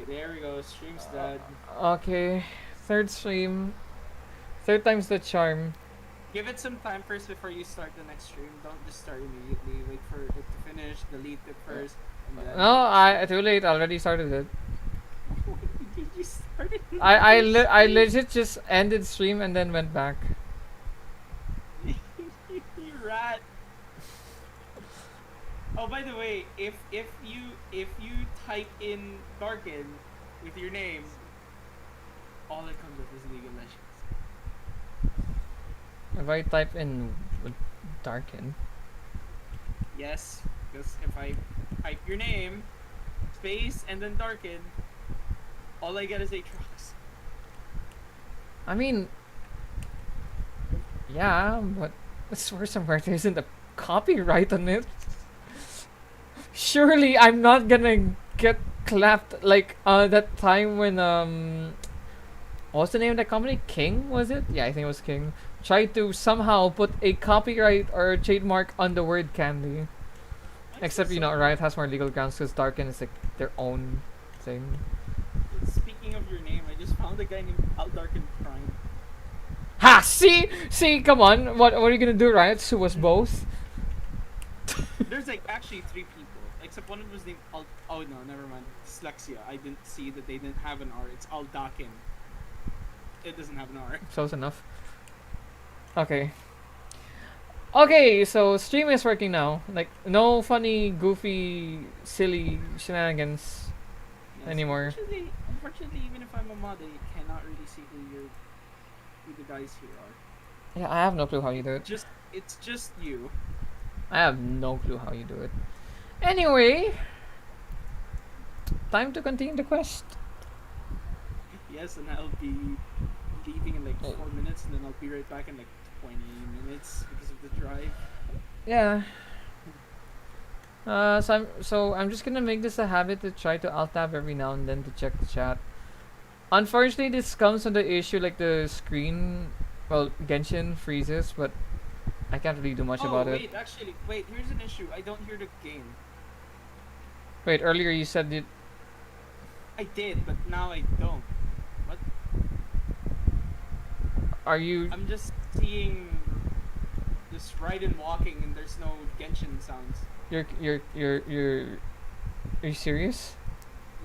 there we go. Stream's dead. Okay, third stream. Third time's the charm. Give it some time first before you start the next stream. Don't just start immediately. Wait for it to finish. Delete it first, and then. No, I too late. I already started it. Did you start it? I legit just ended stream and then went back. You rat. Oh, by the way, if you type in Darken with your name, all that comes up is League of Legends. If I type in Darken. Yes, because if I type your name, space, and then Darken, all I get is Aatrox. I mean, yeah, but I swear somewhere there isn't a copyright on it. Surely I'm not gonna get clapped like that time when what's the name of that company? King, was it? Yeah, I think it was King. Tried to somehow put a copyright or a trademark on the word candy. Except, you know, Riot has more legal grounds because Darken is like their own thing. Speaking of your name, I just found a guy named Darken Prime. Ha! See? See, come on. What are you gonna do, Riot? Sue us both? There's like actually 3 people. Except one of them was named oh no, never mind. Dyslexia. I didn't see that they didn't have an R. It's Aldakin. It doesn't have an R. Close enough. Okay. Okay, so stream is working now. Like, no funny, goofy, silly shenanigans anymore. Unfortunately, even if I'm a mod, I cannot really see who the guys here are. Yeah, I have no clue how you do it. It's just you. I have no clue how you do it. Anyway, time to continue the quest. Yes, and I'll be leaving in like 4 minutes, and then I'll be right back in like 20 minutes because of the drive. Yeah. So I'm just gonna make this a habit to try to alt tab every now and then to check the chat. Unfortunately, this comes on the issue like the screen, well, Genshin freezes, but I can't really do much about it. Wait, here's an issue. I don't hear the game. Wait, earlier you said it. I did, but now I don't. What? Are you? I'm just seeing this ride and walking, and there's no Genshin sounds. Are you serious?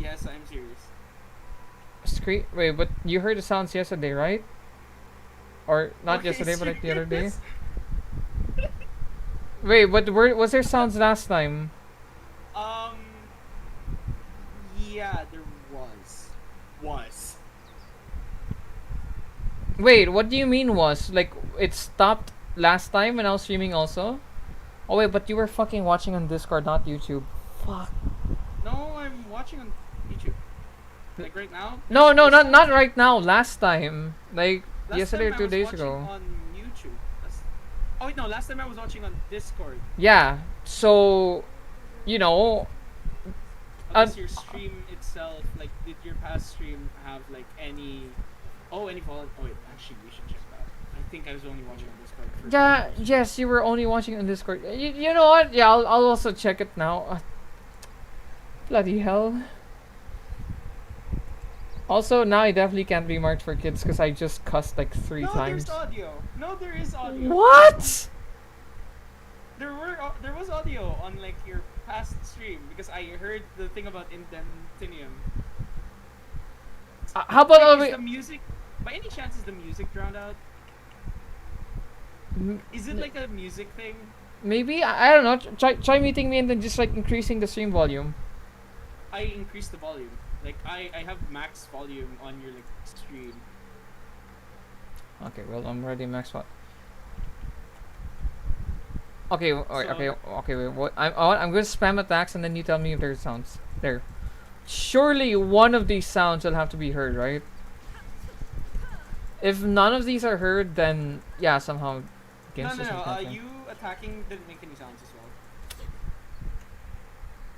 Yes, I'm serious. Wait, but you heard the sounds yesterday, right? Or not yesterday, but like the other day. Wait, but was there sounds last time? Yeah, there was. Wait, what do you mean was? Like, it stopped last time when I was streaming also? Oh wait, but you were fucking watching on Discord, not YouTube. Fuck. No, I'm watching on YouTube. Like right now? No, not right now. Last time, like yesterday or 2 days ago. On YouTube. Oh wait, no. Last time I was watching on Discord. Yeah. So, you know. Unless your stream itself, like, did your past stream have like any follow? Oh wait, actually, we should check that. I think I was only watching on Discord. Yeah. Yes, you were only watching on Discord. You know what? Yeah, I'll also check it now. Bloody hell. Also, now I definitely can't be marked for kids because I just cussed like 3 times. No, there is audio. What? There was audio on like your past stream because I heard the thing about Indentinium. How about the music? By any chance, is the music drowned out? Is it like a music thing? Maybe, I don't know. Try muting me and then just like increasing the stream volume. I increased the volume. Like I have max volume on your like stream. Okay, well I'm already max what? Okay, okay. Wait. What? I'm gonna spam attacks and then you tell me if there's sounds there. Surely one of these sounds will have to be heard, right? If none of these are heard, then yeah, somehow. No. You attacking didn't make any sounds as well.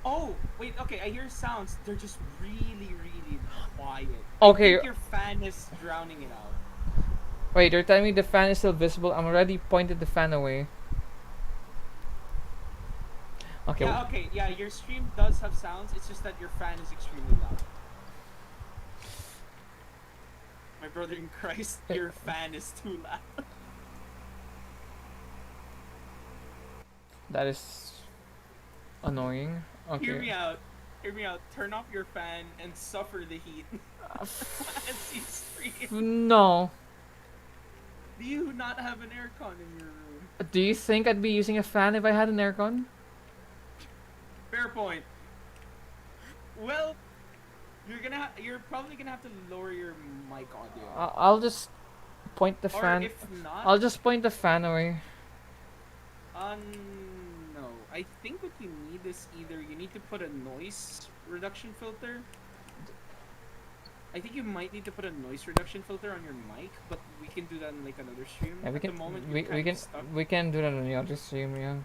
Oh, wait, okay, I hear sounds. They're just really, really quiet. Okay. I think your fan is drowning it out. Wait, you're telling me the fan is still visible? I'm already pointed the fan away. Okay. Yeah, okay, yeah, your stream does have sounds. It's just that your fan is extremely loud. brother in Christ, your fan is too loud. That is annoying. Hear Okay. me out. Hear me out. Turn off your fan and suffer the heat as you stream. No. Do you not have an aircon in your room? Do you think I'd be using a fan if I had an aircon? Fair point. Well, you're probably gonna have to lower your mic audio. I'll just point the Or fan. if not, I'll just point the fan away. no. I think what you need is either you need to put a noise reduction filter. I think you might need to put a noise reduction filter on your mic, but we can do that in like another stream. Yeah, At the moment, we you're kind can of stuck. we can do that on the other stream, yeah.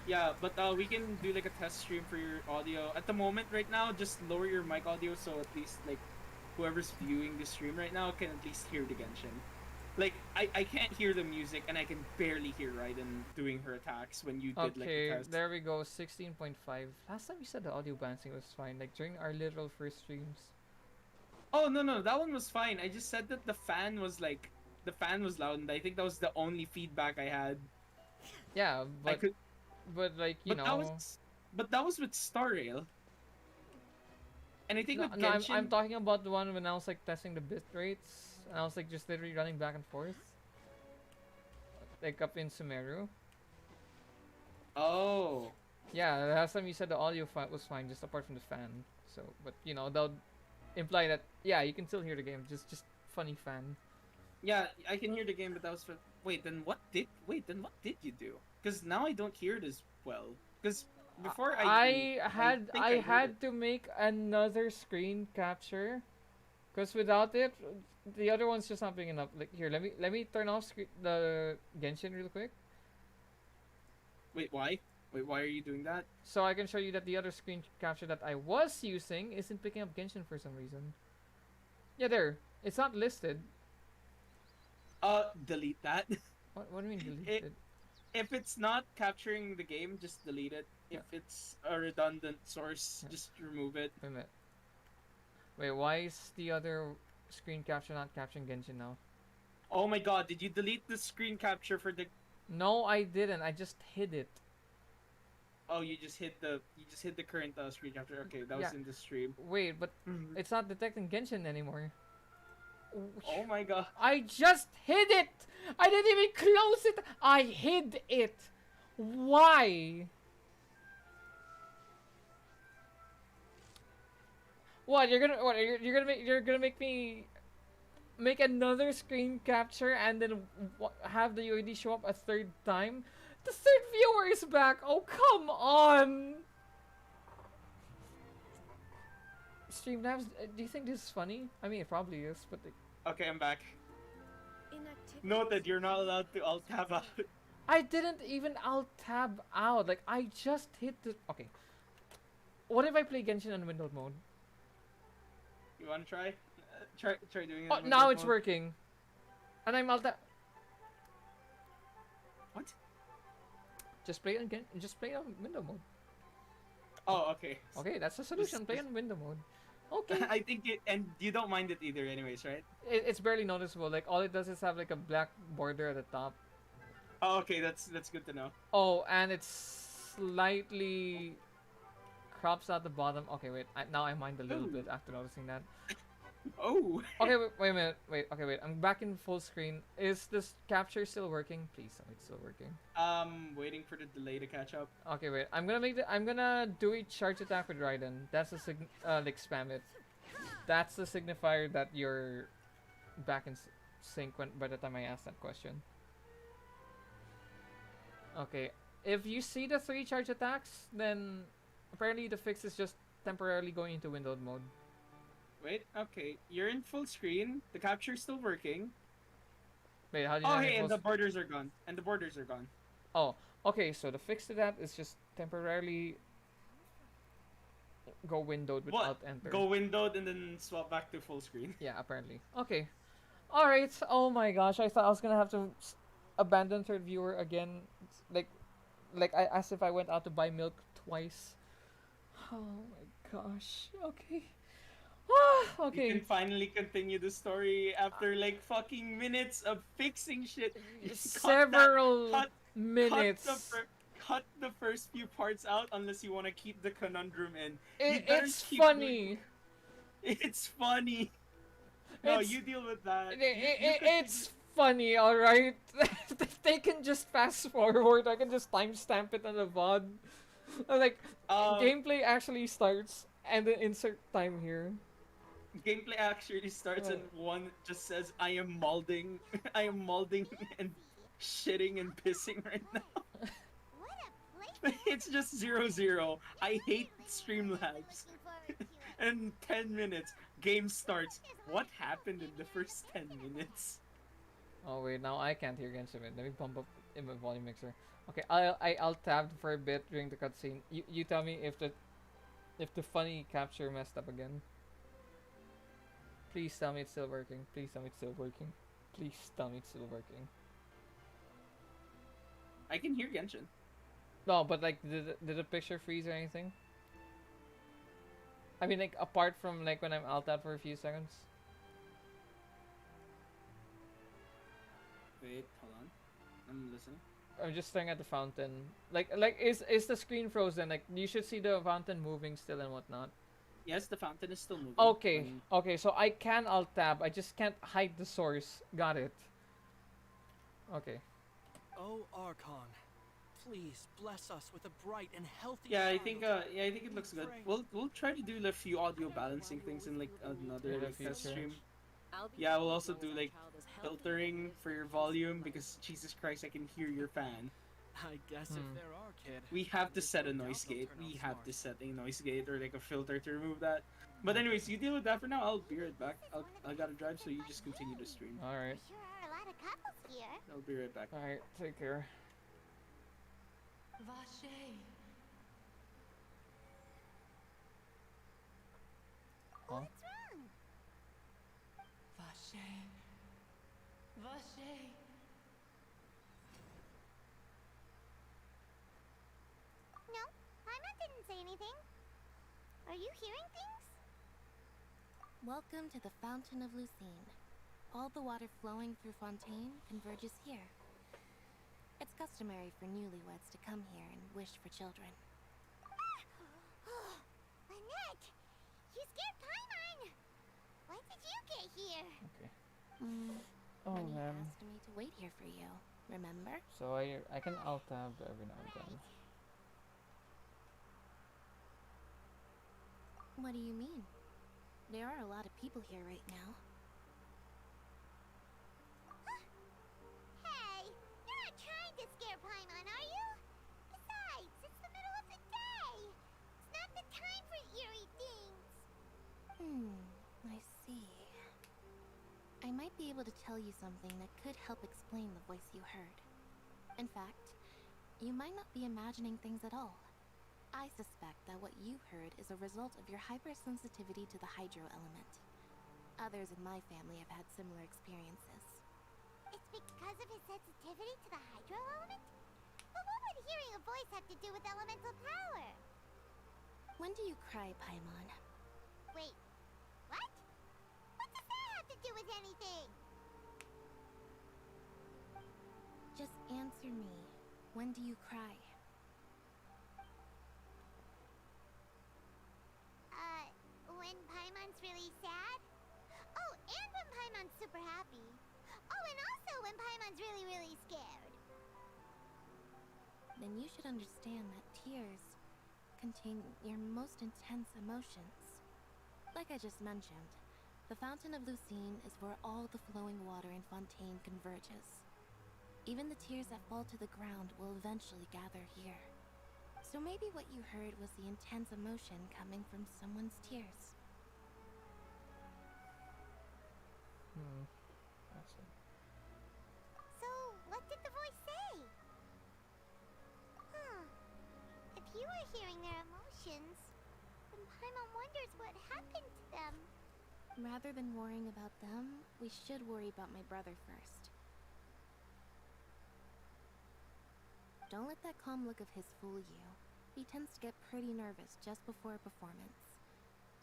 Yeah, but we can do like a test stream for your audio. At the moment, right now, just lower your mic audio so at least like whoever's viewing the stream right now can at least hear the Genshin. Like I can't hear the music and I can barely hear Raiden doing her attacks when you did like the Okay, test. there we go. 16.5. Last time you said the audio bouncing was fine, like during our literal first streams. Oh no, that one was fine. I just said that the fan was loud, and I think that was the only feedback I had. Yeah, I could, but like you but know. that was with Star Rail. And I think No, with no, Genshin, I'm talking about the one when I was like testing the bit rates, and I was like just literally running back and forth, like up in Sumeru. oh, Yeah, the last time you said the audio was fine, just apart from the fan. So, but you know, that'll imply that yeah, you can still hear the game, just funny fan. yeah, I can hear the game, but that was for. Then what did you do? Because now I don't hear it as well. Because before I think I heard had it. to make another screen capture, because without it, the other one's just not picking up. Like here, let me turn off the Genshin real quick, Wait, why? Wait, why are you doing that? so I can show you that the other screen capture that I was using isn't picking up Genshin for some reason. Yeah, there. It's not listed. Delete that. What do you mean deleted? If it's not capturing the game, just delete it. If it's a redundant source, just remove it. Wait a minute. Wait, why is the other screen capture not capturing Genshin now? Oh my god, did you delete the screen capture for the? No, I didn't. I just hid it. Oh, you just hit the current screen capture. Okay, that was Yeah. in the stream. Wait, but it's not detecting Genshin anymore. Oh my god. I just hid it! I didn't even close it! I hid it! Why? What, you're gonna make me make another screen capture and then have the UID show up a third time? The third viewer is back! Oh, come on! Streamlabs, do you think this is funny? I mean, it probably is, but like, Okay, I'm back. Noted, you're not allowed to alt tab out. I didn't even alt tab out. Like, I just hit the. Okay. What if I play Genshin on windowed mode? You wanna try? Try doing it. Oh, in now windowed it's mode. working. And I'm alt tab. What? Just play it again. Just play it on window mode. Oh, okay. Okay, that's the solution. Play on window mode. Okay. I think and you don't mind it either, anyways, right? It's barely noticeable. Like, all it does is have like a black border at the top. Oh, okay, that's good to know. Oh, and it's slightly crops out the bottom. Okay, wait. Now I mind a little Ooh. bit after noticing that. Oh. Okay, wait a minute. Wait, okay, wait. I'm back in full screen. Is this capture still working? Please tell me it's still working. Waiting for the delay to catch up. Okay, wait. I'm gonna do a charge attack with Raiden. That's a like spam it. That's the signifier that you're back in sync by the time I ask that question. Okay. If you see the 3 charge attacks, then apparently the fix is just temporarily going into windowed mode. Wait, okay. You're in full screen. The capture's still working. Wait, how do you Oh, know hey, it and the was- borders are gone. And the borders are gone. Oh, okay, so the fix to that is just temporarily go windowed without enter. Go windowed and then swap back to full screen. Yeah, apparently. Okay. Alright, oh my gosh, I thought I was gonna have to abandon third viewer again. Like I as if I went out to buy milk twice. Oh my gosh, okay. You can Okay. finally continue the story after like fucking minutes of fixing shit. cut that Several cut cut the minutes. cut the first few parts out unless you want to keep the conundrum in. It, You'd better it's keep doing funny. it's funny. No, It's you deal with that. You it's continue. funny, all right. If they can just fast forward, I can just timestamp it on the VOD. Like Um gameplay actually starts and then insert time here. Gameplay actually starts Uh, and one just says I am molding I am molding and shitting and pissing right now. What a It's playtime! just 0-0. I hate Anyway, really Streamlabs. looking forward to it. And 10 minutes, game starts. There's a lot What of cool happened in hanging the out in the first 10 basement above. minutes? oh wait, now I can't hear Genshin. Let me bump up in my volume mixer. Okay, I'll tab for a bit during the cutscene. You tell me if the funny capture messed up again. Please tell me it's still working. Please tell me it's still working. Please tell me it's still working. I can hear Genshin. No, but like, did the picture freeze or anything? I mean, like, apart from like when I'm alt tab for a few seconds. Wait, hold on. I'm listening. I'm just staring at the fountain. Is the screen frozen? Like, you should see the fountain moving still and whatnot. Yes, the fountain is still moving. Okay, okay, so I can alt tab. I just can't hide the source. Got it. Okay. Oh, Archon, please bless us with a bright and healthy Yeah, I child. think I think it looks good. We'll try to do a few audio balancing things in like another In the like test future. stream. Yeah, we'll also do like filtering for your volume because Jesus Christ, I can hear your fan. I guess if there are, kid. We have to there's set no a doubt noise they'll gate. turn We out have to smart. set a noise gate or like a filter to remove that. But anyways, you deal with that for now. I'll be right back. I gotta drive, so you just continue to stream. All right. There sure are a lot of couples here. I'll be right back. All right. Take care. Vache. Huh? What's wrong? Vache. Vache. No, Paimon didn't say anything. Are you hearing things? Welcome to the Fountain of Lucine. All the water flowing through Fontaine converges here. It's customary for newlyweds to come here and wish for children. Lynette, you scared Paimon. Why did you get here? Okay. Oh Honey man. asked me to wait here for you, remember? So I can alt tab every now and then. What do you mean? There are a lot of people here right now. Hey, you're not trying to scare Paimon, are you? Besides, it's the middle of the day. It's not the time for eerie things. I see. I might be able to tell you something that could help explain the voice you heard. In fact, you might not be imagining things at all. I suspect that what you heard is a result of your hypersensitivity to the hydro element. Others in my family have had similar experiences. It's because of his sensitivity to the hydro element? But what would hearing a voice have to do with elemental power? When do you cry, Paimon? Wait, what? What does that have to do with anything? Just answer me. When do you cry? When Paimon's really sad? Oh, and when Paimon's super happy. Oh, and also when Paimon's really, really scared. Then you should understand that tears contain your most intense emotions. Like I just mentioned, the Fountain of Lucine is where all the flowing water in Fontaine converges. Even the tears that fall to the ground will eventually gather here. So maybe what you heard was the intense emotion coming from someone's tears. That's it. So, what did the voice say? Huh. If you were hearing their emotions, then Paimon wonders what happened to them. Rather than worrying about them, we should worry about my brother first. Don't let that calm look of his fool you. He tends to get pretty nervous just before a performance.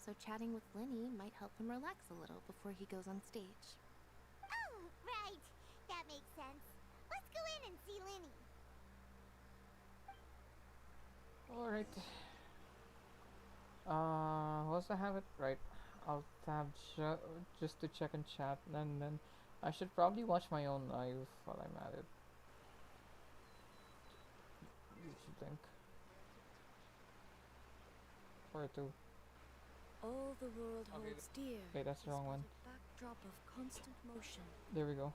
so chatting with Linny might help him relax a little before he goes on stage. Oh, right. That makes sense. Let's go in and see Linny. Alright. Once I have it right, I'll tab just to check and chat, and then I should probably watch my own live while I'm at it. What do you think? Or two. All the world Okay, holds dear. okay, that's the is wrong but one. a backdrop of constant motion. There we go.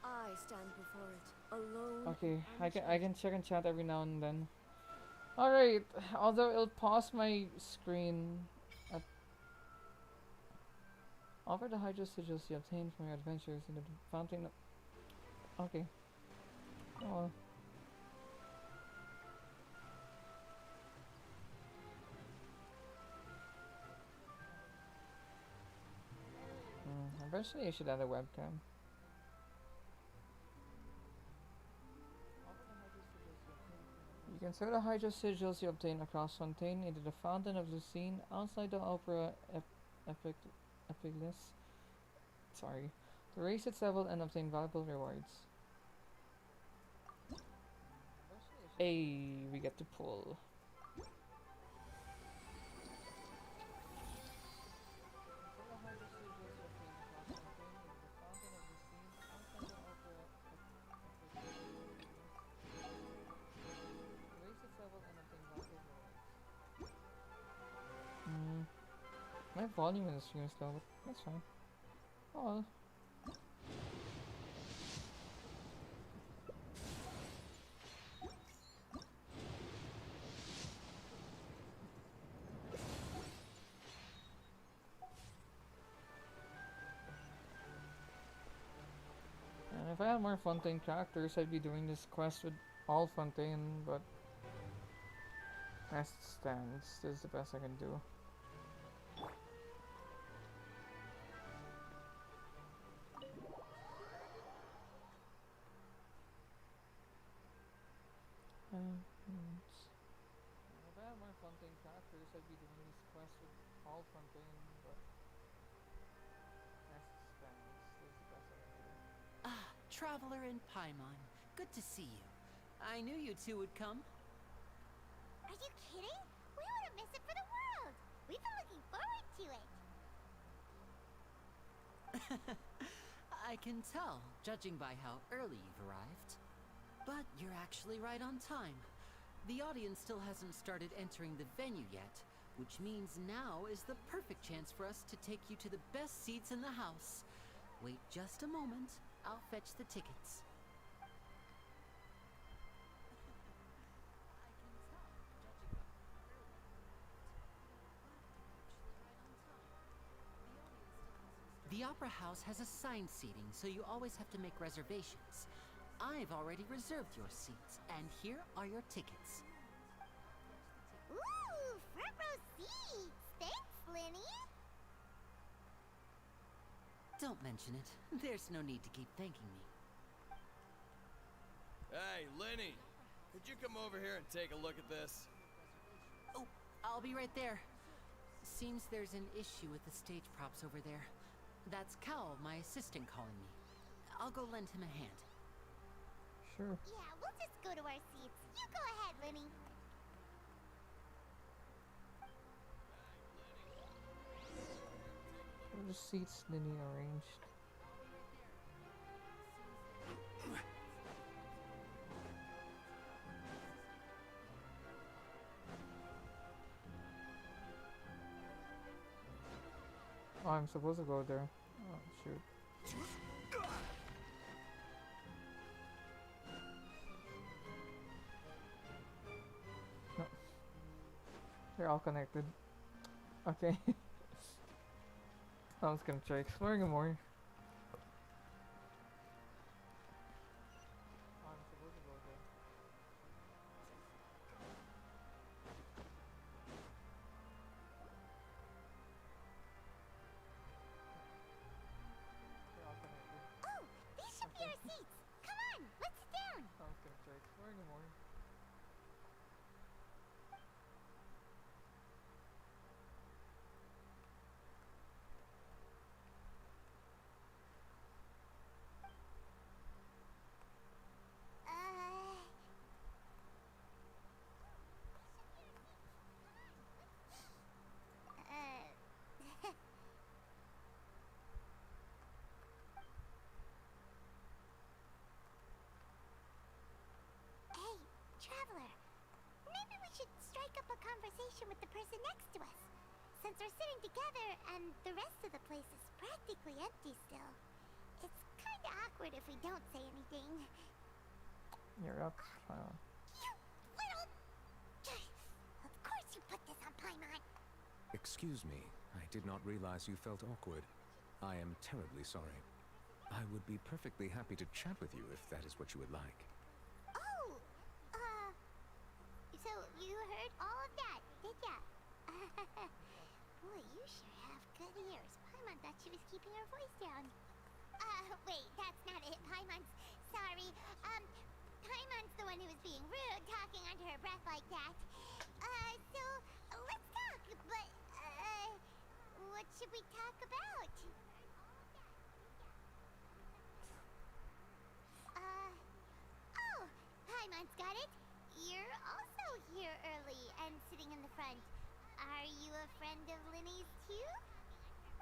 I stand before it, alone. Okay, and I can check and chat every now and then. Alright, although it'll pause my screen at offer the hydro sigils you obtained from your adventures in the fountain of... Okay. Oh well. Eventually I should add a webcam. You can throw the hydro sigils you obtain across Fontaine into the Fountain of Lucine outside the Opera Epicless. Sorry. To raise its level and obtain valuable rewards. Hey, we get to pull. My volume in the stream is low, but that's fine. Oh well. And if I had more Fontaine characters, I'd be doing this quest with all Fontaine, but as it stands, this is the best I can do. If I had more Fontaine characters, I'd be doing this quest with all Fontaine, but as it stands, this is the best I can do. Ah, Traveler and Paimon. Good to see you. I knew you two would come. Are you kidding? We wouldn't miss it for the world. We've been looking forward to it. I can tell, judging by how early you've arrived. But you're actually right on time. The audience still hasn't started entering the venue yet, which means now is the perfect chance for us to take you to the best seats in the house. Wait just a moment. I'll fetch the tickets. The Opera House has assigned seating, so you always have to make reservations. I've already reserved your seats, and here are your tickets. Ooh, front row seats. Thanks, Linny. Don't mention it. There's no need to keep thanking me. Hey, Linny! Could you come over here and take a look at this? Oh, I'll be right there. Seems there's an issue with the stage props over there. That's Cal, my assistant, calling me. I'll go lend him a hand. Sure. Yeah, we'll just go to our seats. You go ahead, Linny. Are the seats linearly arranged? Oh, I'm supposed to go there. Oh, shoot. No. They're all connected. Okay. I was gonna try exploring more. Oh, I'm supposed to go there. They're all connected. Oh, these should be our seats. Come on, let's sit down. I was gonna try exploring more. should strike up a conversation with the person next to us. Since we're sitting together and the rest of the place is practically empty still. It's kinda awkward if we don't say anything. You're up. You little... Of course you put this on Paimon. Excuse me, I did not realize you felt awkward. I am terribly sorry. I would be perfectly happy to chat with you if that is what you would like. Oh, so you heard all of that, did ya? Boy, you sure have good ears. Paimon thought she was keeping her voice down. Wait, that's not it. Paimon's sorry. Paimon's the one who was being rude, talking under her breath like that. So let's talk, but, what should we talk about? Oh, Paimon's got it. You're also here early and sitting in the front. Are you a friend of Linny's too?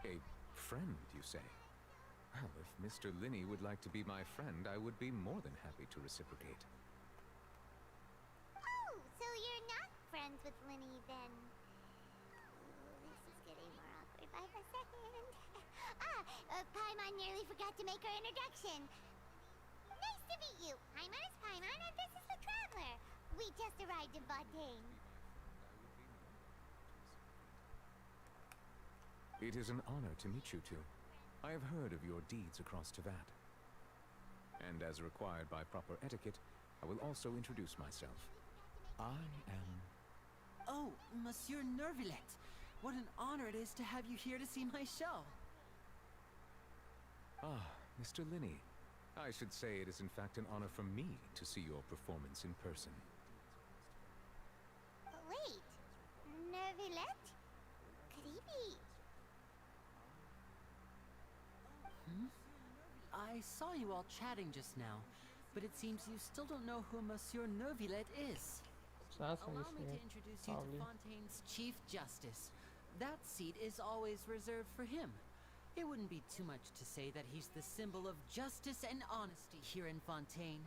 A friend, you say? Well, if Mr. Linney would like to be my friend, I would be more than happy to reciprocate. Oh, so you're not friends with Linny then? Ooh, this is getting more awkward by the second. Paimon nearly forgot to make her introduction. Nice to meet you. Paimon is Paimon and this is the Traveler. We just arrived in Fontaine. It is an honor to meet you two. I have heard of your deeds across Tevat. And as required by proper etiquette, I will also introduce myself. I am... Oh, Monsieur Nervillet! What an honor it is to have you here to see my show! Ah, Mr. Linney. I should say it is in fact an honor for me to see your performance in person. Wait, Nervillet? Could he be... I saw you all chatting just now, but it seems you still don't know who Monsieur Nervillet is. So that's how you Allow me see to it. introduce you Probably. to Fontaine's Chief Justice. That seat is always reserved for him. It wouldn't be too much to say that he's the symbol of justice and honesty here in Fontaine.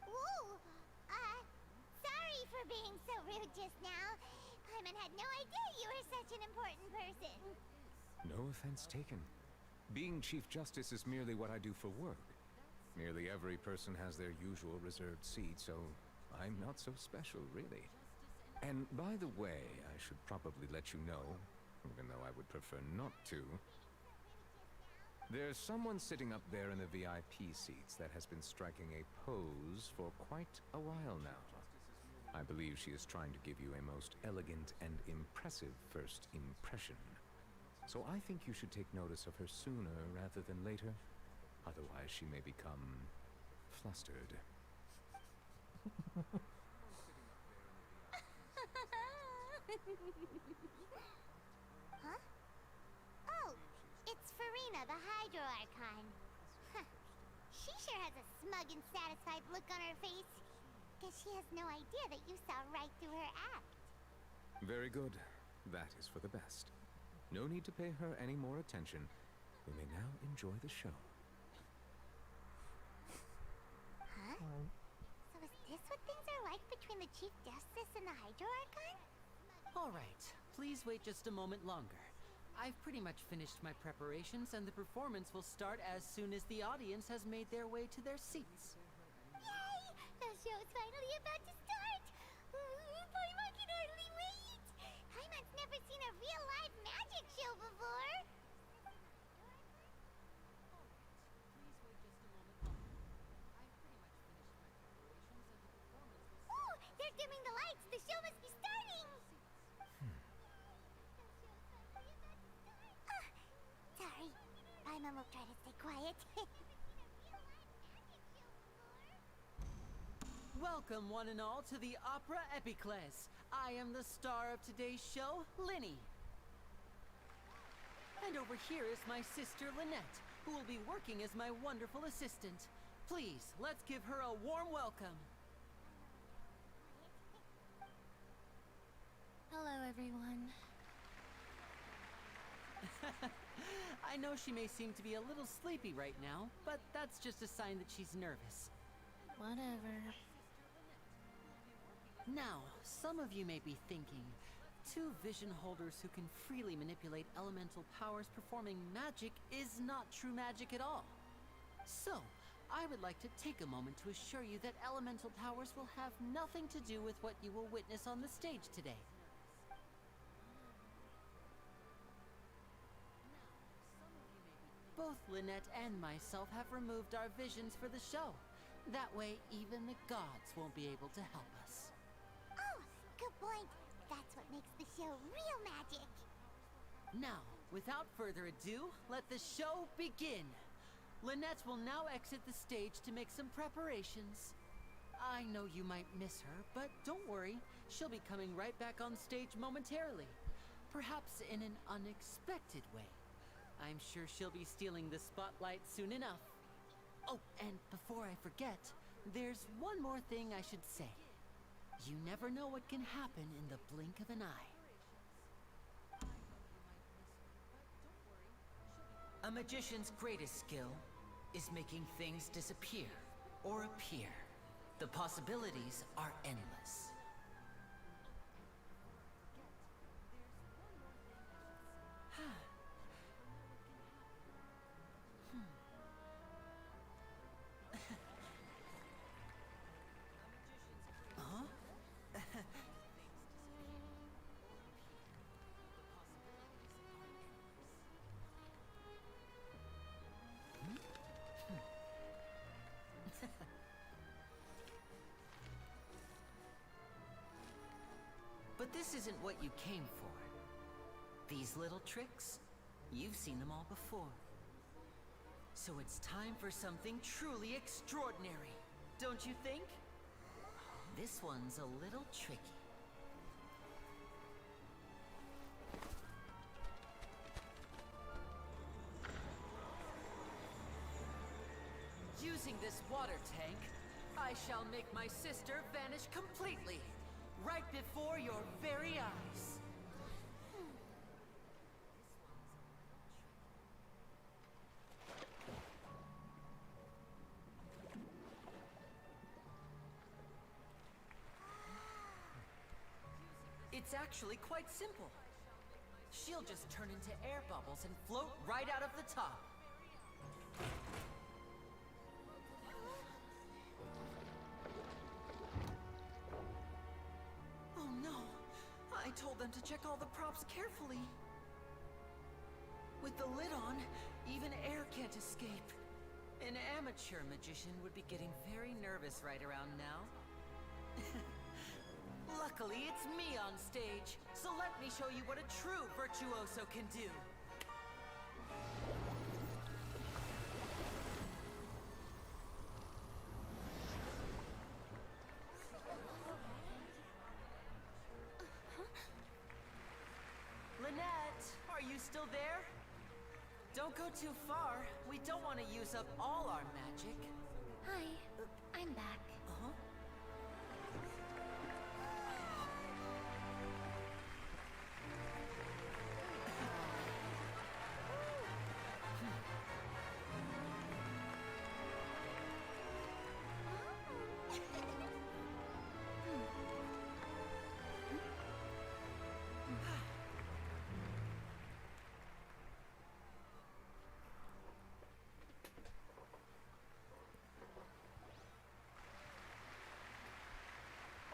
Whoa! Sorry for being so rude just now. Paimon had no idea you were such an important person. No offense taken. Being Chief Justice is merely what I do for work. Nearly every person has their usual reserved seat, so I'm not so special, really. And by the way, I should probably let you know, even though I would prefer not to, there's someone sitting up there in the VIP seats that has been striking a pose for quite a while now. I believe she is trying to give you a most elegant and impressive first impression. So I think you should take notice of her sooner rather than later. Otherwise, she may become flustered. Huh? Oh, it's Farina, the Hydro Archon. Huh. She sure has a smug and satisfied look on her face. Guess she has no idea that you saw right through her act. Very good. That is for the best. No need to pay her any more attention. We may now enjoy the show. Huh? So is this what things are like between the Chief Justice and the Hydro Archon? All right, please wait just a moment longer. I've pretty much finished my preparations, and the performance will start as soon as the audience has made their way to their seats. Yay! The show's finally about to start! Paimon can hardly wait! Paimon's never seen a real live magic show before! Oh, they're dimming the lights! The show must be starting! Sorry. Paimon will try to stay quiet. Welcome, one and all, to the Opera Epiclese. I am the star of today's show, Linny. And over here is my sister, Lynette, who will be working as my wonderful assistant. Please, let's give her a warm welcome. Hello, everyone. I know she may seem to be a little sleepy right now, but that's just a sign that she's nervous. Whatever. Now, some of you may be thinking, two vision holders who can freely manipulate elemental powers performing magic is not true magic at all. So, I would like to take a moment to assure you that elemental powers will have nothing to do with what you will witness on the stage today. Both Lynette and myself have removed our visions for the show. That way, even the gods won't be able to help us. Oh, good point. That's what makes the show real magic. Now, without further ado, let the show begin. Lynette will now exit the stage to make some preparations. I know you might miss her, but don't worry. She'll be coming right back on stage momentarily. Perhaps in an unexpected way. I'm sure she'll be stealing the spotlight soon enough. Oh, and before I forget, there's one more thing I should say. You never know what can happen in the blink of an eye. A magician's greatest skill is making things disappear or appear. The possibilities are endless. But this isn't what you came for. These little tricks, you've seen them all before. So it's time for something truly extraordinary, don't you think? This one's a little tricky. Using this water tank, I shall make my sister vanish completely, right before your very eyes. It's actually quite simple. She'll just turn into air bubbles and float right out of the top. Oh no! I told them to check all the props carefully. With the lid on, even air can't escape. An amateur magician would be getting very nervous right around now. Luckily, it's me on stage, so let me show you what a true virtuoso can do. Lynette, are you still there? Don't go too far. We don't want to use up all our magic. Hi, I'm back. Uh-huh.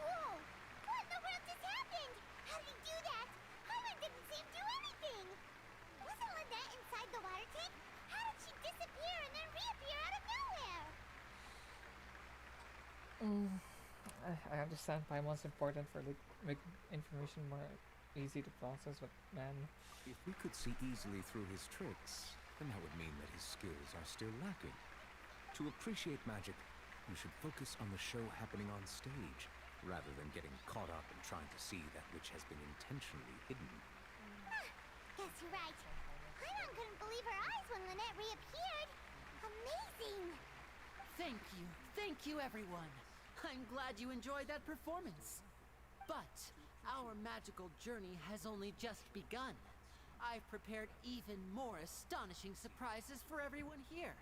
Whoa! What in the world just happened? How did he do that? Paimon didn't seem to do anything. Wasn't Lynette inside the water tank? How did she disappear and then reappear out of nowhere? I understand Paimon's important for like make information more easy to process, but man, If we could see easily through his tricks, then that would mean that his skills are still lacking. To appreciate magic, you should focus on the show happening on stage, rather than getting caught up in trying to see that which has been intentionally hidden. Guess you're right. Paimon couldn't believe her eyes when Lynette reappeared. Amazing! Thank you everyone. I'm glad you enjoyed that performance. But our magical journey has only just begun. I've prepared even more astonishing surprises for everyone here.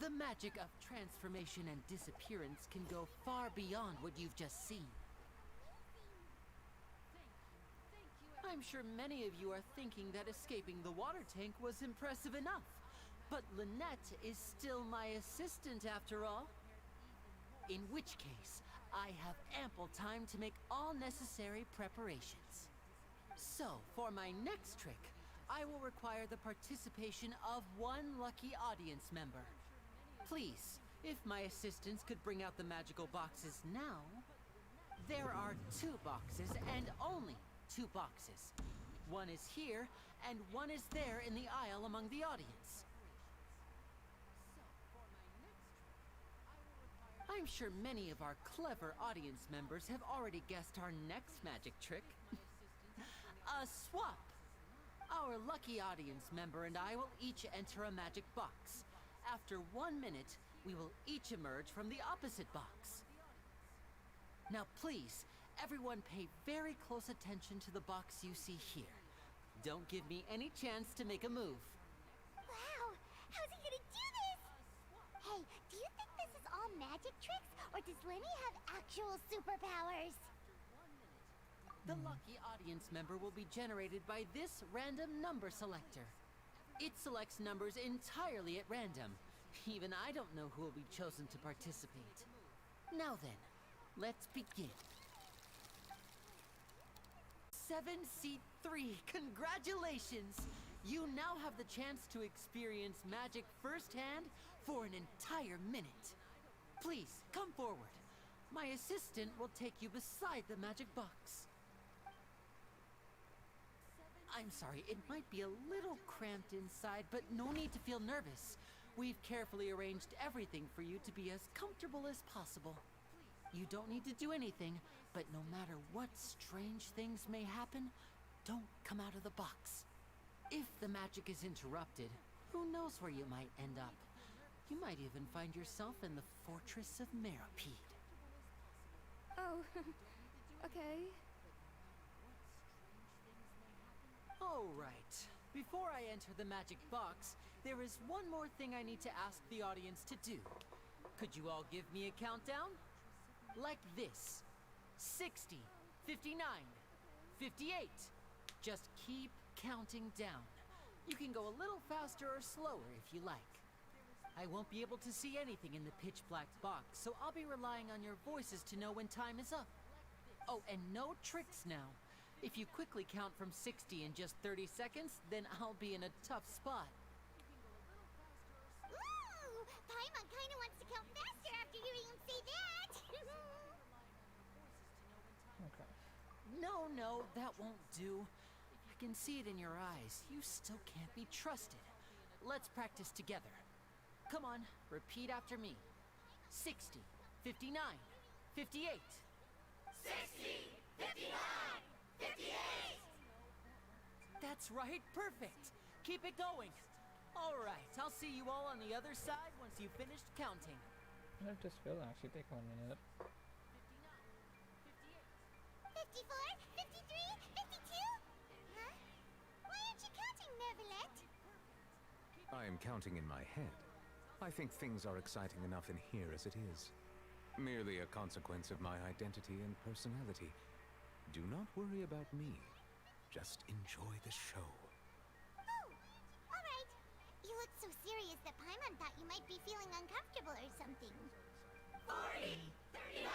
The magic of transformation and disappearance can go far beyond what you've just seen. I'm sure many of you are thinking that escaping the water tank was impressive enough. But Lynette is still my assistant after all. In which case, I have ample time to make all necessary preparations. So, for my next trick, I will require the participation of one lucky audience member. Please, if my assistants could bring out the magical boxes now. There are 2 boxes and only 2 boxes. One is here and one is there in the aisle among the audience. I'm sure many of our clever audience members have already guessed our next magic trick. A swap! Our lucky audience member and I will each enter a magic box. After 1 minute, we will each emerge from the opposite box. Now please, everyone pay very close attention to the box you see here. Don't give me any chance to make a move. Wow! How's he gonna do this? Hey, do you think this is all magic tricks, or does Lenny have actual superpowers? The lucky audience member will be generated by this random number selector. It selects numbers entirely at random. Even I don't know who will be chosen to participate. Now then, let's begin. 7C3, congratulations! You now have the chance to experience magic firsthand for an entire minute. Please, come forward. My assistant will take you beside the magic box. I'm sorry, it might be a little cramped inside, but no need to feel nervous. We've carefully arranged everything for you to be as comfortable as possible. You don't need to do anything, but no matter what strange things may happen, don't come out of the box. If the magic is interrupted, who knows where you might end up? You might even find yourself in the Fortress of Meripede. Oh, okay. All right. Before I enter the magic box, there is one more thing I need to ask the audience to do. Could you all give me a countdown? Like this. 60, 59, 58. Just keep counting down. You can go a little faster or slower if you like. I won't be able to see anything in the pitch black box, so I'll be relying on your voices to know when time is up. Oh, and no tricks now. If you quickly count from 60 in just 30 seconds, then I'll be in a tough spot. Ooh! Paimon kinda wants to count faster after hearing him say that! Okay. No, that won't do. I can see it in your eyes. You still can't be trusted. Let's practice together. Come on, repeat after me. 60, 59, 58. 60! 59! 58! That's right, perfect. Keep it going. All right, I'll see you all on the other side once you've finished counting. This will actually take 1 minute. 54, 53, 52? Huh? Why aren't you counting, Neverlet? I am counting in my head. I think things are exciting enough in here as it is. Merely a consequence of my identity and personality. Do not worry about me. Just enjoy the show. Oh, alright. You look so serious that Paimon thought you might be feeling uncomfortable or something. 40, 39,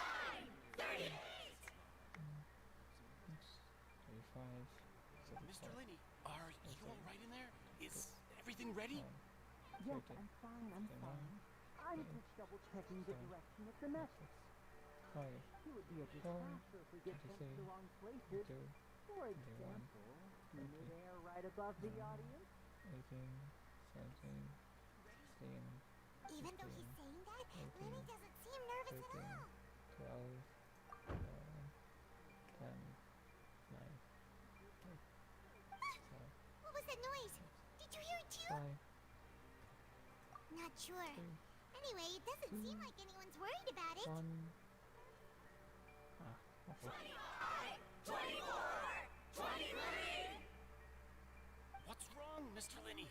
38! 35, Mr. Linney, are you all right in there? Is everything ready? Yes, I'm fine. I'm just double checking the direction of the message. It would be a disaster if we get sent to the wrong places. For example, midair right above the audience. 18, 17, 16, Even though he's saying that, Lenny doesn't seem nervous at 13, all. 12, 11, 10, 9, 8, What was that noise? Did you hear it too? 5, Not sure. Anyway, it doesn't seem like anyone's worried about it. 1. Ah, okay. 24! 23! What's wrong, Mr. Linney?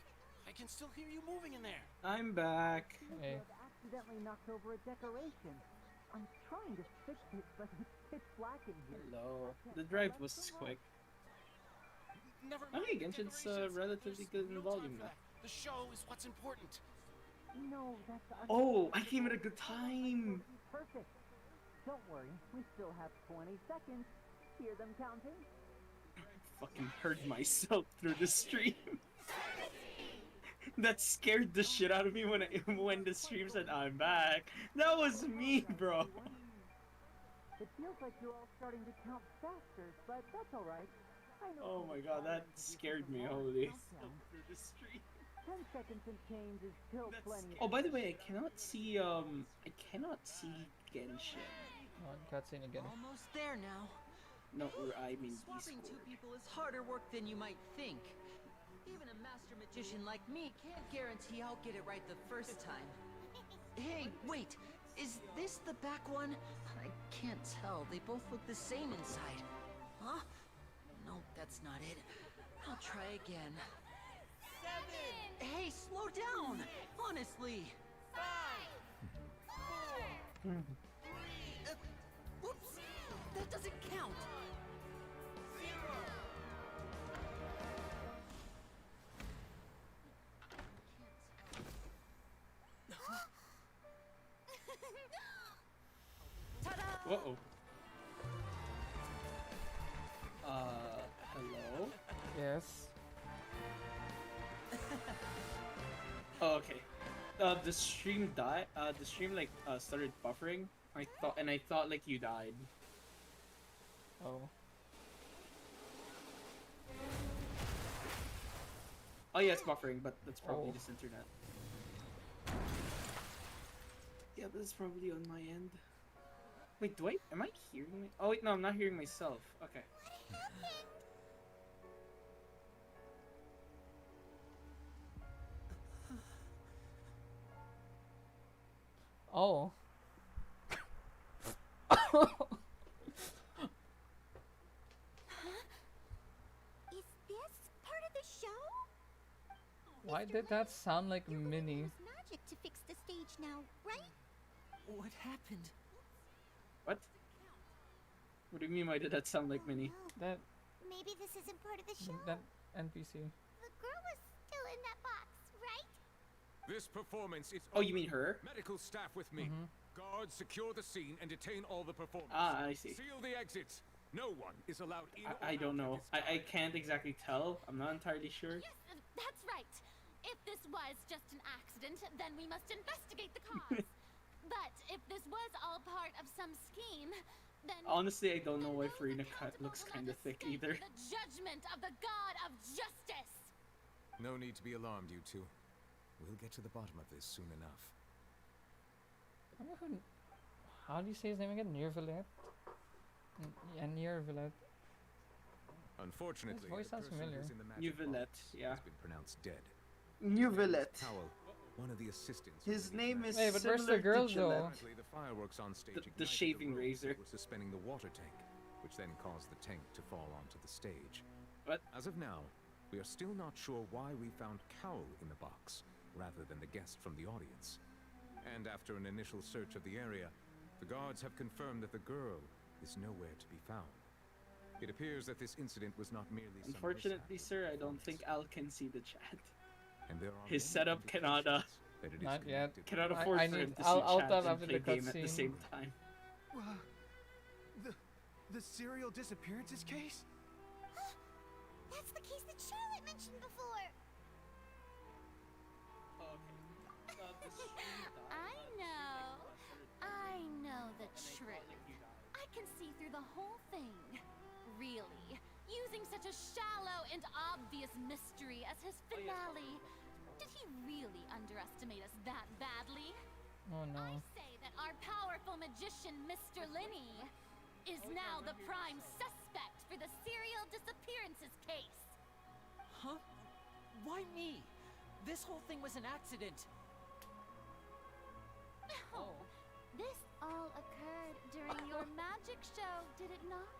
I can still hear you moving in there. I'm back. Hey. I've accidentally knocked over a decoration. I'm trying to fix it, but it's pitch black in here. Hello. The drive was quick. Never I mind think Genshin's decorations. relatively There's good in no volume time for now. that. The show is what's important. No, that's Oh, I came at a good time. perfect. Don't worry, we still have 20 seconds. Hear them counting? Fucking heard myself through the stream. That scared the shit out of me when the stream said I'm back. That was me, bro. It feels like you're all starting to count faster, but that's alright. Oh my god, that scared me. Holy. Through the stream. 10 seconds and change is still plenty. Oh, by the way, I cannot see Genshin. Oh, cutscene again. Almost there now. No, I mean Swapping two Discord. people is harder work than you might think. Even a master magician like me can't guarantee I'll get it right the first time. Hey, wait! Is this the back one? I can't tell. They both look the same inside. Huh? No, that's not it. I'll try again. 7! Hey, slow down! Honestly! 5! 4! 3! Whoops! That doesn't count! 0! Uh-oh. Hello? Yes. Oh, okay. The stream died. The stream like started buffering. I thought like you died. Oh. Oh yeah, it's buffering, but that's probably Oh. just internet. Yeah, that's probably on my end. Wait, am I hearing me? Oh wait, no, I'm not hearing myself. Okay. Oh. Is this part of the show? Why did that sound like You're going to Minnie? use magic to fix the stage now, right? What happened? What? What do you mean? Why did that sound like Minnie? Oh, That maybe this isn't part of the show. that NPC. The girl was still in that box, right? This performance is Oh, you mean her? medical staff with me. Mhm. Guards, secure the scene and detain all the performers. Ah, I see. Seal the exits. No one is allowed in or I don't out know. at this I time. can't exactly tell. I'm not entirely sure. Yes, that's right. If this was just an accident, then we must investigate the cause. But if this was all part of some scheme, then Honestly, I don't know why those Farina cut accountable looks will kind of not thick escape either. The judgment of the god of justice. No need to be alarmed, you two. We'll get to the bottom of this soon enough. I wonder who. How do you say his name again? Nirvalet? Yeah, Nirvalet. Unfortunately, His voice the sounds person familiar. who's in the magic Newvillet, box yeah. has been pronounced dead. Newvillet. Cowell, one of the assistants. His from name the is Hey, but where's the similar girl, to though? Gillette. Apparently, the fireworks on stage The ignited shaving ropes razor. that were suspending the water tank, which then caused the tank to fall onto the stage. What? As of now, we are still not sure why we found Cowell in the box, rather than the guest from the audience. And after an initial search of the area, the guards have confirmed that the girl is nowhere to be found. It appears that this incident was not merely some Unfortunately, mishap sir, I with don't think performance, Al can see the chat. and there are his many setup cannot, indications that it is Not yet. connected Cannot to- afford I for him need- to see I'll chat tell and after play the game at the cutscene. same time. The serial disappearances case? That's the case that Charlotte mentioned before. I know the truth. I can see through the whole thing. Really, using such a shallow and obvious mystery as his finale. Did he really underestimate us that badly? Oh I no. say that our powerful magician, Mr. Linney, is now the prime suspect for the serial disappearances case. Huh? Why me? This whole thing was an accident. No, this all occurred during your magic show, did it not?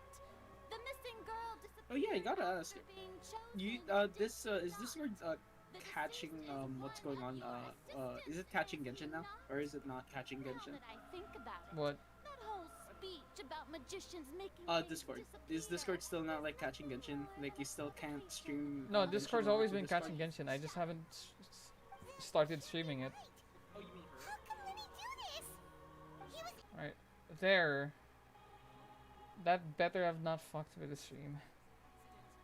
The missing girl disappeared. Oh yeah, I gotta ask. after being chosen You to this is disappear. Discord The catching deceased is what's one going on? of your Is it assistants, catching is he Genshin now, not? or is it not catching Now Genshin? that I think about it, What? that whole speech about magicians making things Discord. disappear. Is Discord still not like catching Genshin? Like you still can't stream? No, Genshin Discord's over always to been Discord? catching Genshin. I just haven't started streaming it. Oh, you mean her? How can Lenny do this? He was Alright, there. That better have not fucked with the stream.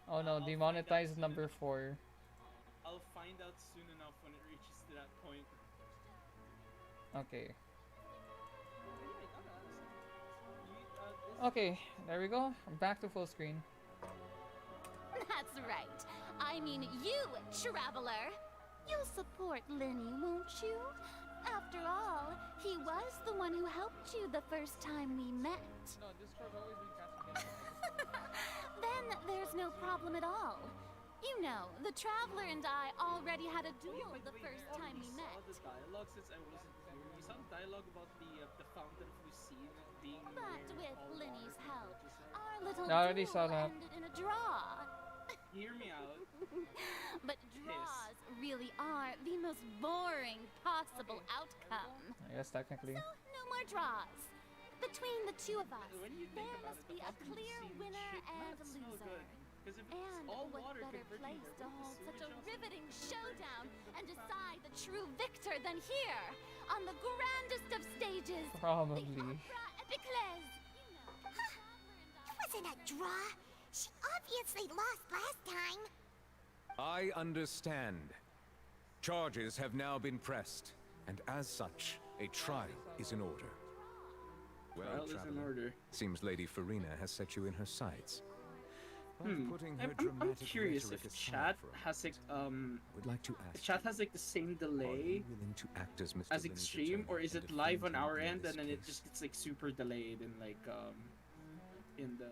Oh no, I'll find out demonetized soon number enough. 4. I'll find out soon enough when it reaches to that point. Okay. Anyway, Okay, there we go. I'm back to full screen. That's right. I mean you, traveler. You'll support Lenny, won't you? After all, he was the one who helped you the first time we met. No, Discord's always been catching Genshin. Then there's no problem at all. You know, the traveler and I already had a duel the first time we met. You saw the dialogue since I wasn't here. You saw the dialogue about the Fountain of Lucine being But where with all Lenny's water help, converges in. our little I already duel saw that. ended in a draw. Hear me out. But draws really are the most boring possible outcome. I guess technically. So, no more draws. Between the two of us, When you there think about must it, the be a Fountain of clear Lucine winner should and not smell loser. good. Because if it's And all what water better converging, place there to will be hold such sewage a also. riveting showdown and decide the true victor than here, on the grandest of stages, Probably. the Opera Epiclese. You know, the traveler and I... It wasn't a draw. She obviously lost last time. I understand. Charges have now been pressed, and as such, a trial is in order. Well, Trial is in traveler, order. seems Lady Farina has set you in her sights. But putting her I'm dramatic curious rhetoric if aside chat for a has like moment, I would like to ask if chat has like the same are delay you willing to act as Mr. as Linney's extreme, or attorney is and it live on defend him our in end this and then it case? just gets like super delayed in like in the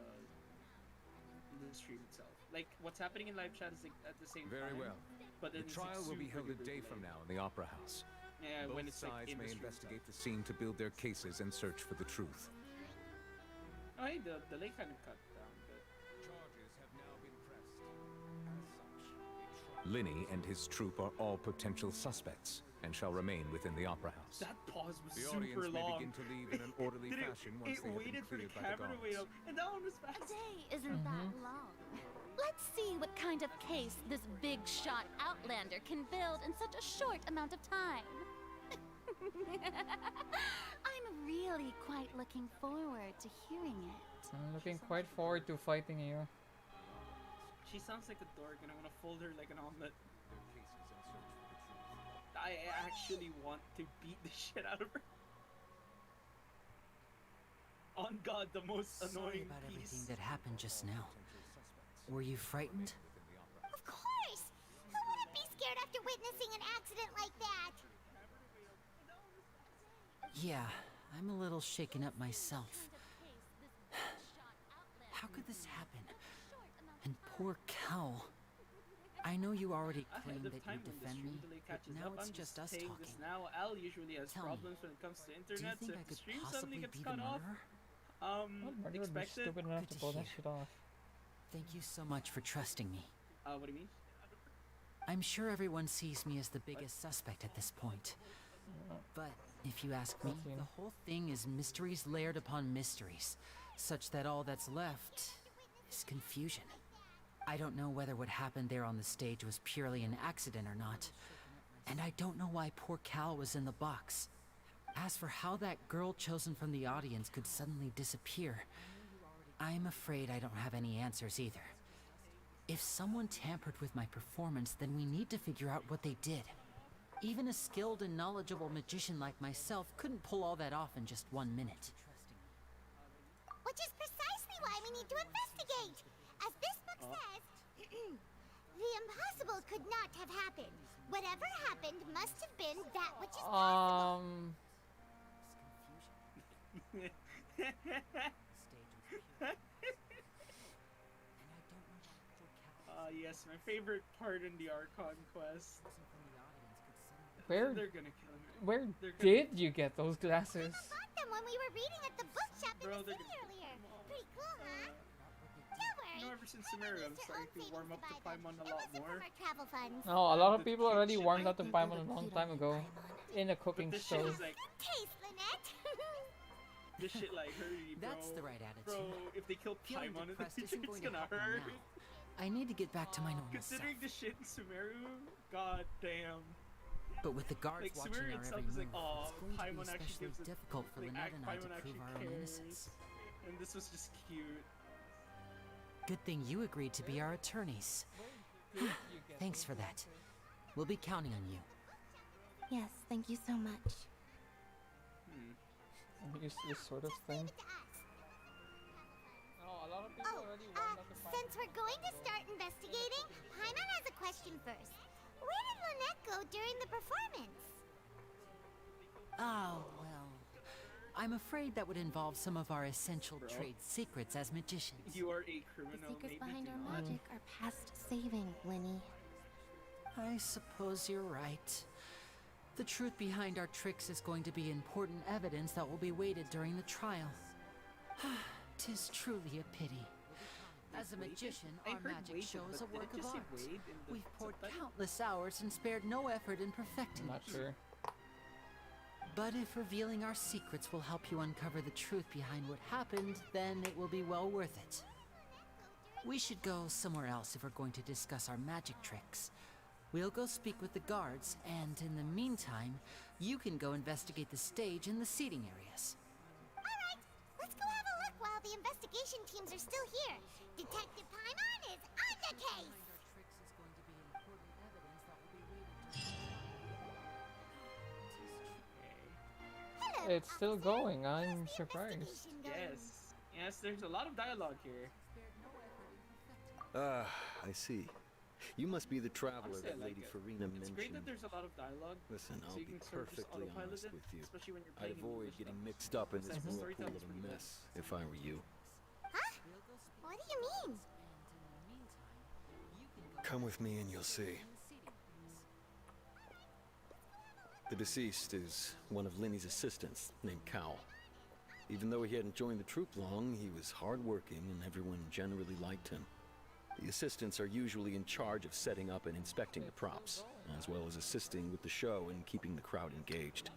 stream itself? Like what's happening in live chat is like at the same Very time. well. But The then it's, like, trial will be super held a duper day delayed. from now in the Opera House. Yeah, Both when it's like sides in may the stream investigate the scene to build their cases and search for the truth. itself. Oh, hey, the delay kind of cut down, but Charges have now been pressed. As such, Linney and his troop are all potential suspects and shall remain within the Opera House. that pause was The super audience may long. begin to leave in an orderly Did fashion once it they have been waited for the cleared by the camera to wait guards. up, and that one was A fast. day isn't that long. Let's see what kind of case this big shot Outlander can build in such a short amount of time. I'm really quite looking forward to hearing it. I'm looking quite forward to fighting you. She sounds like a dork, and I want to fold her like an omelet. I actually want to beat the shit out of her. On God, the most Sorry annoying about everything piece. that happened just now. Were you frightened? Of course. Who wouldn't be scared after witnessing an accident like that? Yeah, I'm a little shaken up myself. How could this happen? And poor Cal. I know you already Ahead claimed of that time you'd when the defend stream me, delay but catches now up, it's I'm just just us saying talking. this now. Al usually has Tell me, problems when it comes to Do you internet, so think I if the could stream suddenly possibly gets be the cut off, murderer? What murderer would be expected. stupid enough Good to to pull that hear. shit off? Thank you so much for trusting me. What do you mean? I'm sure everyone sees me as the biggest suspect at this point. But if you ask me, Nothing. the whole thing is mysteries layered upon mysteries, such that all that's left is confusion. I don't know whether what happened there on the stage was purely an accident or not. And I don't know why poor Cal was in the box. As for how that girl chosen from the audience could suddenly disappear, I'm afraid I don't have any answers either. If someone tampered with my performance, then we need to figure out what they did. Even a skilled and knowledgeable magician like myself couldn't pull all that off in just 1 minute. Which is precisely why we need to investigate. As this book says, the impossible could not have happened. Whatever happened must have been that which is possible. Yes, my favorite part in the Archon Quest. Where They're gonna kill me. where They're gonna- did you get those glasses? Bought them when we were reading at the bookshop in Bro, the they're city gonna- earlier. Pretty cool, huh? Don't worry. You know, ever since Emma Sumeru, I'm used her starting own to savings warm up to buy them. Paimon a It lot wasn't more. from our travel funds. No, a lot of The people already kitchen- warmed up to Paimon a long time ago. In a cooking But this shit show. is like, Good taste, Lynette. This shit like hurry, bro. That's the right attitude. Bro, if they kill Feeling Paimon in the depressed future, isn't it's going to gonna help me hurt. now. I need to get back to my normal Considering self. the shit in Sumeru, god damn. But with the guards Like, watching Sumeru our itself every is move, like, oh, it's going to be Paimon actually especially gives it. difficult for Like, Lynette and I to Paimon actually prove our own innocence. cares. And this was just cute. Good thing you agreed to be our attorneys. Thanks for that. We'll be counting on you. Yes, thank you so much. Use this sort of thing. Leave it to us. Oh, a lot of people already Since we're going to start investigating, Paimon has a question first. Where did Lynette go during the performance? Oh, well. I'm afraid that would involve some of our essential trade secrets as magicians. You are a The criminal. secrets maybe behind do our not. magic are past saving, Linny. I suppose you're right. The truth behind our tricks is going to be important evidence that will be weighted during the trial. 'Tis truly a pity. As a magician, I our heard magic waited, show is a but did it work of just say art. wait in the We've poured subtitle? countless hours and spared no effort in perfecting I'm not it. sure. But if revealing our secrets will help you uncover the truth behind what happened, then it will be well worth it. We should go somewhere else if we're going to discuss our magic tricks. We'll go speak with the guards, and in the meantime, you can go investigate the stage and the seating areas. Alright, let's go have a look while the investigation teams are still here. Detective Paimon is on the case! Hello, It's still officer. going. I'm How's the surprised. investigation going? Yes. Yes, there's a lot of dialogue here. Ah, I see. You must be the traveler Honestly, that I like Lady it. Farina It's mentioned. great that there's a lot of dialogue. Listen, so I'll you be can sort of just perfectly autopilot honest it, with you. especially when you're I'd playing in avoid English getting stuff. mixed up in this Besides, the whirlpool storytelling's of a pretty good. mess if I were you. Huh? What do you mean? Come with me and you'll see. The deceased is one of Linny's assistants, named Cal. Even though he hadn't joined the troupe long, he was hardworking and everyone generally liked him. The assistants are usually in charge of setting up and inspecting the props, as well as assisting with the show and keeping the crowd engaged.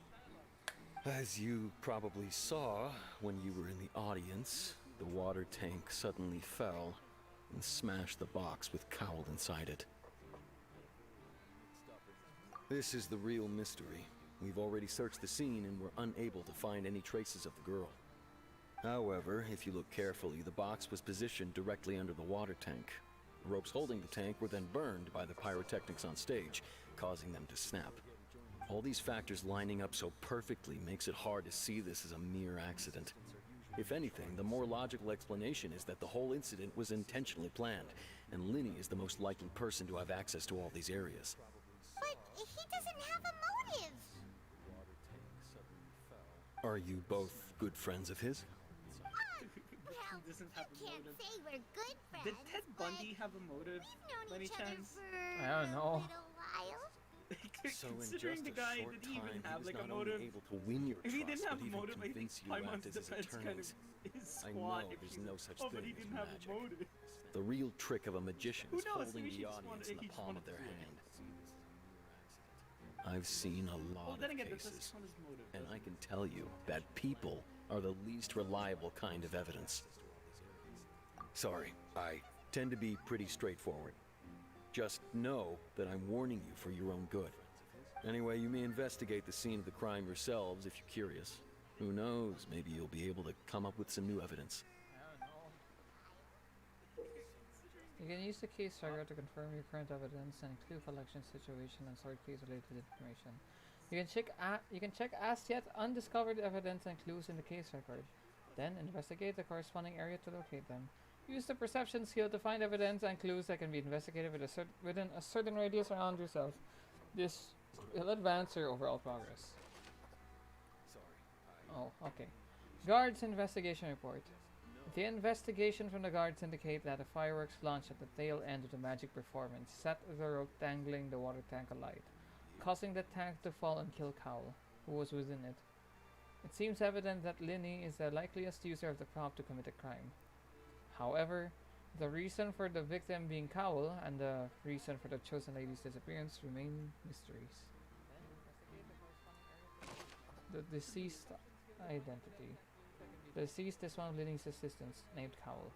As you probably saw when you were in the audience, the water tank suddenly fell and smashed the box with Cowl inside it. This is the real mystery. We've already searched the scene and were unable to find any traces of the girl. However, if you look carefully, the box was positioned directly under the water tank. The ropes holding the tank were then burned by the pyrotechnics on stage, causing them to snap. All these factors lining up so perfectly makes it hard to see this as a mere accident. If anything, the more logical explanation is that the whole incident was intentionally planned, and Linny is the most likely person to have access to all these areas. But he doesn't have a motive! Are you both good friends of his? Well, He doesn't have a can't motive. say we're good friends, Did Ted but Bundy have a motive? we've known by any each other chance? for I don't know. a little while. So in Considering just the a guy, short did he even time, have was like a not only motive? able to win your If he trust, didn't have but a even motive, I think convince you to Paimon's act as his defense kind of attorneys. is I squat. know if there's he's- no such oh, but thing he as didn't have magic. a motive. The real trick of a magician Who is knows? holding Maybe she the just audience wanted- in the he just palm wanted of their to do it. hand. I've seen a lot Well, then of again, that cases, doesn't count as motive. and does I it? can tell you that people are the least reliable kind of evidence. Sorry, I tend to be pretty straightforward. Just know that I'm warning you for your own good. Anyway, you may investigate the scene of the crime yourselves if you're curious. Who knows, maybe you'll be able to come up with some new evidence. You can use the case tracker to confirm your current evidence and clue collection situation and sort case-related information. You can check as yet undiscovered evidence and clues in the case record. Then investigate the corresponding area to locate them. Use the perception skill to find evidence and clues that can be investigated within a certain radius around yourself. This will advance your overall progress. Oh, okay. Guards investigation report. The investigation from the guards indicate that a fireworks launch at the tail end of the magic performance set the rope dangling the water tank alight, causing the tank to fall and kill Cowl, who was within it. It seems evident that Linny is the likeliest user of the prop to commit a crime. However, the reason for the victim being Cowl and the reason for the chosen lady's disappearance remain mysteries. The deceased identity. The deceased is one of Linny's assistants, named Cowell.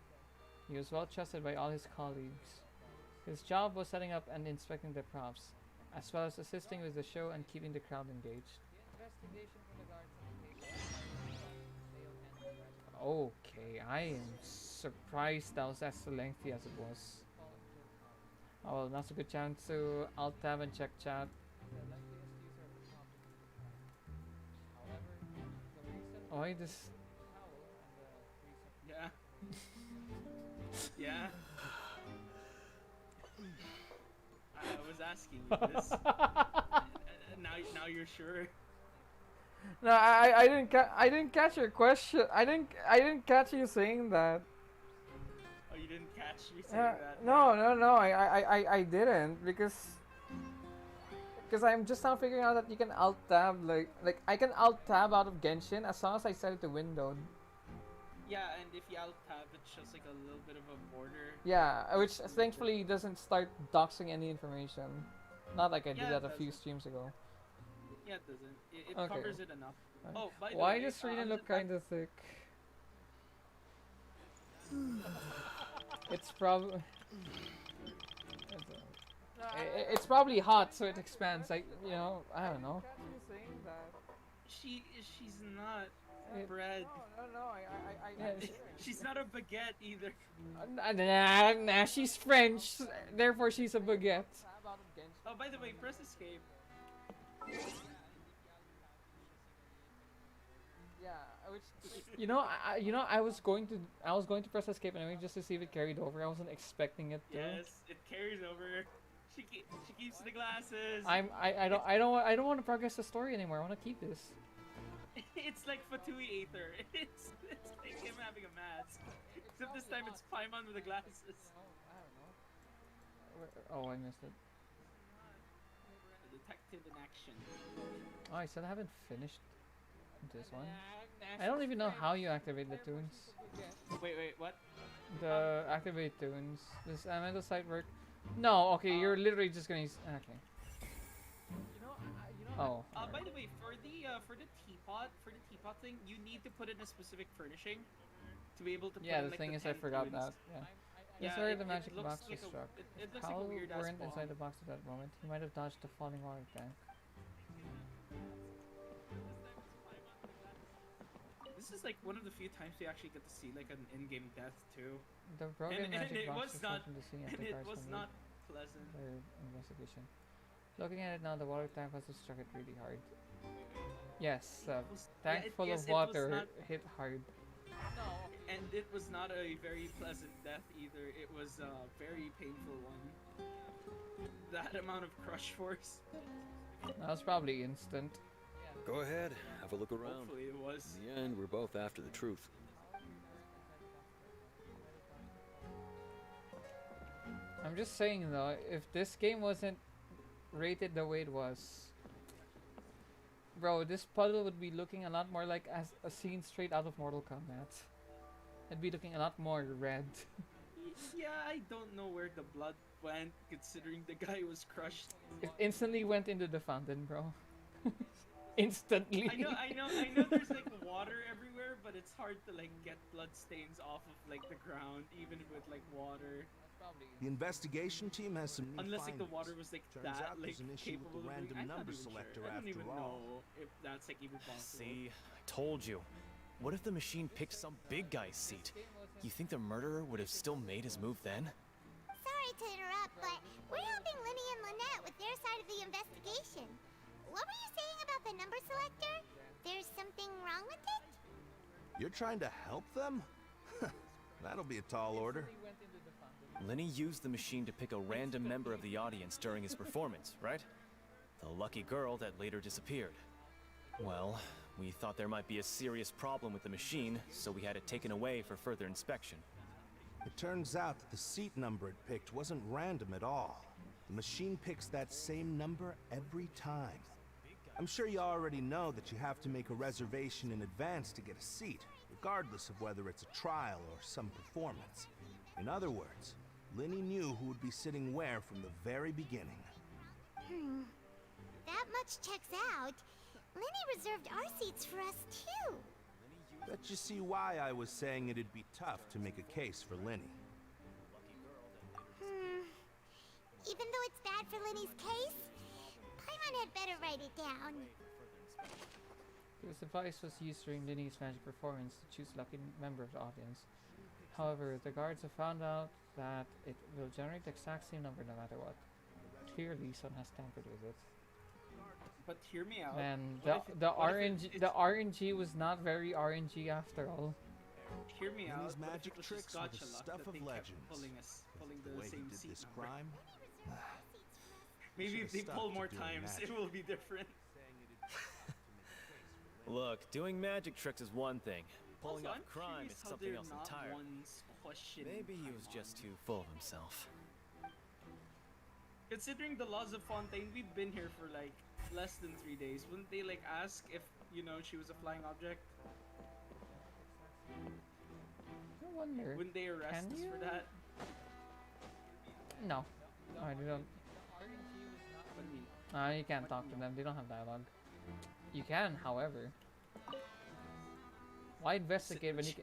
He was well trusted by all his colleagues. His job was setting up and inspecting the props, as well as assisting with the show and keeping the crowd engaged. Okay, I am surprised that was as lengthy as it was. Oh well, now's a good chance to alt tab and check chat. Why this? Yeah. Yeah. I was asking you this. Now you're sure. No, I didn't catch your question. I didn't catch you saying that. Oh, you didn't catch me saying that? No. I didn't because I'm just now figuring out that you can alt tab like I can alt tab out of Genshin as long as I set it to windowed. Yeah, and if you alt tab, it shows like a little bit of a border. Yeah, which thankfully doesn't start doxing any information. Not like I did that a few streams ago. Yeah, it doesn't. It Okay. covers it enough. Oh, by the Why way, does Rena look kind of thick? It's probably it's probably hot, so it expands. Like I don't know. She's not bread. No. She's not a baguette either. Nah, she's French, therefore she's a baguette. Oh, by the way, press escape. Yeah, which I was going to press escape anyway just to see if it carried over. I wasn't expecting it to. Yes, it carries over. She keeps the glasses. I don't want to progress the story anymore. I want to keep this. It's like Fatui Aether. It's like him having a mask. Except this time it's Paimon with the glasses. Oh, I missed it. The detective in action. Oh, I said I haven't finished this one. I don't even know how you activate the tunes. Wait, what? The activate tunes. Does elemental sight work? No, okay, you're literally just gonna use. Okay. Oh. By the way, for the teapot thing, you need to put in a specific furnishing to be able to. Yeah, put in, the like, thing the is, I 10 forgot tunes. that. Yeah. Yeah, That's where the it magic looks box like was struck. It looks How like a weird ass weren't inside bomb. the box at that moment? He might have dodged the falling water tank. This is like one of the few times we actually get to see like an in-game death too. The broken magic it box was was not, something to see and after it guards was from not pleasant. their investigation. Looking at it now, the water tank must have struck it really hard. Yes, tank full of water hit hard. No, and it was not a very pleasant death either. It was a very painful one. That amount of crush force. That was probably instant. Go ahead, have a look around. Hopefully it was. In the end, we're both after the truth. I'm just saying though, if this game wasn't rated the way it was, bro, this puddle would be looking a lot more like as a scene straight out of Mortal Kombat. It'd be looking a lot more red. Yeah, I don't know where the blood went, considering the guy was crushed. It instantly went into the fountain, bro. Instantly. I know. There's like water everywhere, but it's hard to like get blood stains off of like the ground, even with like water. The investigation team has some new Unless like the findings. water was like Turns that out like there's an issue with capable the of random doing, I'm not number even selector sure. I don't after even all. know if that's like even possible. See, I told you. What if the machine picked some big guy's seat? You think the murderer would have still made his move then? Sorry to interrupt, but we're helping Linny and Lynette with their side of the investigation. What were you saying about the number selector? There's something wrong with it? You're trying to help them? That'll be a tall order. Lenny used the machine to pick a random member of the audience during his performance, right? The lucky girl that later disappeared. Well, we thought there might be a serious problem with the machine, so we had it taken away for further inspection. It turns out that the seat number it picked wasn't random at all. The machine picks that same number every time. I'm sure you already know that you have to make a reservation in advance to get a seat, regardless of whether it's a trial or some performance. In other words, Linny knew who would be sitting where from the very beginning. That much checks out. Linny reserved our seats for us too. Bet you see why I was saying it'd be tough to make a case for Lenny. Even though it's bad for Lenny's case, Paimon had better write it down. This device was used during Linny's magic performance to choose a lucky member of the audience. However, the guards have found out that it will generate the exact same number no matter what. Clearly, someone has tampered with it. But hear me out. And What the if the RNG was not very RNG after all. Hear me out. Lenny's What if magic it was tricks just were the gotcha luck stuff that of they kept legends. pulling The the way he same did seat this number. crime. Maybe if Should've they stuck pull to more doing times, magic. it will be different. Look, doing magic tricks is one thing. Pulling Also, off I'm crime curious is how something they're else not entirely. ones questioning Maybe he was Paimon. just too full of himself. Considering the laws of Fontaine, we've been here for like less than 3 days. Wouldn't they like ask if, you know, she was a flying object? I wonder. Wouldn't they arrest Can us you? for that? No. I don't. What do you mean? You can't talk to them. They don't have dialogue. You can, however. Why investigate when you?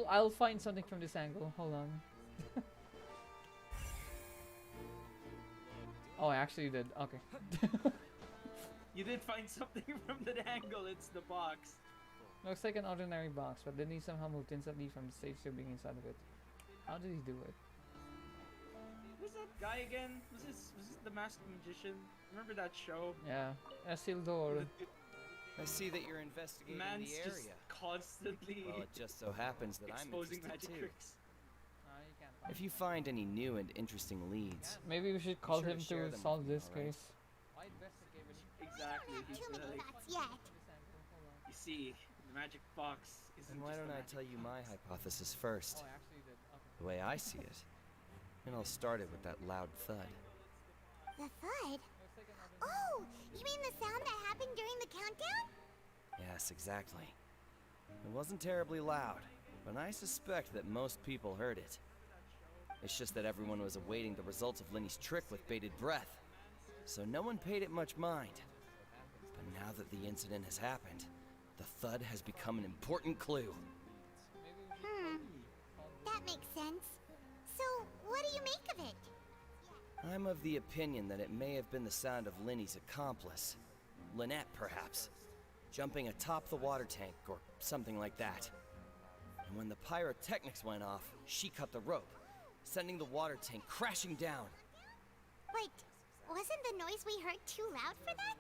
I'll find something from this angle. Hold on. Oh, I actually did. Okay. You did find something from that angle. It's the box. Looks like an ordinary box, but then he somehow moved instantly from the stage to being inside of it. How did he do it? Who's that guy again? Was this the masked magician? Remember that show? Yeah, Esildor. I see that you're investigating Man's the just area. constantly Well, it just so happens that I'm exposing interested magic too. tricks. If you find any new and interesting leads, Maybe we should be call sure him share to them solve with me, this alright? case. Exactly. He's Too many like, thoughts yet. you see, the magic box isn't then why just don't a I magic tell you my box. hypothesis first? Oh, I actually did. Okay. The way I see it. And I'll start it with that loud thud. The thud? Oh, you mean the sound that happened during the countdown? Yes, exactly. It wasn't terribly loud, but I suspect that most people heard it. It's just that everyone was awaiting the results of Lenny's trick with bated breath, so no one paid it much mind. But now that the incident has happened, the thud has become an important clue. That makes sense. So, what do you make of it? I'm of the opinion that it may have been the sound of Lenny's accomplice. Lynette, perhaps. Jumping atop the water tank, or something like that. And when the pyrotechnics went off, she cut the rope, sending the water tank crashing down. Wait, wasn't the noise we heard too loud for that?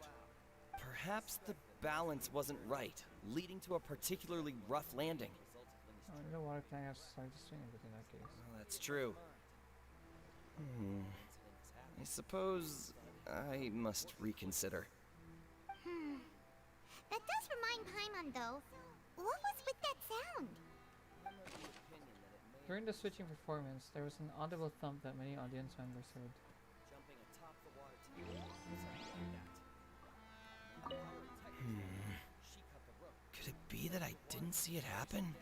Perhaps the balance wasn't right, leading to a particularly rough landing. Oh, no water tank has to start to swing in that case. Well, that's true. I suppose I must reconsider. That does remind Paimon, though. What was with that sound? During the switching performance, there was an audible thump that many audience members heard. Jumping atop the water tank, something like that. Could it be that I didn't see it happen?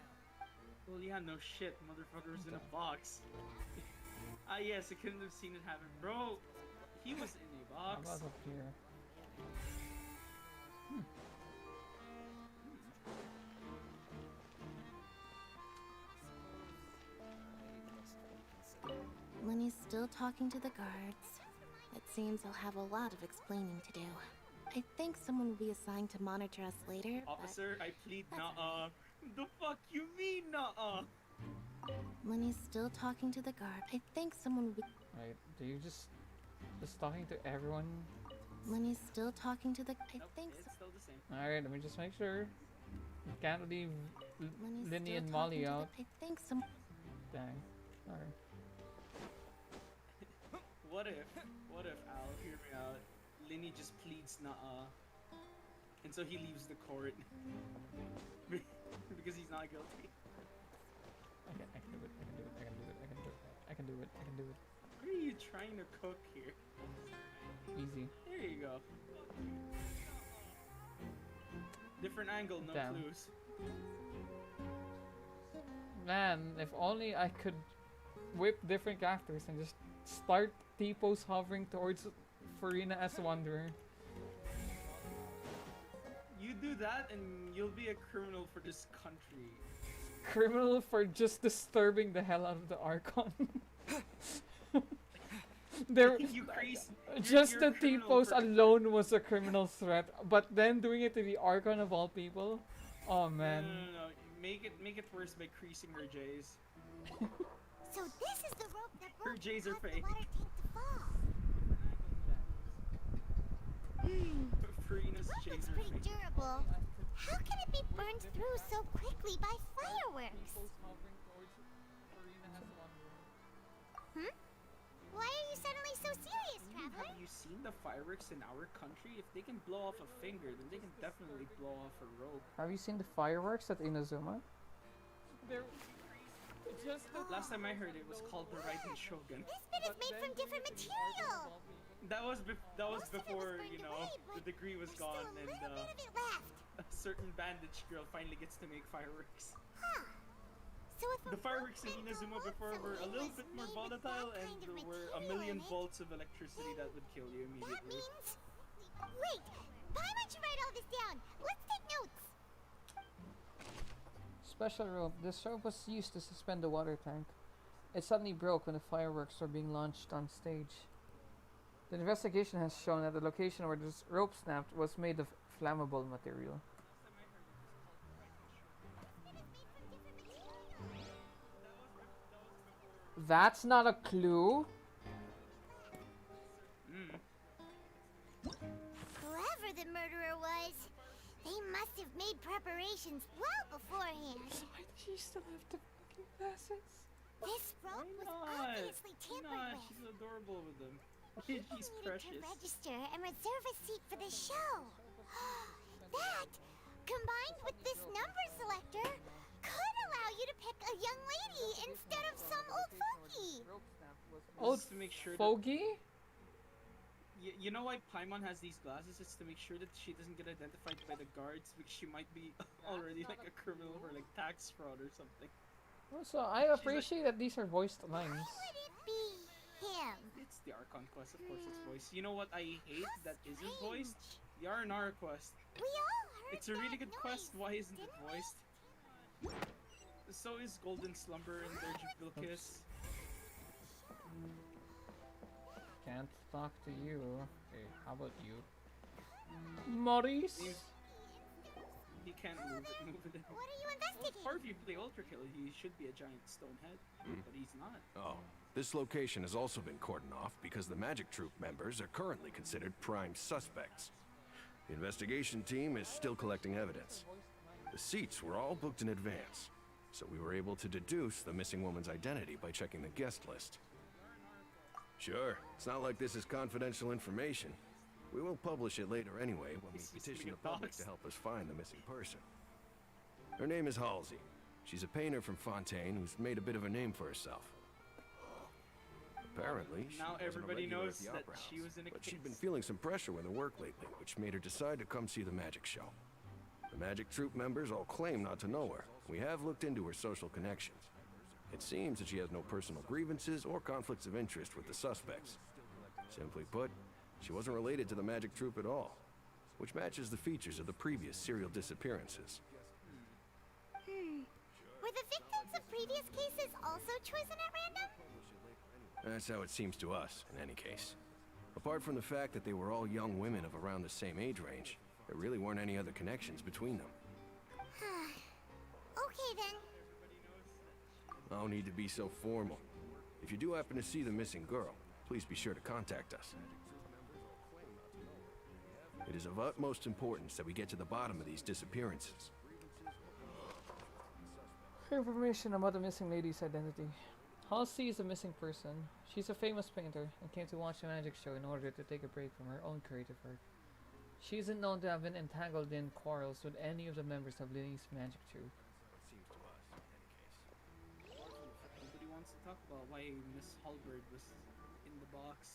Well, yeah, no shit, motherfucker's in a box. Ah, yes, I couldn't have seen it happen, bro. He was in a How box. about up here? Lenny's still talking to the guards. It seems he'll have a lot of explaining to do. I think someone will be assigned to monitor us later, Officer, I plead nuh-uh. The fuck you mean nuh-uh? but Lenny's still talking to the guard. I think someone will be... Right, do you just talking to everyone? Lenny's still talking to the... I Nope, think it's still the same. Alright, let me just make sure. You can't leave Lenny's Linny still and talking Molly to out. I think some... Dang. Sorry. What if, Al, hear me out, Linny just pleads nuh-uh. And so he leaves the court. Because he's not guilty. I can do it, I can do it, I can do it, I can do it, I can do it. What are you trying to cook here? Easy. There you go. Different angle, no Damn. clues. Man, if only I could whip different characters and just start T-pose hovering towards Farina as Wanderer. You You do that and you'll be a criminal for this country. Criminal for just disturbing the hell out of the Archon. There, You crazy. just You're the a criminal T-pose for- alone was a criminal threat, but then doing it to the Archon of all people, oh man. No. Make it worse by creasing her J's. So this is the rope that Her broke J's are caused the fake. water tank to fall. Farina's The rope J's looks are pretty fake. durable. How can it be burned through so quickly by fireworks? Hmm? Why are you suddenly so serious, Traveler? Have you seen the fireworks in our country? If they can blow off a finger, then they can definitely blow off a rope. Have you seen the fireworks at Inazuma? They're just the Last time I heard it was called the Raiden Shogun. This bit is made from different material. That was Most of it was before, burned you know, away, the but degree was there's still gone a and little bit of it left. a certain bandaged girl finally gets to make fireworks. Huh. So if The fireworks in Inazuma before were a little bit more volatile and there were a million volts of electricity that would kill you that immediately. means... Wait! Paimon should write all this down. Let's take notes. special rope. This rope was used to suspend the water tank. It suddenly broke when the fireworks were being launched on stage. The investigation has shown that the location where this rope snapped was made of flammable material. That's not a clue. Whoever the murderer was, they must have made preparations well beforehand. Why does she still have the fucking glasses? This rope was Not. obviously tampered Not. with. She's adorable with them. He She's needed precious. to register and reserve a seat for the show. That, combined with this number selector, could allow you to pick a young lady instead of some old fogey. Old Just to make sure that- fogey? You know why Paimon has these glasses? It's to make sure that she doesn't get identified by the guards because she might be already like a criminal for like tax fraud or something. Also, I appreciate that these are voiced lines. Would it be him? It's the Archon Quest, of course it's voiced. You know what I hate that isn't voiced? The Aranara Quest. We all heard It's a really that good noise, quest, why isn't it didn't we? voiced? So is Golden Slumber and Virgil Kiss. Can't talk to you. Okay, how about you? Maurice? He can't move it. What are you Well, investigating? part of you play Ultra Kill, he should be a giant stone head, but he's not. Oh, this location has also been cordoned off because the Magic Troop members are currently considered prime suspects. The investigation team is still collecting evidence. The seats were all booked in advance, so we were able to deduce the missing woman's identity by checking the guest list. Sure, it's not like this is confidential information. We will publish it later anyway when we petition the public to help us find the missing person. Her name is Halsey. She's a painter from Fontaine who's made a bit of a name for herself. Apparently, she Now wasn't a everybody regular knows at the that Opera she House, was in a but case. she'd been feeling some pressure with her work lately, which made her decide to come see the magic show. The Magic Troop members all claim not to know her. We have looked into her social connections. It seems that she has no personal grievances or conflicts of interest with the suspects. Simply put, she wasn't related to the Magic Troop at all, which matches the features of the previous serial disappearances. Were the victims of previous cases also chosen at random? That's how it seems to us, in any case. Apart from the fact that they were all young women of around the same age range, there really weren't any other connections between them. Okay then. No need to be so formal. If you do happen to see the missing girl, please be sure to contact us. It is of utmost importance that we get to the bottom of these disappearances. Information about the missing lady's identity. Halsey is a missing person. She's a famous painter and came to watch a magic show in order to take a break from her own creative work. She isn't known to have been entangled in quarrels with any of the members of Lily's magic troupe. Nobody wants to talk about why Miss Halberd was in the box.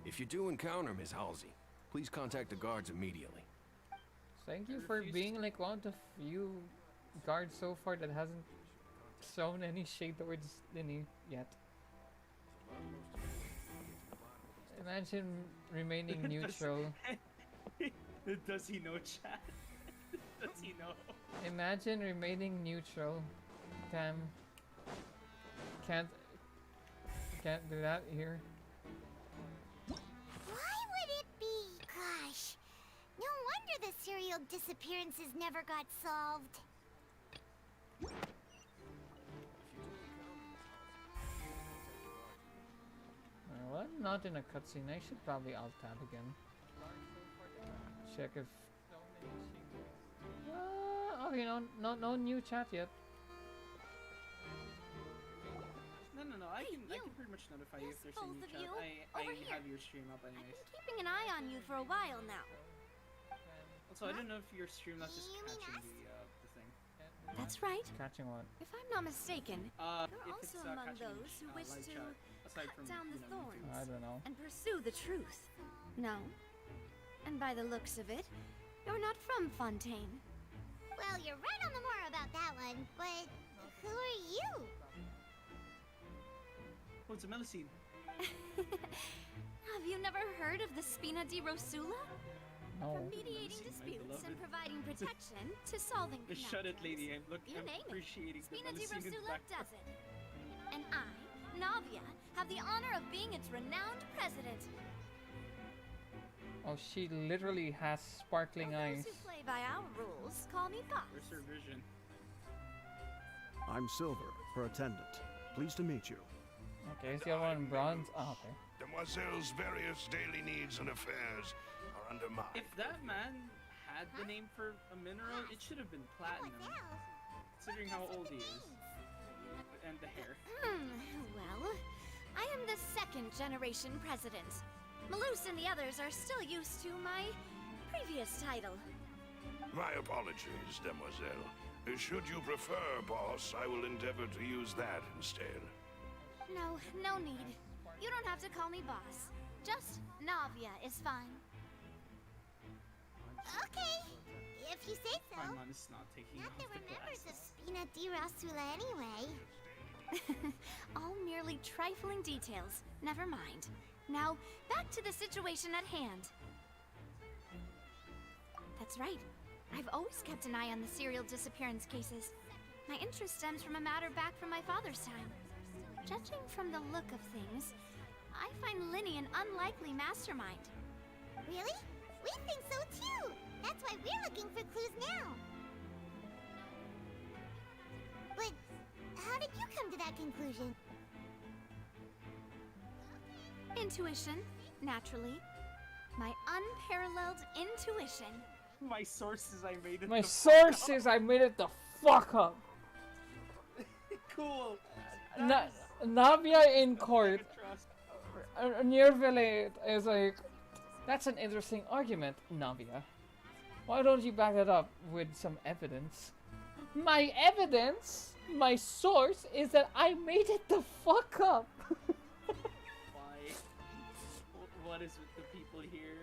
If you do encounter Miss Halsey, please contact the guards immediately. Thank you for being like one of the few guards so far that hasn't shown any shade towards Lily yet. Imagine remaining neutral. Does he know chat? does he know? Imagine remaining neutral. Damn. Can't do that here. Why would it be? Gosh, no wonder the serial disappearances never got solved. Well, I'm not in a cutscene. I should probably alt tab again. Check if. Okay, no new chat yet. No. I can pretty much notify you if there's a new chat. I have your stream up anyways. Keeping an eye on you for a while now. Also, I don't know if your stream not just catching the thing. That's right. Catching what? If I'm not mistaken, you're if also it's, among catching those who wish live to chat, aside cut from, down the YouTube. thorns I don't know. and pursue the truth. No? And by the looks of it, you're not from Fontaine. Well, you're right on the more about that one, but who are you? Oh, it's a Melusine. Have you never heard of the Spina di Rosula? No. From mediating disputes and providing protection to solving Just shut it, conundrums. lady. I'm name it. appreciating Spina the di Melusine Rosula back. does it. And I, Navia, have the honor of being its renowned president. Oh, she literally has sparkling Those who eyes. play by our rules call me Boss. Where's her vision? I'm Silver, her attendant. Pleased to meet you. Okay, is the other one in bronze? Oh, okay. Demoiselle's various daily needs and affairs are under my... If that man had the name for a mineral, it should have been platinum. Considering how old he is. And the hair. Well, I am the second generation president. Malus and the others are still used to my previous title. My apologies, Demoiselle. Should you prefer, boss, I will endeavor to use that instead. No need. You don't have to call me boss. Just Navia is fine. Okay, if you say so. Paimon's not taking Not off that the remembers of glasses. Spina di Rosula anyway. All merely trifling details. Never mind. Now, back to the situation at hand. That's right. I've always kept an eye on the serial disappearance cases. My interest stems from a matter back from my father's time. Judging from the look of things, I find Linny an unlikely mastermind. Really? We think so too! That's why we're looking for clues now. But how did you come to that conclusion? Intuition, naturally. My unparalleled intuition. My sources, I made it. My sources, I made it the fuck up. Cool. Navia in court. Near Village is like, that's an interesting argument, Navia. Why don't you back it up with some evidence? My evidence, my source, is that I made it the fuck up. Why? What is with the people here?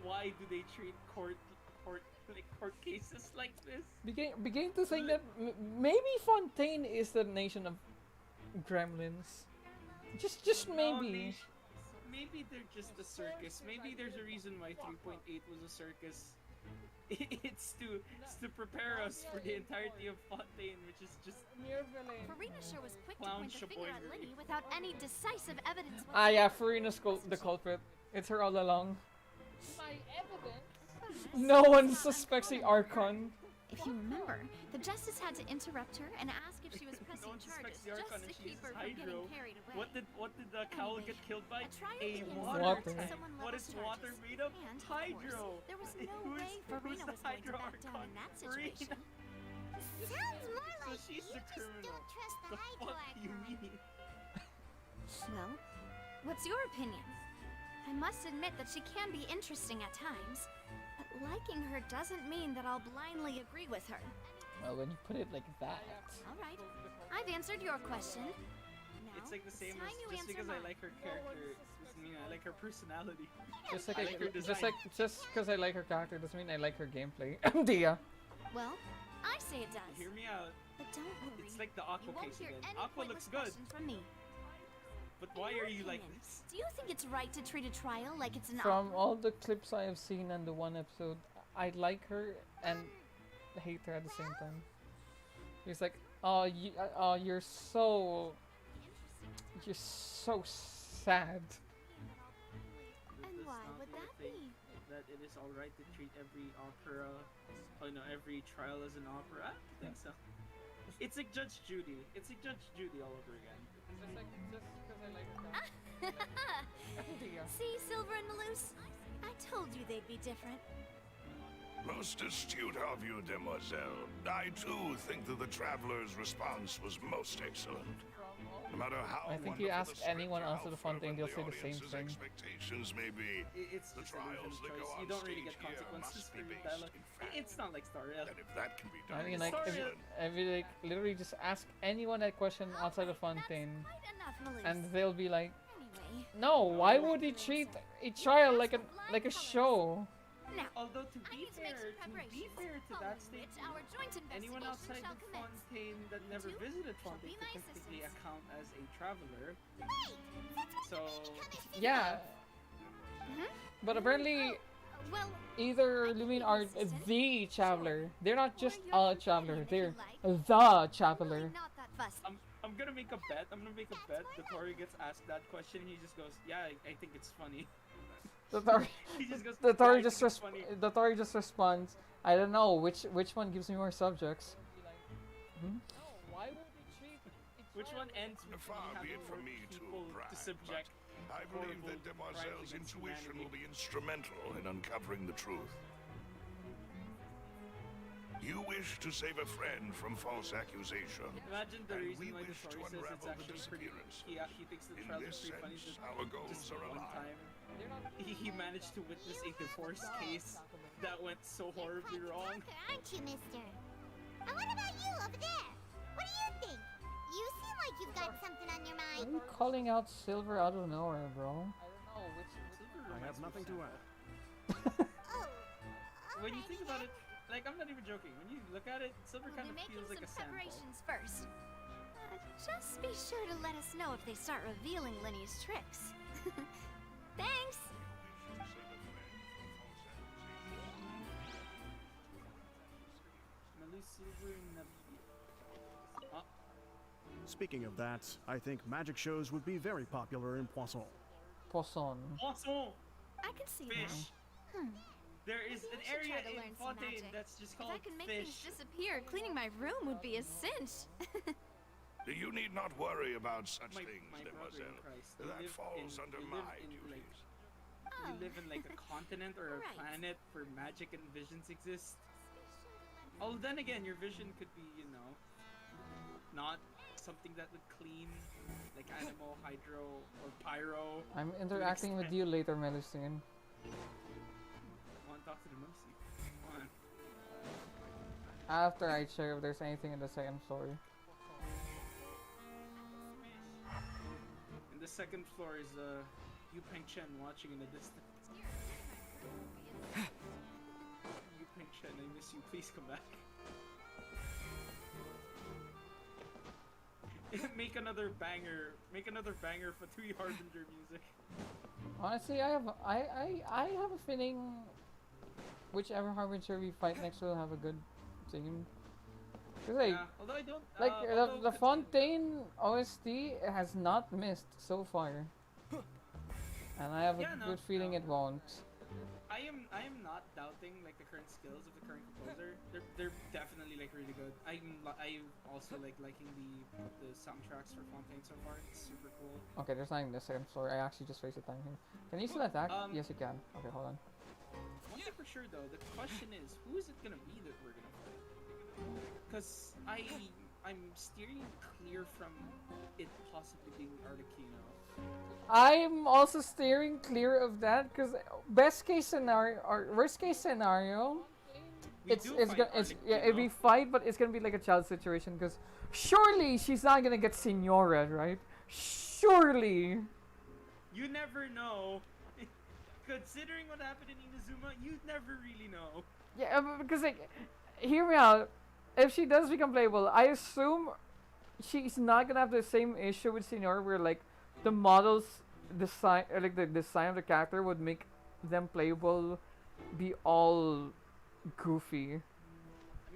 Why do they treat court cases like this? Begin to think that maybe Fontaine is the nation of gremlins. Just maybe. Maybe they're just a circus. Maybe there's a reason why 3.8 was a circus. It's to prepare us for the entirety of Fontaine, which is just Farina sure was quick to clown point the finger at shaboigery. Linny without any decisive evidence. Ah yeah, Farina's the culprit. It's her all along. My evidence. No one suspects the Archon. If you remember, the justice had to interrupt her and ask if she was pressing one charges suspects the Archon just to and she keep uses her from Hydro. getting carried away. What did the cowl get killed by? A begins water Water. tank. Someone What levels is water charges. made of? And, of Hydro. course, there was no Who's- way who's Farina the was going to Hydro back down Archon? in that Farina. situation. Sounds more So like she's you the just criminal. don't trust the The Hydro fuck do you Archon. mean? Well, what's your opinion? I must admit that she can be interesting at times, but liking her doesn't mean that I'll blindly agree with her. Well, when you put it like that. All right, I've answered your question. Now, It's like the same time as you just answer because I mine. like her character doesn't mean I like her personality. Just like I like her just because I like her character doesn't mean I like her gameplay. Dia. Well, I say it does. Hear me out. But don't worry. It's like the You Aqua won't case hear again. any Aqua pointless looks good, questions from me. but why In are your you like opinion, this? Do you think it's right to treat a trial like it's an From all the clips I have seen and the one episode, I like her, and hate her at the same time. He's like, oh, you're so sad. And why would that be? That it is alright to treat every opera, every trial as an opera. I don't think so. It's like Judge Judy. It's like Judge Judy all over again. Just because I like her. See, Silver and Malus? I told you they'd be different. Most astute of you, demoiselle. I too think that the traveler's response was most excellent. No matter how I think you ask anyone else at the Fontaine, they'll say the same audience's thing. expectations may be. It's The just illusion trials of that go choice. on You don't really stage get here consequences must for be your based dialogue. in fact. It's not like Star Rail. And if that can be done, I mean, like, if you like, literally just ask anyone that question outside the Fontaine, and they'll be like, no, why would he treat a trial like a show? Now, Although to be fair to that statement, anyone outside the Fontaine that never visited Fontaine could technically account as a traveler. So Yeah. But apparently, either Lumin are the traveler. They're not just a traveler. They're the traveler. I'm gonna make a bet. The Tori gets asked that question. He just goes, "Yeah, I think it's funny." The Tori, He just goes, the Tori "Yeah, I just think it's funny." the Tori just responds, I don't know which one gives me more subjects. Hmm? Why would he treat which one ends with Far be it from me people to brag, to subject? but I believe that Demoiselle's intuition will be instrumental in uncovering the truth. You wish to save a friend from false accusation. Imagine the and reason we why the wish story to says it's unravel the actually pretty. disappearance. He thinks the In trial this is pretty funny. sense, Just, our goals just are one aligned. time, he managed to witness a divorce case that went so horribly wrong. Aren't you, mister? And what about you over there? What do you think? You seem like you've got something on your Why are mind. you calling out Silver out of nowhere, bro? I have nothing to add. When you think about it, like, I'm not even joking. When you look at it, Silver kind of feels like a sample. Preparations first. Just be sure to let us know if they start revealing Lenny's tricks. Thanks! Speaking of that, I think magic shows would be very popular in Poisson. Poisson. Poisson! I can see Fish! that. There is an Maybe I should area try to in learn some Fontaine magic. that's just If called I can make fish. things disappear, cleaning my room would be a cinch. You need not worry about such My things, brother in Demoiselle. Christ, you That live falls in- under you my live in, duties. You live in like a continent or a Right. planet where magic and visions exist. Oh, then again, your vision could be, not something that would clean, like animal, hydro, or pyro. I'm to an interacting with extent. you later, Melusine. I want to talk to the Mercy. Come on. After I check if there's anything in the second floor. And the second floor is Yu Peng Chen watching in the distance. Yu Peng Chen, I miss you. Please come back. Make another banger. Make another banger for Tui Harbinger music. Honestly, I have a feeling whichever Harbinger we fight next will have a good theme. 'Cause, like, Yeah, although I don't. like although the Fontaine OST has not missed so far, and I have a Yeah, no, good feeling it won't. I am not doubting like the current skills of the current composer. They're definitely like really good. I also like liking the soundtracks for Fontaine so far. It's super cool. Okay, there's nothing in the second floor. I actually just wasted time here. Can you still attack? Yes, you can. Okay, hold on. One thing for sure though, the question is, who is it gonna be that we're gonna fight? Because I'm steering clear from it possibly being Arlecchino. I'm also steering clear of that because best case scenario or worst case scenario, it's gonna it'd be fight, but it's gonna be like a child situation because surely she's not gonna get Signora, right? Surely. You never know. Considering what happened in Inazuma, you never really know. Yeah, because like, hear me out. If she does become playable, I assume she's not gonna have the same issue with Signora where like the models design or like the design of the character would make them playable be all goofy.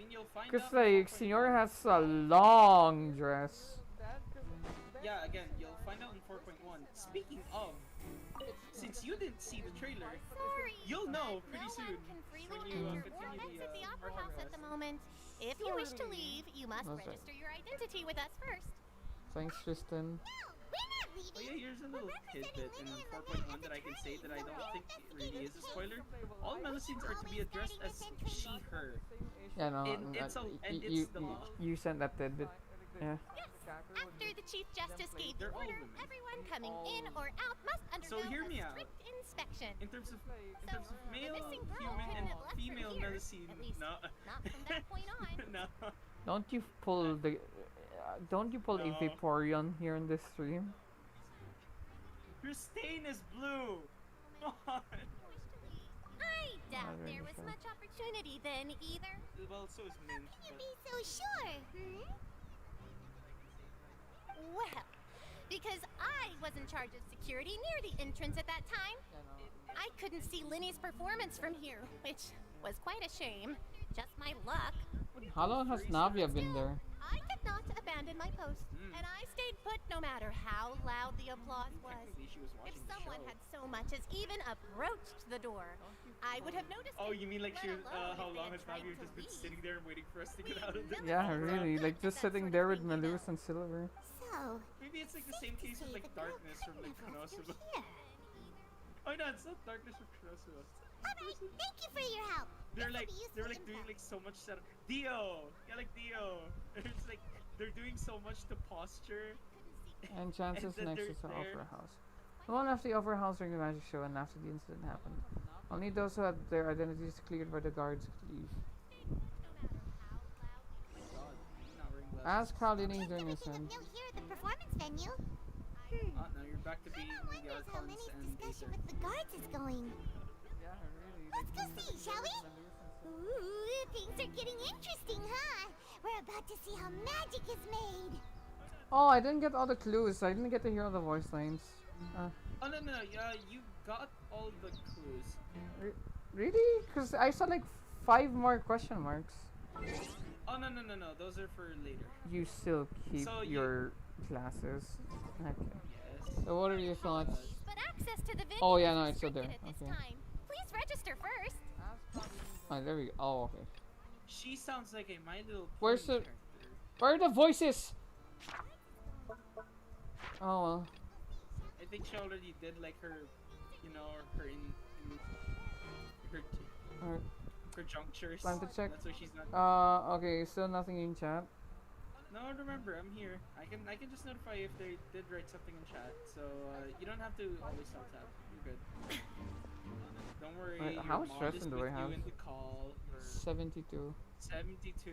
mean, you'll find Cause out. like Senora has a long dress. Yeah, again, you'll find out in 4.1. Speaking of, since you didn't see the trailer, you'll know pretty soon when you continue That's at the Opera Art House at Quest. the moment. If you wish to leave, you must That's right. register your identity with us first. Thanks, Tristan. Oh yeah, here's a little tidbit in 4.1 that I can say that I don't think it really is a spoiler. All Melusines are to be addressed as she, her. Yeah, no, It's the law. you sent that tidbit. Yeah. After the Chief Justice gave the They're all order, women. everyone coming in or out must undergo So hear me a out. strict inspection. In terms of male, missing girl human, couldn't and have left female from here, Melusine, at least no. not from that point on. No. Don't you pull the don't you pull a No. Vaporeon here in this stream? Your stain is blue. Come on. I doubt really there was sure. much opportunity then either. Well, so is Mint. How can you but- be so sure? Well, because I was in charge of security near the entrance at that time. I couldn't see Linny's performance from here, which was quite a shame. Just my luck. How long has Navia been there? I did not abandon my post, Hmm. and I stayed put no matter how loud the applause was. Technically, she was If watching the someone show. had so much as even approached the door, I would have noticed Oh, it, you mean like she let was, alone how if they long had has tried Navia to just been leave. sitting there and waiting for us to get out of the Yeah, really, like just sitting there with Melus and Silver. So, Maybe it's like the same case with like Darkness from like Konosuba. Oh no, it's not Darkness from Konosuba. Alright, thank you for your help. They're This will like be useful they're like info. doing like so much setup. Dio, yeah, like Dio. It's like they're doing so much to posture. And chances then next they're is the there. Opera House. The one left the Opera House during the magic show and after the incident happened. Only those who had their identities cleared by the guards could leave. Ask how Linny's doing this one. You'll hear at the performance venue. Oh, now you're back to being the Wonders how Archons Lenny's and discussion Aether. with the guards is going. Yeah, really. Let's go see, shall we? Ooh, things are getting interesting, huh? We're about to see how magic is made. Oh, I didn't get all the clues. I didn't get to hear all the voice lines. Oh no, yeah, you got all the clues. Really? Because I saw like 5 more question marks. Oh no, those are for later. You still keep So your classes. Okay. Yes. So what are your thoughts? But access to the venue Oh yeah, is no, it's still restricted there. at this Okay. time. Please register first. Oh, there we go. Oh, okay. She sounds like a My Little Pony Where's the? character. Where are the voices? Oh well. I think she already did like her, you know, her in her Alright. her junctures. Time to check. That's why she's not. Okay, still nothing in chat. No, remember, I'm here. I can just notify you if they did write something in chat. So you don't have to always self tap. You're good. Don't worry. Wait, your how much mom stress is do with I have? You in the call. 72. 72.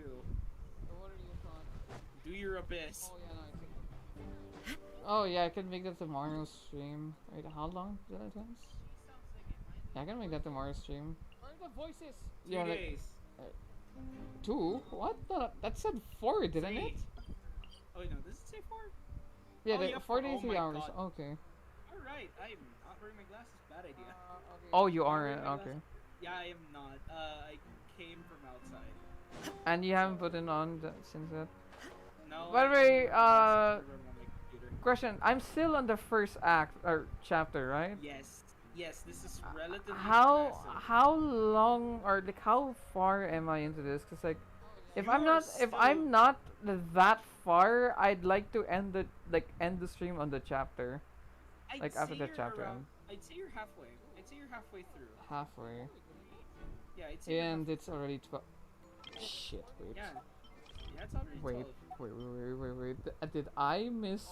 What are your thoughts? Do your abyss. Oh yeah, I can make that tomorrow's stream. Wait, how long did it take? Yeah, I can make that tomorrow's stream. Where are the voices? 2 Yeah, days. Like, 2? What? The, that said 4, didn't it? Oh no, does it say 4? Yeah, Oh, yeah, 43 oh my hours. God. Okay. Alright, I'm not wearing my glasses. Bad idea. Oh, you Not aren't. wearing my Okay. glasses. Yeah, I am not. I came from outside. And you haven't put it on since that. No. By the way, on my computer. question. I'm still on the first act or chapter, right? Yes. Yes, this is relatively massive. How long or like how far am I into this? Cause like, if You I'm are not still- that far, I'd like to end the stream on the chapter. I'd Like after say the you're chapter around- end. I'd say you're halfway. I'd say you're halfway through. Halfway. Yeah, I'd say you're And it's already 12. Shit, wait. Yeah. Yeah, it's already Wait, 12. wait. Did I miss?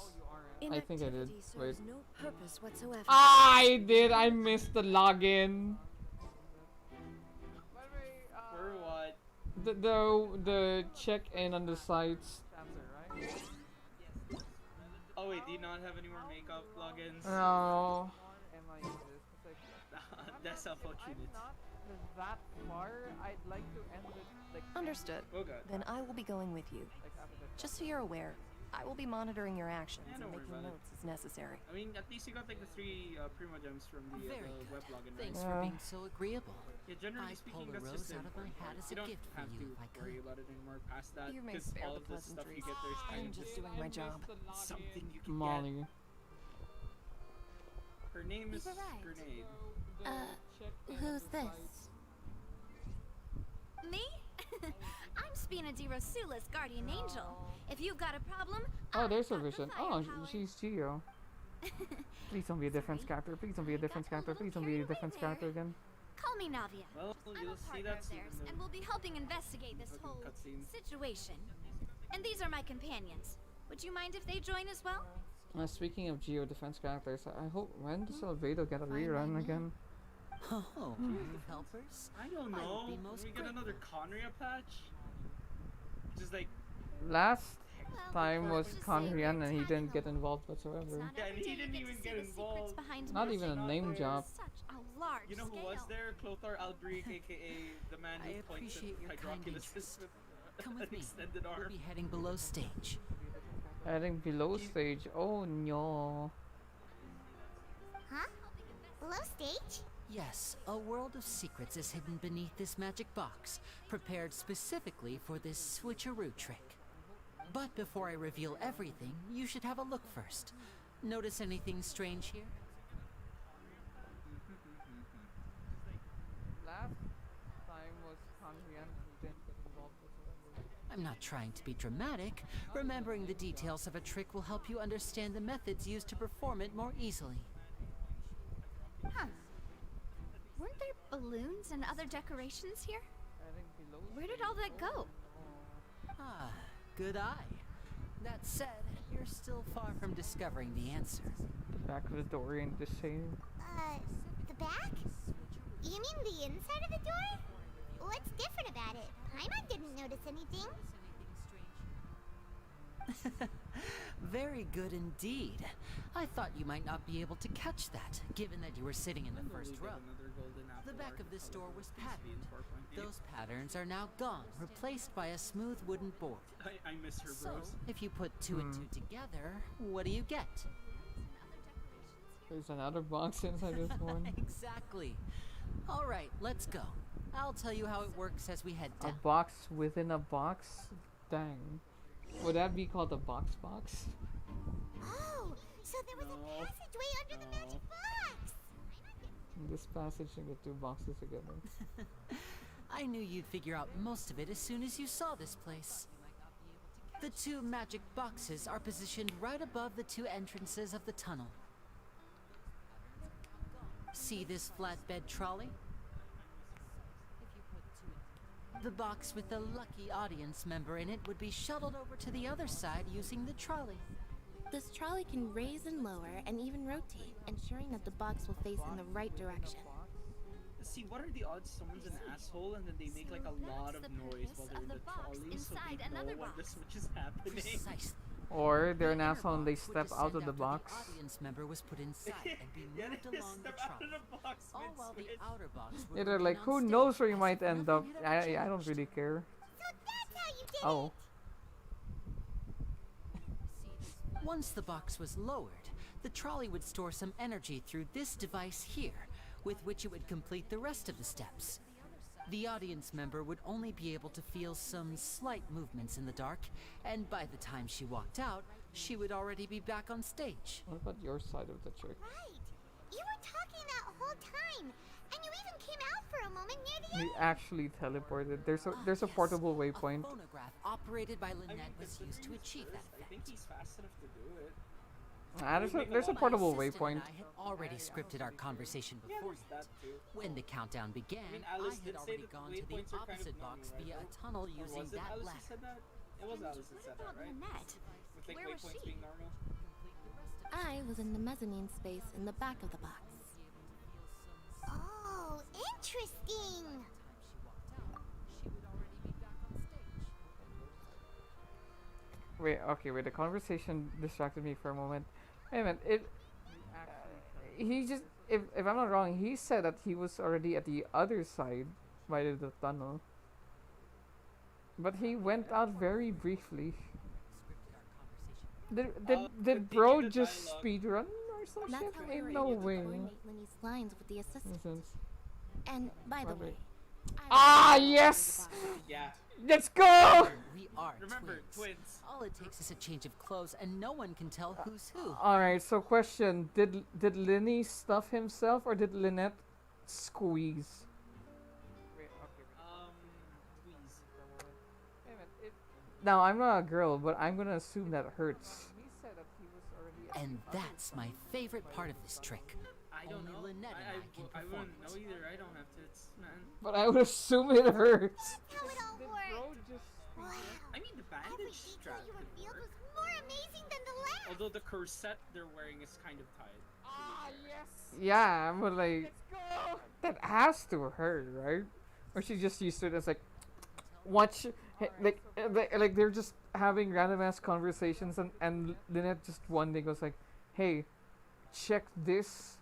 I think I did. Inactivity Wait. serves no purpose whatsoever. I did. I missed the login. For what? The check in on the sites. Oh wait, do you not have any more makeup plugins? No. That's unfortunate. That far, I'd like to end it like. Understood. Oh god. Then I will be going with you. Just so you're aware, I will be monitoring your actions Yeah, don't and worry making about it. notes as necessary. I mean, at least you got like the 3 Primo Gems from the Very web good. login, right? Thanks for being so agreeable. Yeah, generally I'd pull speaking, a that's rose just the out of my important hat part. as You a don't gift for have you to if I worry could. about it anymore past that. You may Because spare all the of the stuff you pleasantries. get there is kind I'm of just doing my job. something you can Molly. get. Her name is You've arrived. Grenade. Who's this? Me? I'm Spina di Rosula's guardian angel. If you've got a problem, Oh, there's her vision. Oh, she's Geo. Please don't be a different character. Please don't be a different character. Please don't be a different character again. call me Navia. Well, I'm you'll a see partner that of soon theirs, in the and we'll be helping investigate this fucking whole cutscene. situation. And these are my companions. Would you mind if they join as well? Speaking of Geo defense characters, I hope when does Albedo get a rerun again? Oh, new helpers? I don't I know. would be Can most we get grateful. another Conria patch? Just like Last time was Conrian and he didn't get involved whatsoever. yeah, and he didn't even get involved. Not even a name drop. Large You know who was there? Clothar Albrecht, aka the man I who points at appreciate your kind Hydroculus interest. with Come an with me. extended We'll arm. be heading below stage. Heading below stage. Oh no. Huh? Below stage? Yes, a world of secrets is hidden beneath this magic box, prepared specifically for this switcheroo trick. But before I reveal everything, you should have a look first. Notice anything strange here? Last time was Conrian and he didn't get involved whatsoever. I'm not trying to be dramatic. Remembering the details of a trick will help you understand the methods used to perform it more easily. Huh. Weren't there balloons and other decorations here? Where did all that go? Ah, good eye. That said, you're still far from discovering the answer. The back of the door ain't the same. The back? You mean the inside of the door? What's different about it? Paimon didn't notice anything. Very good indeed. I thought you might not be able to catch that, given that you were sitting in the first row. The back of this door was patterned. Those patterns are now gone, replaced by a smooth wooden board. I miss her, So, bros. if you put two and two together, what do you get? There's another box inside this one. Exactly. All right, let's go. I'll tell you how it works as we head A down. box within a box? Dang. Would that be called a box? Oh, so there was a passageway under the magic box. In this passage, you get two boxes together. I knew you'd figure out most of it as soon as you saw this place. The two magic boxes are positioned right above the two entrances of the tunnel. See this flatbed trolley? The box with the lucky audience member in it would be shuttled over to the other side using the trolley. This trolley can raise and lower and even rotate, ensuring that the box will face in the right direction. See, what are the odds someone's an asshole and then they make like a lot of noise while they're in the trolley so they know when the switch is happening? Precisely. Or they're an asshole and they step out of the box. The audience member was put inside and be Yeah, moved they along the step out trolley. of the box All while the mid-switch. outer box would Yeah, they're remain like, on who stage knows where you as might if end up? nothing had ever I don't changed. really care. So that's how you did Oh. Once the box was lowered, the trolley would store some energy through this device here, with which it would complete the rest of the steps. The audience member would only be able to feel some slight movements in the dark, and by the time she walked out, she would already be back on stage. What about your side of the trick? Right. You were talking that whole time, and you even came out for a moment near the He end. actually teleported. There's a portable waypoint. A phonograph operated by I mean, Lynette was used to considering achieve this that first, I effect. think he's fast enough to do it. There's a portable My assistant waypoint. and I had already scripted our conversation Yeah, beforehand. there's that too. When the countdown began, I mean, I Alice had did say already that gone to the waypoints are kind opposite of box known, via right? a tunnel Or using was it that Alice who ladder. said that? It was Alice who said that, right? Lynette. With like Where was waypoints she? being normal. I was in the mezzanine space in the back of the box. Oh, interesting. Wait, the conversation distracted me for a moment. Wait a minute, he just, if I'm not wrong, he said that he was already at the other side by the tunnel. But he went out very briefly. Did bro just speedrun or some That's shit? how we Ain't were no able to way. coordinate Lenny's lines with the assistant. Nonsense. And by the way, Ah, yes! Yeah. Let's go! We are Remember, twins. twins. All it takes is a change of clothes, and no one can tell who's who. Alright, so question. Did Lenny stuff himself or did Lynette squeeze? Squeeze. Now, I'm not a girl, but I'm gonna assume that hurts. And that's my favorite part of this trick. I don't Only know. Lynette and I can I perform wouldn't know it. either. I don't have tits, man. But I would assume it hurts. How it all worked. Wow. I mean, the bandage strap you could revealed work. was more amazing than the last. Although the corset they're wearing is kind of tight. Ah, yes. Yeah, but like, that has to hurt, right? Or she just used to it as like, watch, like they're just having random ass conversations, and Lynette just one day goes like, hey, check this.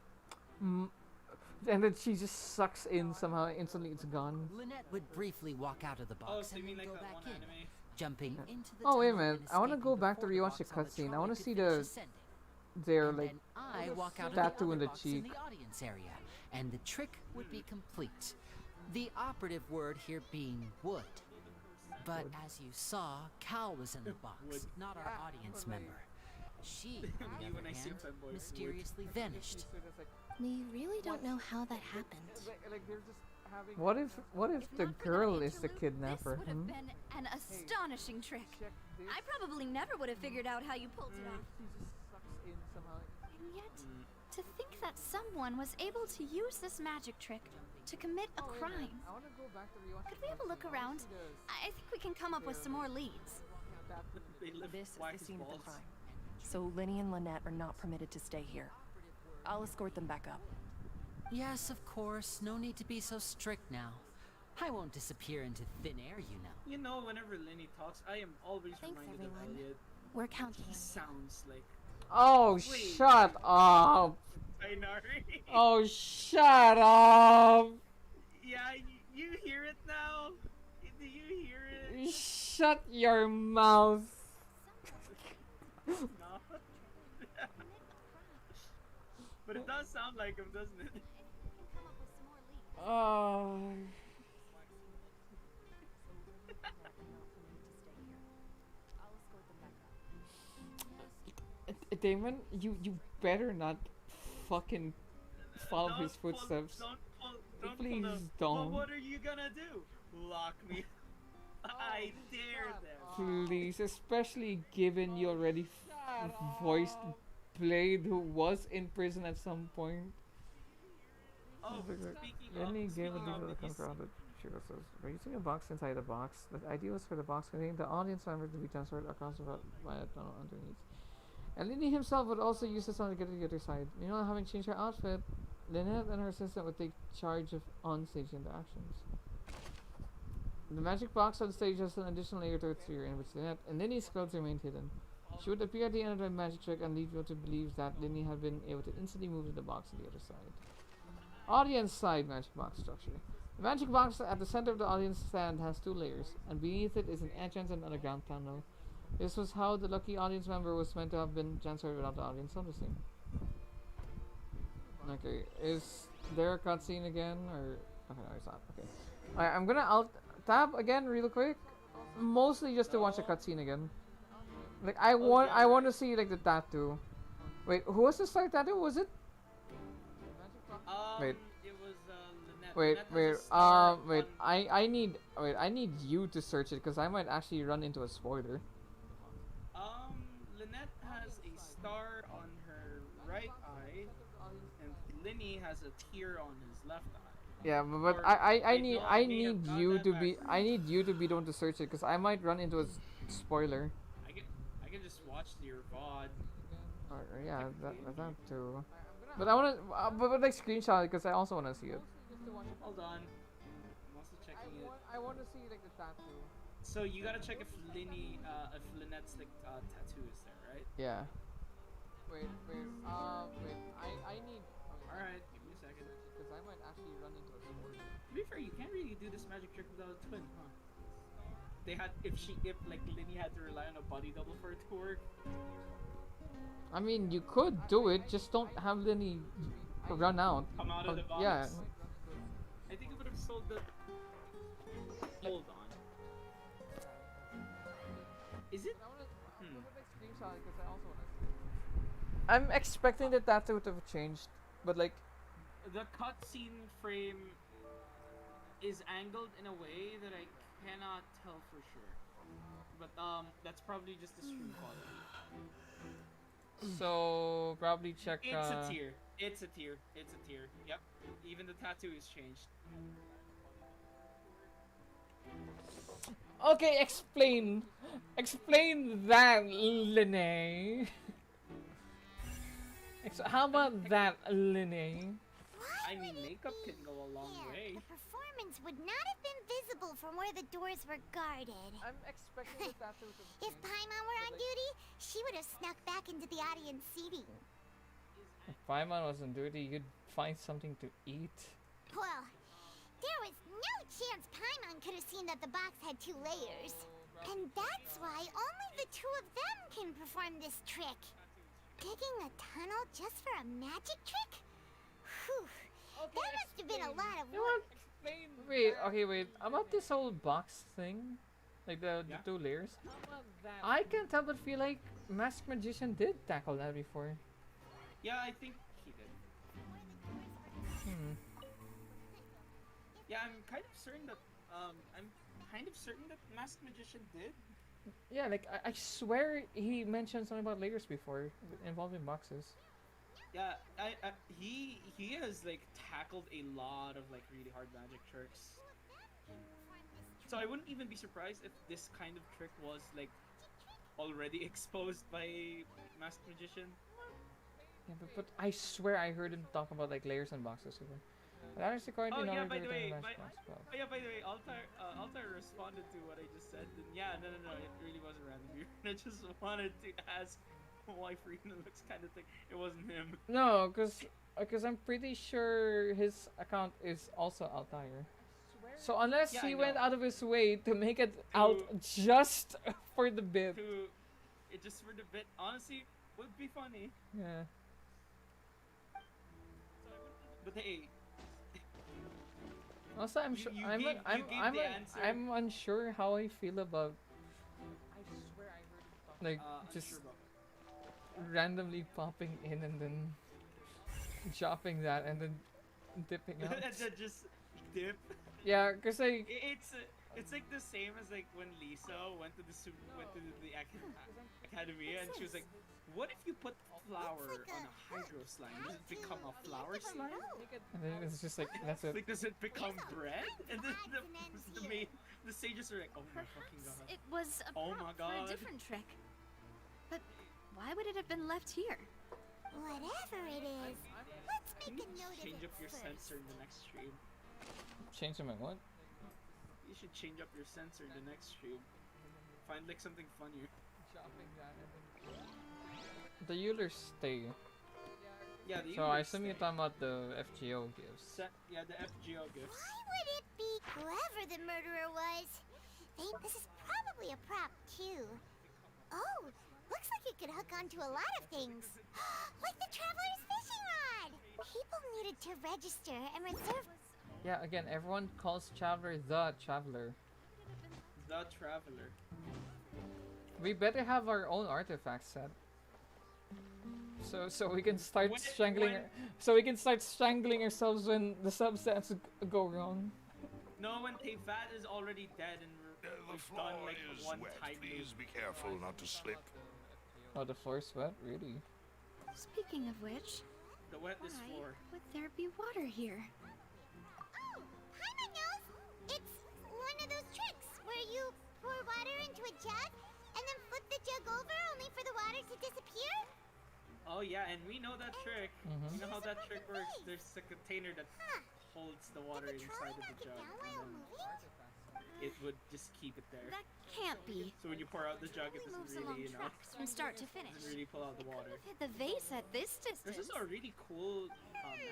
And then she just sucks in somehow, instantly it's gone. Lynette would briefly walk out of the box Oh, so you and mean then like go that back one in, anime? jumping into the Oh wait a tunnel minute, and I want to escaping go back to before rewatch the box on cutscene. I trolley want to could see finish the ascending. their And like then I walk out of tattoo the in other the box in cheek. the audience area, and the trick would be complete. The operative word here being would. But as you saw, Cal was in the box, not our audience member. She, on the other hand, mysteriously vanished. We really don't know how that happened. What if the girl is the kidnapper? Would have been an astonishing trick. I probably never would have figured out how you pulled it off. And yet, to think that someone was able to use this magic trick to commit a crime. Could we have a look around? I think we can come up with some more leads. This is the scene of the crime. So Lenny and Lynette are not permitted to stay here. I'll escort them back up. Yes, of course. No need to be so strict now. I won't disappear into thin air, you know. You know, whenever Lenny talks, I am always reminded of Elliot. We're counting. He sounds like. Oh, Wait. shut up! Ainari. Oh, shut up! Yeah, you hear it now? Do you hear it? Shut your mouth! No. But it does sound like him, doesn't it? Oh. Damon, you better not fucking follow his footsteps. Please don't. Well, what are you gonna do? Lock me? I dare them. Please, especially given you already voiced Blade, who was in prison at some point. Oh, Let me give a detailed account around it. She says, we're using a box inside a box. The idea was for the box containing the audience member to be transferred across the via tunnel underneath. And Linny himself would also use this on to get to the other side. Meanwhile, having changed her outfit, Lynette and her assistant would take charge of on-stage interactions. The magic box on stage has an additional layer to its rear in which Lynette and Linny's clothes remained hidden. She would appear at the end of the magic trick and lead you to believe that Linny had been able to instantly move to the box on the other side. Audience side magic box structure. The magic box at the center of the audience stand has two layers, and beneath it is an entrance and underground tunnel. This was how the lucky audience member was meant to have been transferred without the audience noticing. Okay, is there a cutscene again, or okay, no, it's not. Okay, alright, I'm gonna alt tab again real quick, mostly just to watch the cutscene again. Like I want to see like the tattoo. Wait, who was the star tattoo? Was it? Wait. It was Lynette. Wait, Lynette wait, has a star wait. on- I need you to search it because I might actually run into a spoiler. Lynette has a star on her right eye, and Linny has a tear on his left eye. Yeah, but Or- I wait, no, I may have need got you that to be backwards. the one to search it because I might run into a spoiler. I can just watch your VOD. Or yeah, that too. But I wanna, but like screenshot it because I also wanna see it. Hold on. I'm also checking it. I want to see like the tattoo. So you gotta check if if Lynette's like tattoo is there, right? Yeah. Wait. I need. Alright, give me a second. Because I might actually run into a spoiler. To be fair, you can't really do this magic trick without a twin, huh? if like Linny had to rely on a body double for it to work. I mean, you could do it, just don't have any run out. Come out of the box. Yeah. I think it would have sold the. Hold on. Is it? I'm expecting the tattoo to have changed, but like. The cutscene frame is angled in a way that I cannot tell for sure. But that's probably just the stream quality. So probably check. It's a tier. It's a tier. It's a tier. Yep. Even the tattoo is changed. Okay, explain. Explain that, Linne. How about that, Linne? I mean, makeup can go a long way. The performance would not have been visible from where the doors were guarded. I'm expecting the tattoo to If Paimon were on duty, she would have snuck back into the audience seating. If Paimon was on duty, you'd find something to eat. Well, there was no chance Paimon could have seen that the box had 2 layers. And that's why only the 2 of them can perform this trick. Digging a tunnel just for a magic trick? Whew. That must have been a lot of work. Wait. About this whole box thing, like the 2 layers. I can't help but feel like Masked Magician did tackle that before. Yeah, I think he did. Yeah, I'm kind of certain that Masked Magician did. Yeah, like I swear he mentioned something about layers before involving boxes. Yeah, he has like tackled a lot of like really hard magic tricks. So I wouldn't even be surprised if this kind of trick was like already exposed by Masked Magician. Yeah, but I swear I heard him talk about like layers and boxes before. That is according to By the way, Altar responded to what I just said. And yeah, no, it really wasn't random. I just wanted to ask why Freedom looks kind of thick. It wasn't him. No, cause I'm pretty sure his account is also Altair. So unless he went out of his way to make it out just for the bit. Just for the bit, honestly, would be funny. Yeah. But hey. Also, I'm sure I'm unsure how I feel about. I swear I heard him talk. Like just randomly popping in and then dropping that and then dipping out. Just dip. Yeah, cause like it's like the same as like when Lisa went to the academy and she was like, "What if you put flour on a hydro slime? Does it become a flour slime?" And then it's just like that's it. Like, does it become bread? And then the sages are like, "Oh my fucking god!" It was a prop for a different trick. But why would it have been left here? Whatever it is, let's make a note of it. Change up your sensor in the next stream. Change my what? You should change up your sensor in the next stream. Find like something funnier. The Euler stay. Yeah, the So I assume you're talking about the FGO gifts. Yeah, the FGO gifts. Why would it be whoever the murderer was? This is probably a prop too. Oh, looks like it could hook onto a lot of things. Like the Traveler's fishing rod! People needed to register and reserve. Yeah, again, everyone calls Traveler the Traveler. The Traveler. We better have our own artifact set. So we can start strangling ourselves when the subsets go wrong. No, when Tevat is already dead and we've done like one time. Please be careful not to slip. Oh, the floor's wet? Really? Speaking of which, the wetness floor. Would there be water here? Oh, Paimon knows! It's one of those tricks where you pour water into a jug and then flip the jug over only for the water to disappear? Oh yeah, and we know that trick. We know how that trick works. There's a container that holds the water inside of the jug. it would just keep it there. That can't be. So when you pour out the jug, it doesn't Moves along really, tracks from start to finish. doesn't really pull out the water. Hit the vase at this distance. This is a really cool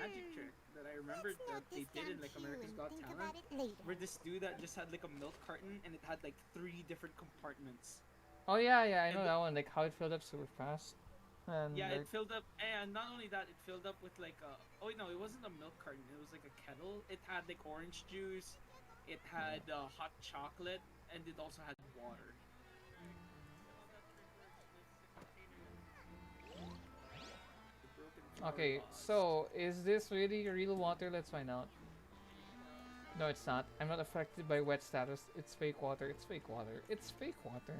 magic trick that I remembered that they did in like America's Got Talent, where this dude that just had like a milk carton and it had like 3 different compartments. Oh yeah, I know that one. Like how it filled up super fast. And Yeah, like, it filled up, and not only that, it filled up with like a. Oh wait, no, it wasn't a milk carton. It was like a kettle. It had like orange juice, it had hot chocolate, and it also had water. Okay, so is this really real water? Let's find out. No, it's not. I'm not affected by wet status. It's fake water. It's fake water. It's fake water.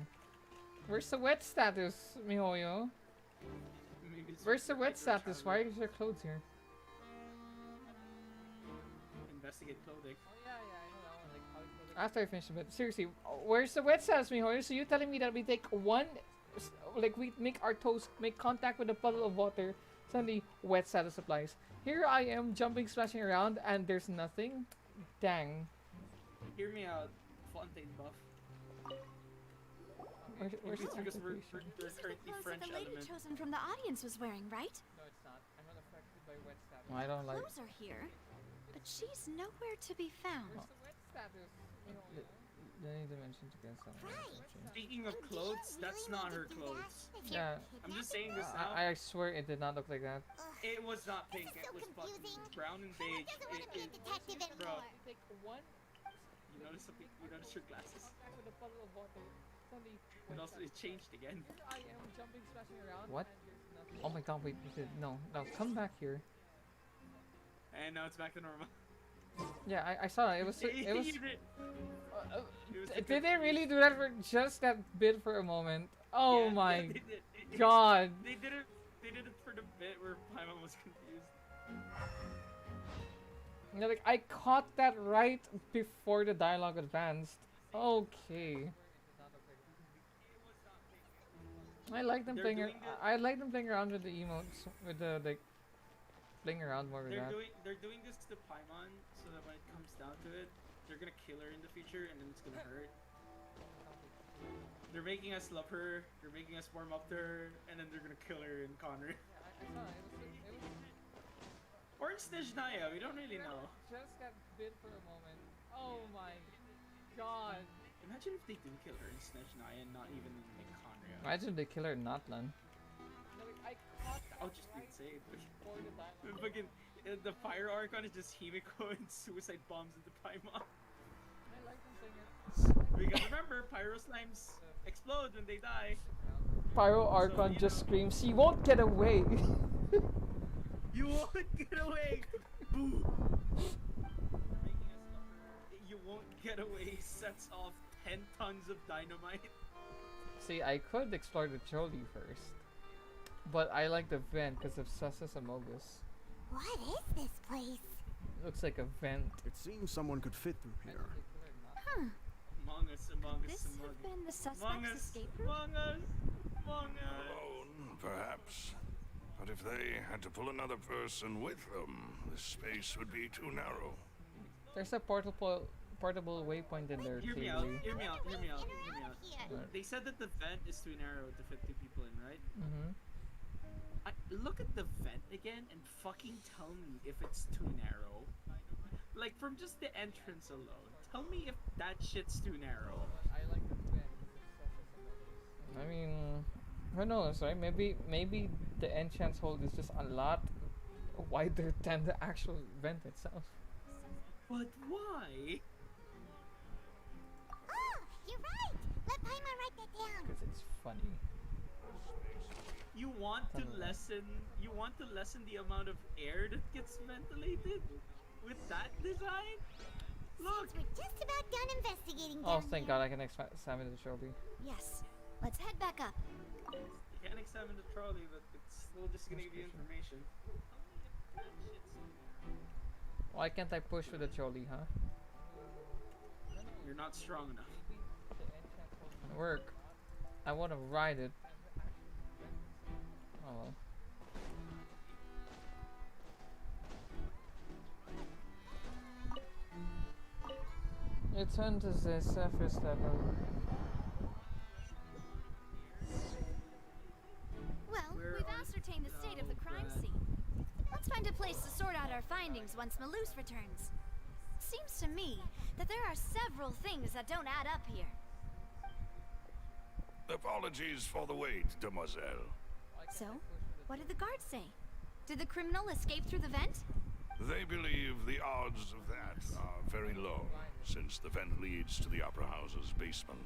Where's the wet status, Mihoyo? Where's the wet status? Why is your clothes here? Investigate clothing. Oh yeah, I know that one. Like how it filled up. After I finish the bit, seriously, where's the wet status, Mihoyo? So you're telling me that we take one, like we make our toes make contact with a puddle of water, suddenly wet status applies. Here I am jumping, splashing around, and there's nothing. Dang. Hear me out, Fontaine buff. Where's It's the because we're application? currently Clothes French that the lady element. chosen from the audience was wearing, right? No, it's not. I'm not affected by wet status. I don't like. Clothes are here, but she's nowhere to be found. Where's the wet status? They need to mention to get some. Speaking of clothes, that's not her clothes. Yeah. I'm just saying this now. I swear it did not look like that. It was not pink. It was fucking brown and beige. Bro, Take one. you notice something? You notice your glasses? With a puddle of water. Suddenly. And also, it changed again. I am jumping, splashing around. What? Oh my god! Wait, no, come back here. And now it's back to normal. Yeah, I saw it. It was. It was. You did. Did they really do that for just that bit for a moment? Oh Yeah, my they did. god! They did it. They did it for the bit where Paimon was confused. You know, like I caught that right before the dialogue advanced. Okay. I like them They're playing. doing I like them playing around with the emotes, with the like, playing around more with that. They're doing this to Paimon so that when it comes down to it, they're gonna kill her in the future and then it's gonna hurt. They're making us love her. They're making us warm up to her, and then they're gonna kill her in Connor. Or in Snezhnaya, we don't really know. Just that bit for a moment. Oh my god. Imagine if they do kill her in Snezhnaya and not even in like Conria. Imagine they kill her in Natlan. That would just be insane. Fucking the Fire Archon is just Himiko and suicide bombs into Paimon. I like them playing it. Because remember, Pyro Slimes explode when they die. Pyro Archon just screams, "He won't get away!" You won't get away! Boo! You won't get away sets off 10 tons of dynamite. See, I could explore the trolley first. But I like the vent because of Sussus Amogus. What is this place? Looks like a vent. It seems someone could fit through here. Huh. Among us, among us, This among have us. been the suspect's Among us, escape route? among us, among us. Alone, perhaps. But if they had to pull another person with them, the space would be too narrow. There's a portable waypoint in there, Hear me out, clearly. hear me out, hear me out, hear me out. Alright. They said that the vent is too narrow to fit 2 people in, right? Mm-hmm. Look at the vent again and fucking tell me if it's too narrow. Like, from just the entrance alone. Tell me if that shit's too narrow. I like the vent. I mean, who knows, right? Maybe the enchant hold is just a lot wider than the actual vent itself. But why? Oh, you're right. Let Paimon write that down. Because it's funny. You want to lessen the amount of air that gets ventilated with that design? Look, We're just about done investigating Oh, down thank God I can examine the trolley. Yes. Let's head back up. you can't examine the trolley, but it's still just gonna give you information. Why can't I push with the trolley, huh? You're not strong enough. Work. I want to ride it. Oh well. Return to the surface level. Well, we've ascertained the state of the crime scene. Let's find a place to sort out our findings once Malus returns. Seems to me that there are several things that don't add up here. Apologies for the wait, demoiselle. So, what did the guards say? Did the criminal escape through the vent? They believe the odds of that are very low, since the vent leads to the Opera House's basement.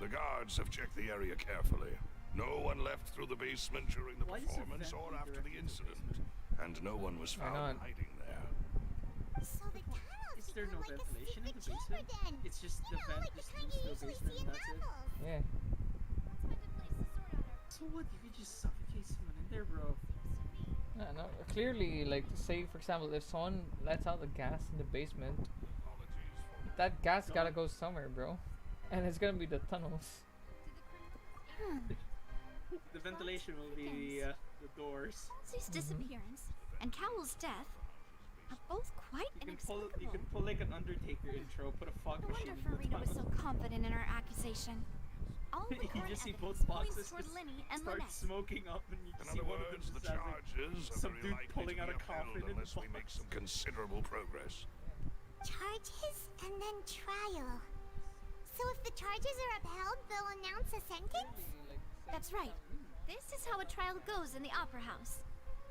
The guards have checked the area carefully. No one left through the basement during the performance or after the incident, and no one was found hiding there. So the tunnels Is there no like ventilation a in the secret basement? chamber then? It's just the You know, vent like the just kind leads you to the usually basement see in and that's it. novels. Yeah. So what? You could just suffocate someone in there, bro. Yeah, no, clearly, like, say, for example, if someone lets out the gas in the basement, that gas gotta go somewhere, bro. And it's gonna be the tunnels. The ventilation will be the doors. Halsey's disappearance and Cowell's death are both quite You can inexplicable. pull like an Undertaker intro, put a fog No machine wonder in the Farina was so tunnel. confident in her accusation. All the You current just see evidence both points boxes toward just Linny and start Lynette. smoking up, and you In see other one of them words, the just has, like, charges are some very dude likely pulling to out be a coffin upheld in the unless we make box. some considerable progress. Charges and then trial. So if the charges are upheld, they'll announce a sentence? That's right. This is how a trial goes in the Opera House.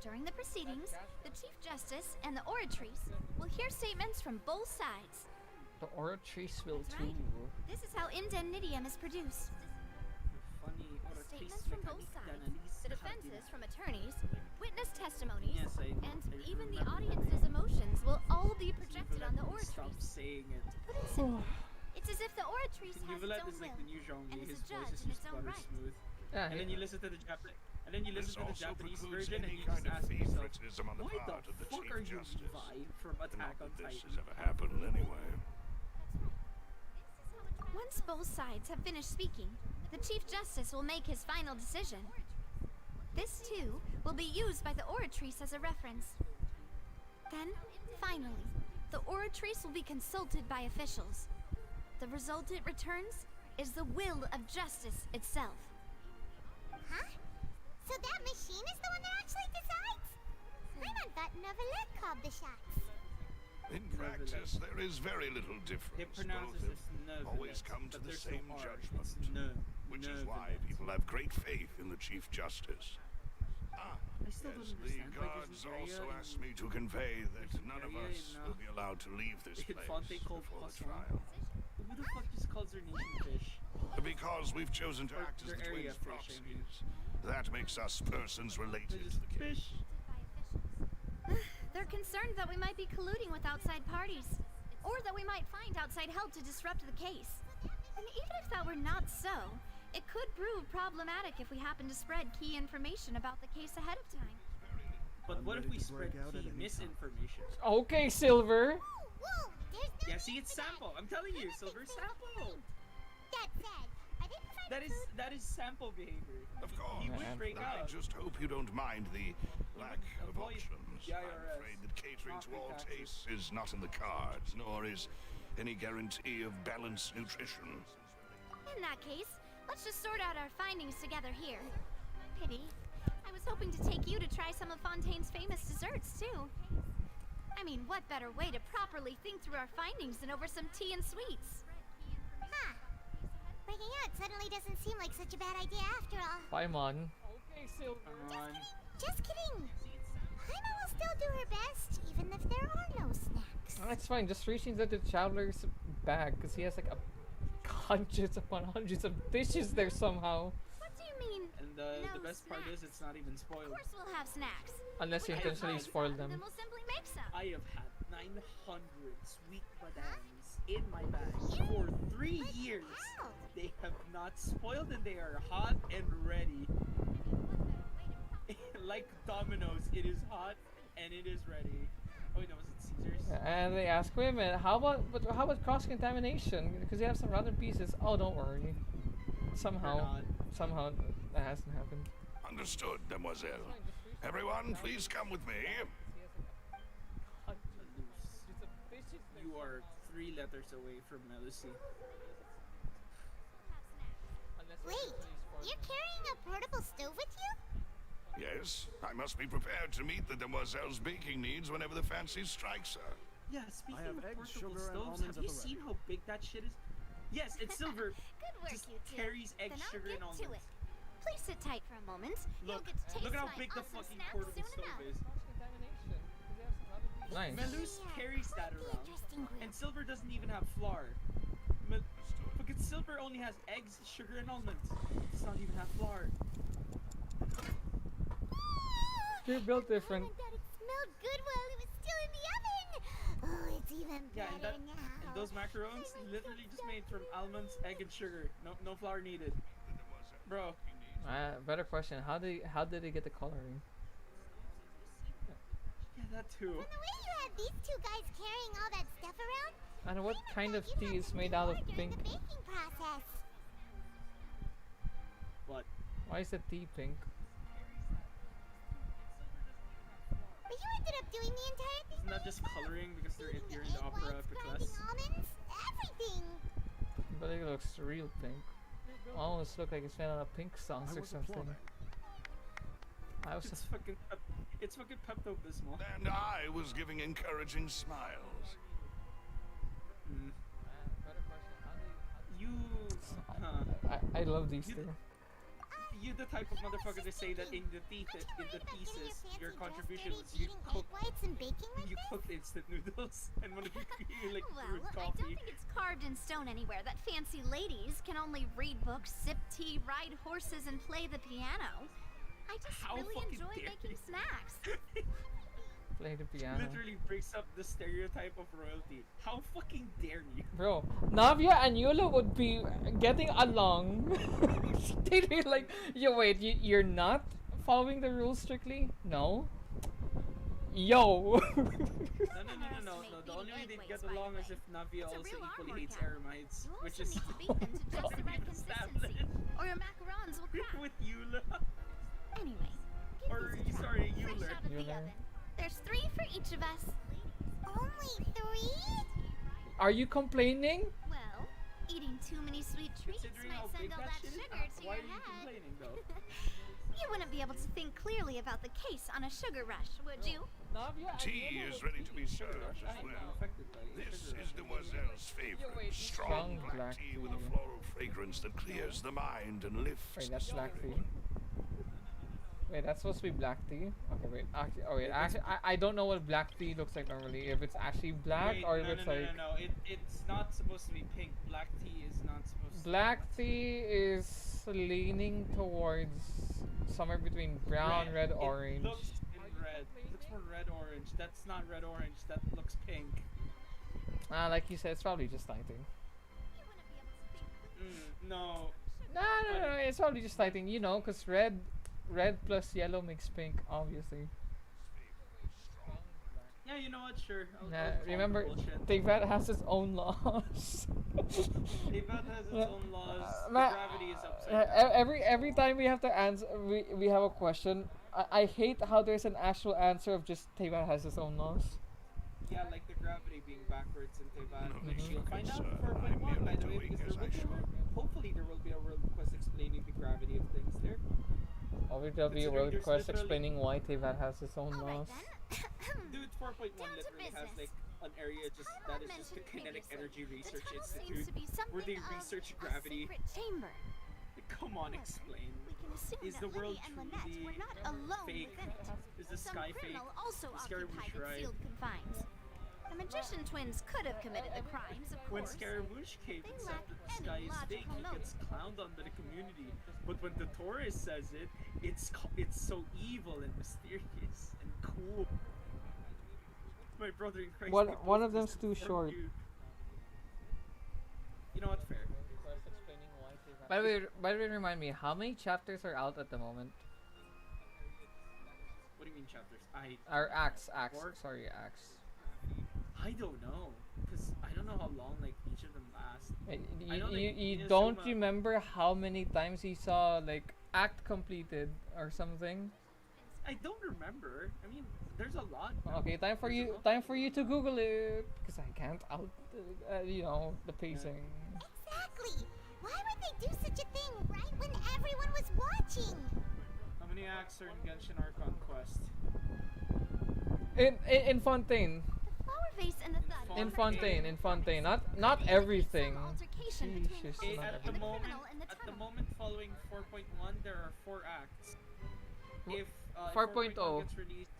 During the proceedings, the Chief Justice and the Oratrice will hear statements from both sides. The Oratrice will That's too. right. This is how indemnitium is produced. Funny Statements from both sides, the defenses from attorneys, witness testimonies, Yes, and I even the remember audience's emotions will all be projected on the Stop Oratrice. saying it. Put it simply, it's as if the Oratrice has its Yuvalette own is like the new will genre. and His is a voice judge is in just its own butter right. smooth. Yeah, And then you listen to the Japanese. And then you This listen to the also Japanese precludes version, and any you kind just of ask yourself, favoritism on the why part the of the fuck Chief are you Justice. Levi from Attack Not on that this Titan? has ever happened anyway. Once both sides have finished speaking, the Chief Justice will make his final decision. This, too, will be used by the Oratrice as a reference. Then, finally, the Oratrice will be consulted by officials. The result it returns is the will of justice itself. Huh? So that machine is the one that actually decides? I'm unbuttoned over leg called the shots. In practice, there is very little difference. It pronounces Both it have always Neverlet, come to but the there's no same R. judgment, It's which is why people have great faith in the Chief Justice. I still don't Yes, the understand why there's guards an area also in- asked me to convey that none of area us in, will be allowed to leave this in place Fontaine called before the Poisson. trial. Who the fuck just calls their nation fish? Because we've chosen to Or act as their the area twins' fish, I mean. proxies. That makes us persons related to the case. Fish. They're concerned that we might be colluding with outside parties, or that we might find outside help to disrupt the case. And even if that were not so, it could prove problematic if we happen to spread key information about the case ahead of time. But what if we ready to spread break out at key any misinformation? Okay, Silver. Whoa, there's no Yeah, see, it's sample. I'm telling you, Silver sample. That said, I didn't find That is sample behavior. Of course. He would break I out. just hope you don't mind the lack of avoid options. the I'm IRS, afraid that catering to all property tastes is not in the cards, nor is any guarantee of balanced nutrition. In that case, let's just sort out our findings together here. Pity. I was hoping to take you to try some of Fontaine's famous desserts, too. I mean, what better way to properly think through our findings than over some tea and sweets? Huh. Breaking out suddenly doesn't seem like such a bad idea after all. Paimon. Okay, Silver. Come on. Just kidding. Paimon will still do her best, even if there are no snacks. That's fine. Just reach into the traveler's bag because he has like hundreds upon hundreds of dishes there somehow. What do you mean? And no the best part is it's not even spoiled. Of course we'll have snacks. Unless you We intentionally have spoil Then them. we'll simply make some. I have had 900 sweet bananas in my bag for 3 years. They have not spoiled and they are hot and ready. Like Domino's, it is hot and it is ready. Oh wait, no, was it Caesar's? And they ask, wait a minute, how about cross-contamination? Because you have some rotten pieces. Oh, don't worry. Somehow that hasn't happened. Understood, demoiselle. Everyone, please come with me. You are 3 letters away from Lucy. Wait, you're carrying a portable stove with you? Yes, I must be prepared to meet the demoiselle's baking needs whenever the fancy strikes her. Yeah, speaking have of eggs, portable sugar, and stoves, almonds have at you the seen ready. how big that shit is? Yes, it's silver. Good work, Just you two. carries eggs, Then I'll sugar, get and to almonds. it. Please sit tight for a moment. You'll Look, get to taste look at how my big the awesome fucking snack portable soon stove enough. is. Nice. Melus carries that around, interesting group. and silver doesn't even have flour. Fucking silver only has eggs, sugar, and almonds. It does not even have flour. You're built different. That it smelled good while it was still in the oven. Oh, it's even better Yeah, and now. those macarons literally just made from almonds, egg, and sugar. No flour needed. Bro. Better question. How did they get the coloring? Yeah, that too. From the way you had these two guys carrying all that stuff around, And what kind of tea is made out of pink? the baking process. What? Why is the tea pink? But you ended up doing the entire thing. Isn't that just coloring because you're in the opera epic class? Almonds, everything. But it looks real pink. Almost look like it's made out of pink sauce or something. It's fucking Pepto-Bismol. And I was giving encouraging smiles. You, huh? I love these two. You the type of motherfucker to say that in the thesis, your contribution was you cooked instant noodles and one of you like brewed Well, I coffee. don't think it's carved in stone anywhere that fancy ladies can only read books, sip tea, ride horses, and play the piano. I just How really fucking enjoy dare making you. snacks. Play the piano. Literally breaks up the stereotype of royalty. How fucking dare you? Bro, Navia and Yula would be getting along. They'd be like, yo, wait, you're not following the rules strictly? No. Yo. No. The only way they'd get along is if Navia also equally hates Aramites, which is Need to beat them to just the right consistency, or your macarons will crack. with Yula. Anyway, Or sorry, Euler. out of the oven. There's 3 for each of us. Only 3? Are you complaining? Well, eating too many sweet treats Considering how might big send all that that shit is, sugar to why your are you head. complaining though? You wouldn't be able to think clearly about the case on a sugar rush, would you? Tea is ready to be served as well. This is Demoiselle's favorite, strong black tea with a floral fragrance that clears the mind and lifts Wait, the that's black spirit. tea. Wait, that's supposed to be black tea? Okay, wait. Actually, I don't know what black tea looks like normally. If it's actually black Wait, or if no, it's no, like... no. It's not supposed to be pink. Black tea is not supposed to Black tea is leaning towards somewhere between brown, red, orange. Looks in red. It looks more red-orange. That's not red-orange. That looks pink. Like you said, it's probably just lighting. No. No, it's probably just lighting, you know, because red plus yellow makes pink, obviously. Yeah, you know what? Sure. Remember, Tevat has its own laws. Tevat has its own laws. Gravity is upside down. Every time we have to answer, we have a question. I hate how there's an actual answer of just Tevat has its own laws. Yeah, like the gravity being backwards in Tevat. Which Mhm. you'll find out in 4.1, by the way, because hopefully there will be a world quest explaining the gravity of things there. Or there'll be a Considering world there's quest literally- explaining why Tevat has its own laws. Dude, 4.1 literally has like an area just that is just the Kinetic Energy Research Institute, where they research gravity. Chamber. Come on, explain. Is the world truly We're not alone fake? within it. Is the Some sky fake? criminal also Is Scaramouche occupied right? in sealed confines. The magician twins could have committed the crimes, of When course. Scaramouche came and said that the sky is fake, logical he gets clowned on by the community. But when the Taurus says it, it's so evil and mysterious and cool. My brother in Christ. they One both of them's just too informed short. You know what? Fair. By the way, remind me, how many chapters are out at the moment? What do you mean chapters? Or acts. Four? Sorry, acts. I don't know, cause I don't know how long like each of them last. I know, like, You Inazuma- don't remember how many times he saw like act completed or something? I don't remember. I mean, there's a lot. Now. Okay, time for you. Time for you to Google it, because I can't out. You know the pacing. Exactly. Why would they do such a thing right when everyone was watching? How many acts are in Genshin Archon Quest? In Fontaine. Flower vase and the thud. In Fontaine. Not everything. Altercation between Jesus, Halsey not At everything. the moment following 4.1, there are 4 acts. If 4.0 gets released,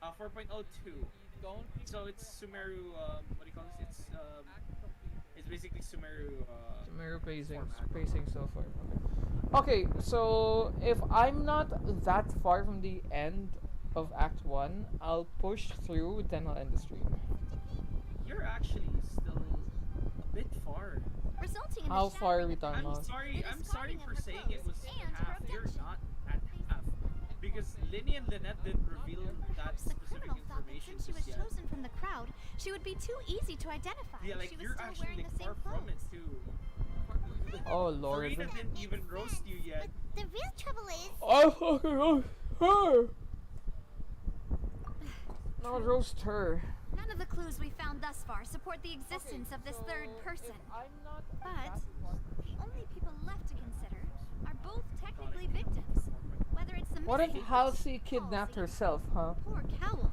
4.02. So it's Sumeru. What do you call this? It's basically Sumeru. Sumeru pacing so far. Okay, so if I'm not that far from the end of Act 1, I'll push through, then I'll end the stream. You're actually still a bit far. Resulting in How far are we talking I'm about? sorry for saying it was half. You're not at half. Because Linny and Lynette didn't reveal that specific information Since she was just yet. chosen from the crowd, she would be too easy to identify. Yeah, like she was you're still actually wearing like the same far from it clothes. too. Oh Lord. Farina didn't even roast you yet. The real trouble is... Oh, not roast her. None of the clues we found thus far support the existence of this third person. But the only people left to consider are both technically victims. Whether it's the What if missing Halsey kidnapped herself, huh? poor Cowl.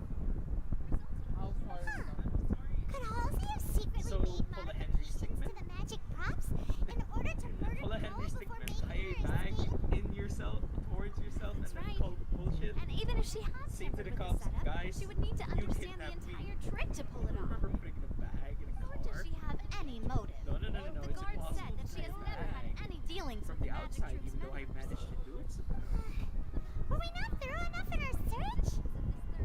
Could Halsey have secretly made modifications to the magic props in order to murder Pull a Henry Stickmin tie a bag in yourself, towards yourself, and then call bullshit. And even if she had Say to the tampered with cops, setup, guys, she would need to you understand the kidnapped me. entire trick to pull it off. For putting the bag in a Nor car. does she have any motive. No. The It's guard impossible said that to she has tie a never had bag any dealings from with the magic outside, troops even though I managed to do it somehow. Were we not thorough enough in our search?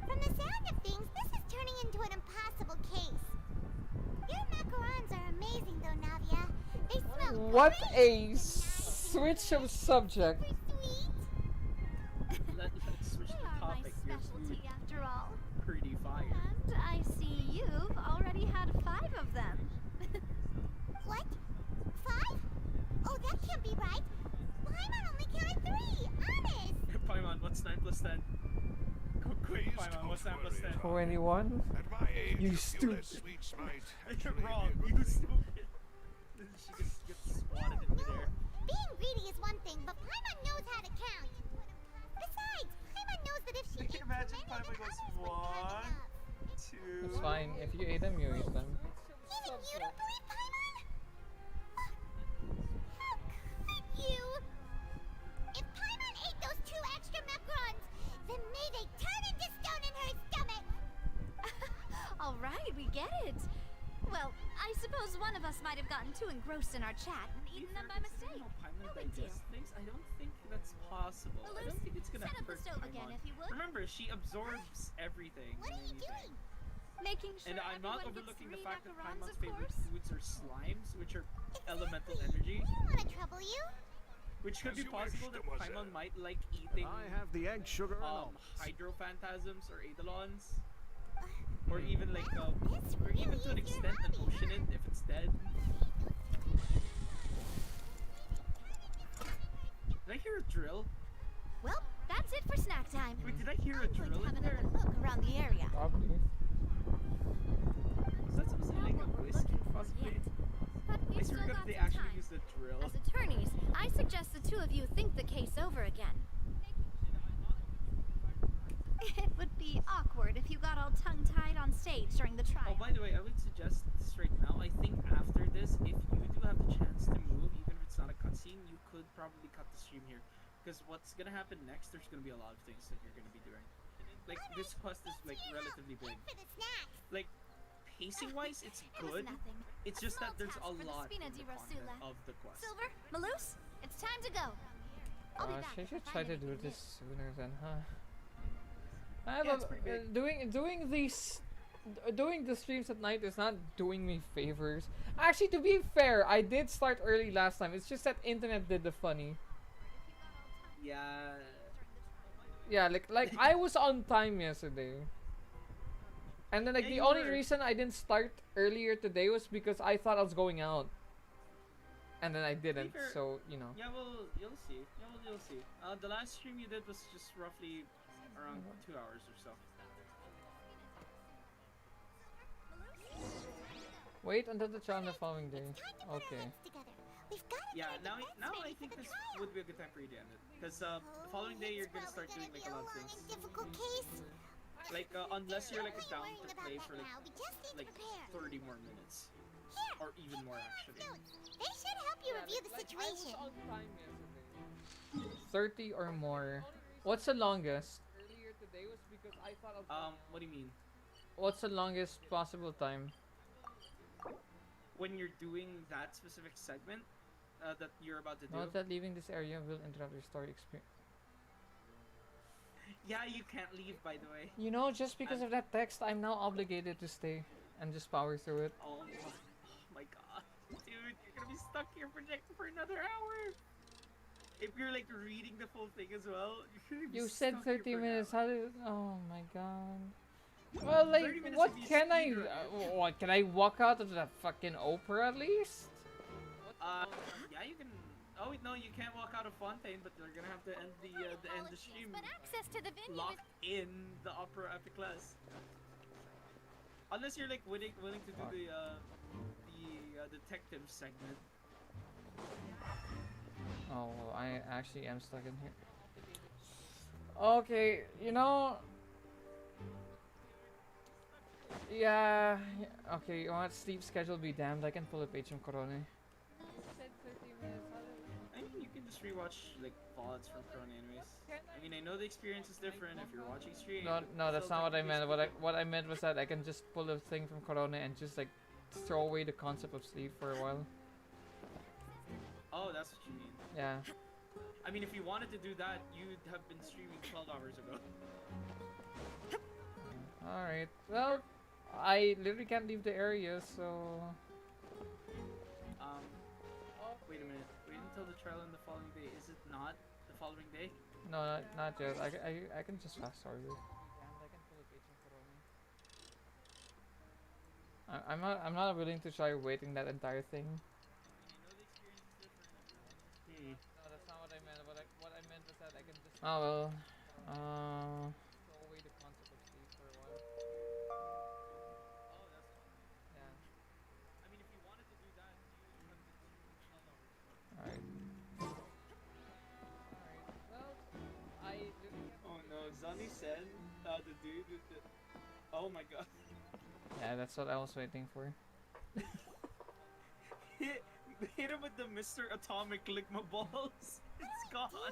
From the sound of things, this is turning into an impossible case. Your macarons are amazing though, Navia. They smell What a switch of subject. Let's switch the They are my topic. Your specialty food after all. pretty fire. And I see you've already had 5 of them. What? 5? Oh, that can't be right. Paimon only counted 3. Honest. Paimon, what's 9 plus 10? Go quick, Paimon, what's 9 plus 10? 21? At my age, You a few stupid. less sweets might You're actually wrong, be a you good thing. stupid. She just gets swatted in midair. Being greedy is one thing, but Paimon knows how to count. Besides, Paimon knows that if she eats too many, then others would catch up. 2. It's fine. If you ate them, you ate them. Even you don't believe Paimon? How could you? If Paimon ate those 2 extra macarons, then may they turn into stone in her stomach! All right, we get it. Well, I suppose one of us might have gotten too engrossed in our chat and eaten them by mistake. No big deal. Things, I don't think that's possible. I don't think it's gonna set up the hurt stove Paimon. again, if you would. Remember, she absorbs everything. What are you doing? Making sure And I'm not everyone gets overlooking the 3 fact that macarons, Paimon's of favorite course. foods are slimes, which are elemental energy. We don't want to trouble you. Which could As be you possible wish, that mademoiselle. Paimon might like eating I have the egg, sugar, and almonds. hydrophantasms or eidolons. Or even like This or even really to an is your extent hobby, emotion it if it's dead. Did I hear a drill? Well, that's it for snack time. Wait, did I hear a I'm going drill to have in there? another look around the area. Probably. Was that supposed to be like a whiskey possibly? But I we've still swear to God, got they some actually time. used the drill. As attorneys, I suggest the 2 of you think the case over again. It would be awkward if you got all tongue-tied on stage during the trial. Oh, by the way, I would suggest this right now. I think after this, if you do have the chance to move, even if it's not a cutscene, you could probably cut the stream here. Because what's gonna happen next, there's gonna be a lot of things that you're gonna be doing. Like, this quest is, like, relatively big. Like, pacing-wise, it's It was good. nothing. It's A just small that there's task a for the lot Spina in di the content Rosula. of the quest. Silver, Maloose, it's time to go. I'll be back She in should 5 try to minutes do from this here. sooner than, huh? Yeah, it's pretty big. Doing the streams at night is not doing me favors. Actually, to be fair, I did start early last time. It's just that internet did the funny. Yeah. Yeah, like I was on time yesterday. And then like Yeah, the you only were. reason I didn't start earlier today was because I thought I was going out. And then I didn't, fair- so you know. Yeah, well, you'll see. You'll see. The last stream you did was just roughly around 2 hours or so. Wait until the trial on the following day. Okay. Yeah, now I think this would be a good time for you to end it. Because the following day you're gonna start doing like a lot of things. Difficult case. Like unless you're like down to play for like 30 more minutes. Or even more actually. They should help you review the situation. 30 or more. What's the longest? Earlier today was because I thought of what do you mean? What's the longest possible time? When you're doing that specific segment that you're about to do. Note that leaving this area will interrupt your story experience. Yeah, you can't leave, by the way. You know, just because of that text, I'm now obligated to stay and just power through it. Oh my god. Dude, you're gonna be stuck here for another hour. If you're like reading the full thing as well, you're gonna be You said stuck here 30 for an minutes. hour. How did? Oh my god. Well, like, what can I? What can I walk out of the fucking opera at least? Yeah, you can. Oh wait, no, you can't walk out of Fontaine, but they're gonna have to end the stream. But access to the venue Locked in the opera epic class. Unless you're like willing to do the detective segment. Oh, well, I actually am stuck in here. Okay, you know. Yeah. Okay, you want sleep schedule be damned? I can pull a page from Corone. I mean, you can just rewatch like VODs from Corona anyways. I mean, I know the experience is different if you're watching stream. No, that's not what I meant. What I meant was that I can just pull a thing from Corona and just like throw away the concept of sleep for a while. Oh, that's what you mean. Yeah. I mean, if you wanted to do that, you'd have been streaming 12 hours ago. Alright. Well, I literally can't leave the area, so... Wait a minute. Wait until the trial on the following day. Is it not the following day? No, not yet. I can just fast forward it. I'm not willing to try waiting that entire thing. Hmm. No, that's not what I meant. What I meant was that I can just... Oh well. Throw away the concept of sleep for a while. Oh, that's... Yeah. I mean, if you wanted to do that, you would have been streaming 12 hours. Alright. Well, I literally... Oh no, Zani said, the dude with the... Oh my god. Yeah, that's what I was waiting for. hit him with the Mr. Atomic Ligma balls. It's gone. The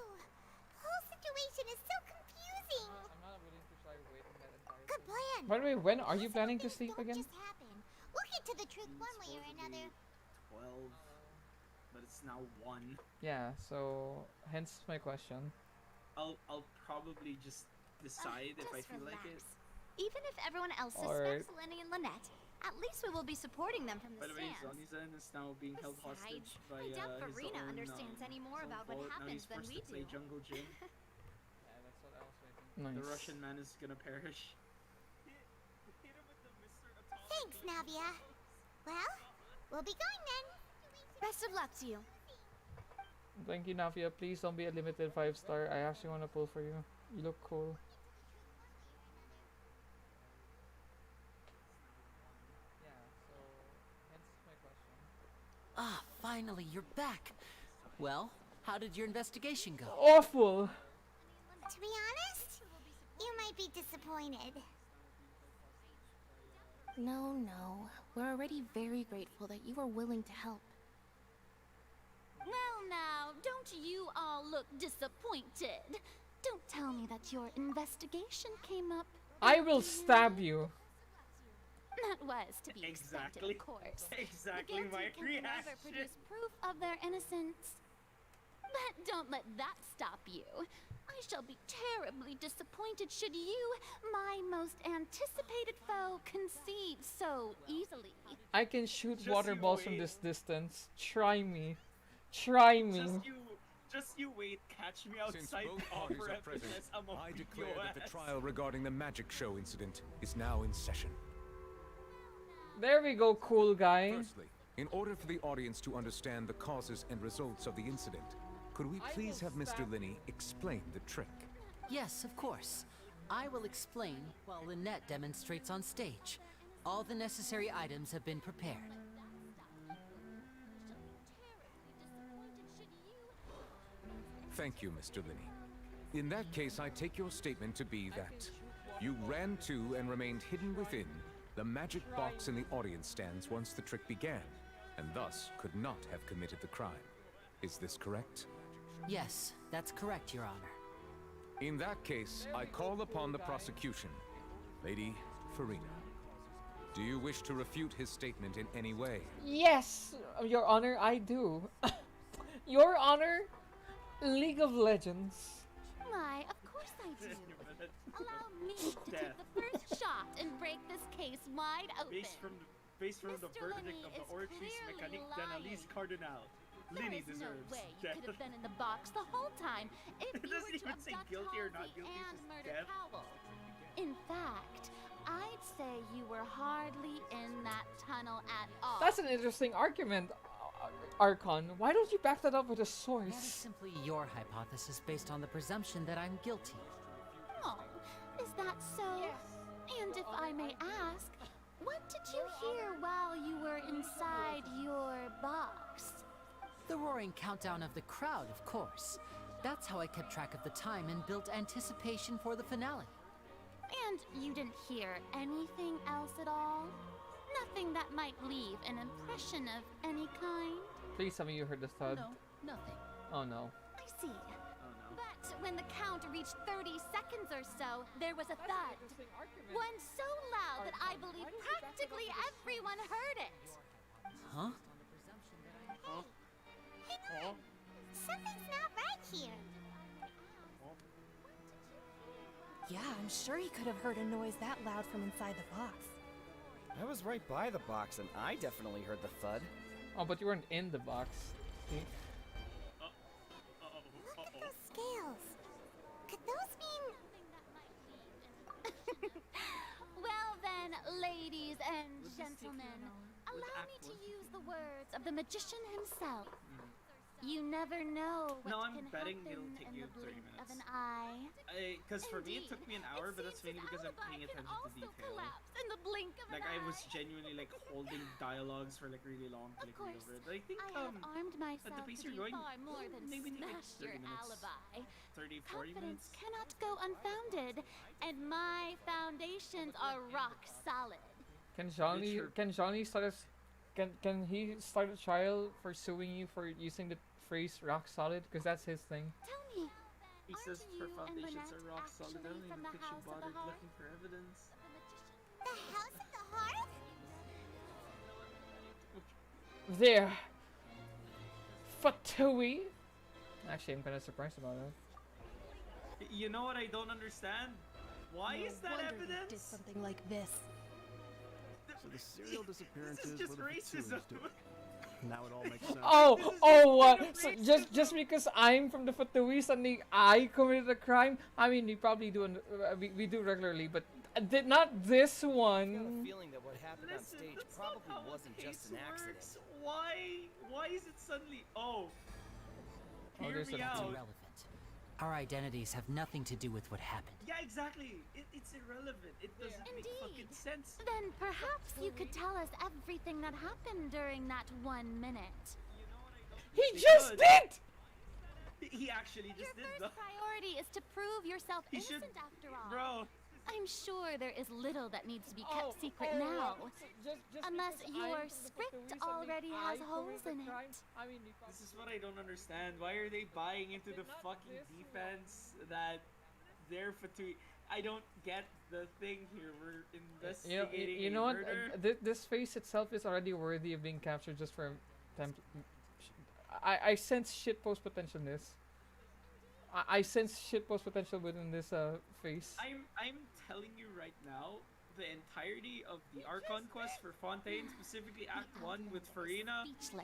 whole situation is so confusing. I'm not willing to try waiting that entire Good plan. By the way, when are you planning to sleep again? Just happen. We'll get to the truth one way or another. 12. But it's now 1. Yeah, so hence my question. I'll probably just decide if I feel like it. Even if everyone else suspects Lenny and Lynette, at least we will be supporting them from the By the way, stands. Zonizen is now being held hostage by I doubt his Farina own, understands any more his own about what fault. Now happens he's than forced we to play do. Jungle Gym. Yeah, that's what I was waiting. The Nice. Russian man is gonna perish. Thanks, Navia. Well, we'll be going then. Best of luck to you. Thank you, Navia. Please don't be a limited 5-star. I actually want to pull for you. You look cool. Yeah, so hence my question. Ah, finally, you're back. Well, how did your investigation go? Awful! To be honest, you might be disappointed. No. We're already very grateful that you were willing to help. Well now, don't you all look disappointed. Don't tell me that your investigation came up. I will stab you. That was to be expected, of course. Exactly the my guilty can never reaction. produce proof of their innocence. But don't let that stop you. I shall be terribly disappointed should you, my most anticipated foe, concede so easily. I can shoot Just water you balls from wait. this distance. Try me. Try me. Just you wait. Catch me Since outside both the parties opera are present, business. I'm gonna I beat declare your that the ass. trial regarding the magic show incident is now in session. There we go, cool guy. Firstly, in order for the audience to understand the causes and results of the incident, could we please have Mr. Linney explain the trick? Yes, of course. I will explain while Lynette demonstrates on stage. All the necessary items have been prepared. Thank you, Mr. Linney. In that case, I take your statement to be that you ran to and remained hidden within the magic box in the audience stands once the trick began, and thus could not have committed the crime. Is this correct? Yes, that's correct, Your Honor. In that case, I call upon the prosecution. Lady Farina, do you wish to refute his statement in any way? Yes, Your Honor, I do. Your Honor, League of Legends. Why, of course I do. Allow me to take the first shot and break this case wide open. Based from the Mr. verdict Linney of the is Orchis clearly Mécanique d'Analyse lying. Cardinal, Linney There is no deserves way you death. could have been in the box the whole time if It you doesn't were to even say abduct guilty or not Halsey guilty, it's and just murder death. Powell. In fact, I'd say you were hardly in that tunnel at all. That's an interesting argument, Archon. Why don't you back that up with a That is source? simply your hypothesis based on the presumption that I'm guilty. Oh, is that so? And if I may ask, what did you hear while you were inside your box? The roaring countdown of the crowd, of course. That's how I kept track of the time and built anticipation for the finale. And you didn't hear anything else at all? Nothing that might leave an impression of any kind? Please tell me you heard the thud. No, nothing. Oh no. I see. But when the count reached 30 seconds or so, there was a thud. One so loud that I believe practically everyone heard it. Huh? Hang on. Something's not right here. Yeah, I'm sure he could have heard a noise that loud from inside the box. I was right by the box, and I definitely heard the thud. Oh, but you weren't in the box. See? Look at those scales. Could those mean... Well then, ladies and gentlemen, allow me to use the words of the magician himself. You never know what No, can I'm betting happen it'll take in you the 30 blink of minutes. an eye. Because for me, it took me an hour, but that's mainly because I'm paying attention to detail. In the blink of Like, an I was eye. genuinely, like, holding dialogues for, like, really long, clicking course, over it. But I think, I have armed at the myself pace to you're do going, far more than maybe need, like, smash 30 your minutes. alibi. 30, 40 Confidence minutes. cannot go unfounded, and my foundations are rock solid. Can Johnny start can he start a trial for suing you for using the phrase rock solid? Because that's his thing. Tell me, He says you her and foundations Lynette are rock solid. I don't actually even from the think she House of the bothered Heart? looking for evidence. The House of the Heart? There. Fatui. Actually, I'm kind of surprised about that. You know what I don't understand? Why No is that wonder they did evidence? something like this. So the serial This disappearances is just were the racism. Fatui's doing. Now it all makes sense. So just because I'm from the Fatui, suddenly I committed a crime? I mean, we probably do, we do regularly, but did not this I got a one. feeling that what happened on stage probably wasn't just an accident. Why is it suddenly? Oh, hear there's me a- It's out. irrelevant. Our identities have nothing to do with what happened. Yeah, exactly. It's irrelevant. It doesn't make fucking sense. Then perhaps you could tell us everything that happened during that 1 minute. He just did! He actually just did though. Priority is to prove yourself He should- innocent after all. Bro. I'm sure there is little that needs to be kept secret now. Unless your script already has holes in it. This is what I don't understand. Why are they buying into the fucking defense that they're Fatui? I don't get the thing here. We're investigating You know a what? murder. This face itself is already worthy of being captured just for temp. I sense shitpost potential in this. I sense shitpost potential within this face. I'm telling you right now, the entirety of the Archon Quest for Fontaine, specifically Act 1 with Farina,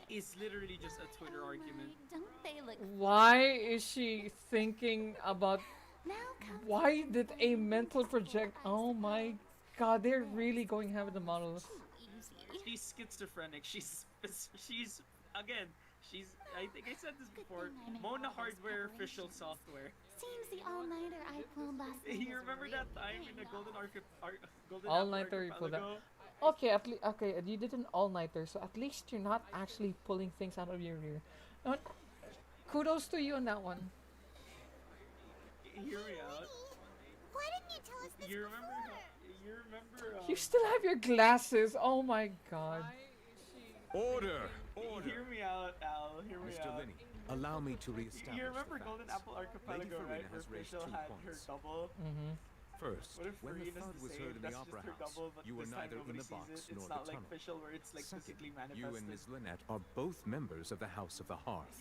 is literally just a Twitter argument. Don't they look Why is she thinking about? Why did a mental project? Oh my god, they're really going ham with the models. She's schizophrenic. She's again. I think I said this before. thing I'm in Mona all this Hardware official preparation. software. Seems the all-nighter I pulled last night You is remember really that time in paying the Golden off. Golden All Apple nighter you pull that. Archipelago? Okay, at least okay, you did an all nighter, so at least you're not actually pulling things out of your rear. Uh, Kudos to you on that one. Hear me out. Why didn't you tell us this You remember? before? You remember? You still have your glasses. Oh my god. Order! Hear me out, Al. Hear me Mr. out. Linney, allow me to reestablish You remember the Golden facts. Apple Lady Archipelago, Farina right? Where has raised Rachel 2 had her points. double. Mm-hmm. First, What if when the Farina's thud the was same? heard in That's the just opera her house, double, but you were this time neither in nobody the sees box it. It's nor not the like tunnel. official where it's like Second, physically you manifested. and Ms. Lynette are both members of the House of the Hearth.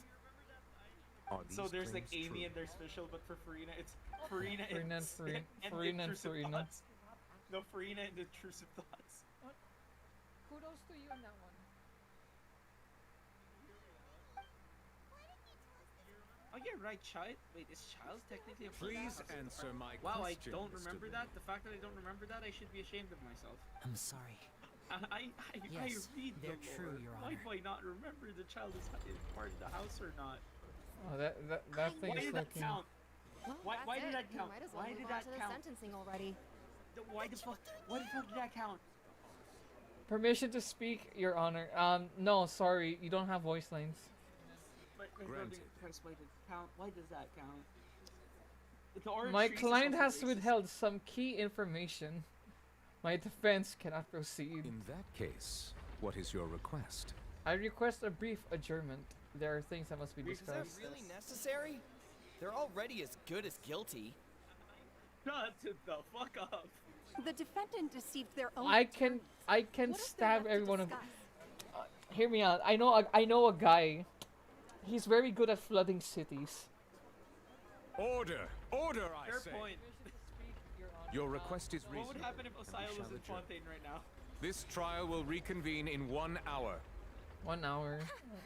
Are these So there's like claims Amy true? and there's Fischl, but for Farina it's Farina Farina and Farina. Farina and intrusive Farina. thoughts. No, Farina and intrusive thoughts. Kudos to you on that one. Oh yeah, right, Child. Wait, is Child technically a part of the Please House of the answer Heart? my Wow, question, I don't Mr. remember Linney. that. The fact that I don't remember that, I should be ashamed of myself. I'm sorry. I Yes, read they're the true, lore. Your Why Honor. do I not remember the Child is part of the house or not? Oh, that thing Why is did that looking. count? Well, Why that's did it. that You count? might as well Why move did on that to the count? sentencing already. Why the fuck did that count? Permission to speak, Your Honor. No, sorry, you don't have voice lines. But Granted. Christ, why did it count? Why does that count? The orange My trees is client also has racist. withheld some key information. My defense cannot proceed. In that case, what is your request? I request a brief adjournment. There are things that must be Is that discussed. really necessary? They're already as good as guilty. Shut the fuck up. The defendant deceived their own. I can What is there stab left to every one of. discuss? Hear me out. I know a guy. He's very good at flooding cities. Order! Order, I Fair say! point. Your request is What reasonable. would happen if and we Osio was shall in adjourn. Fontaine right now? This trial will reconvene in 1 hour. 1 hour.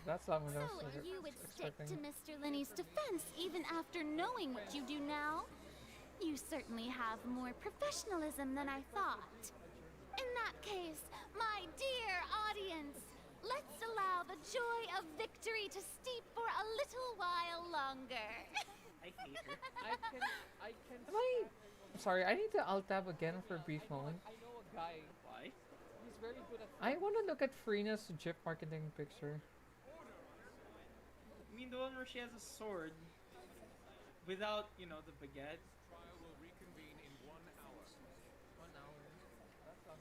That's not what I was So you would stick to expecting. Mr. Linney's defense even after knowing what you do now? You certainly have more professionalism than I thought. In that case, my dear audience, let's allow the joy of victory to steep for a little while longer. I hate her. I can. Sorry, I need to alt tab again for a brief moment. I know a guy. Why? He's very good at. I want to look at Farina's Jip marketing picture. I mean the one where she has a sword without, you know, the baguette. Trial will reconvene in 1 hour. 1 hour. That's not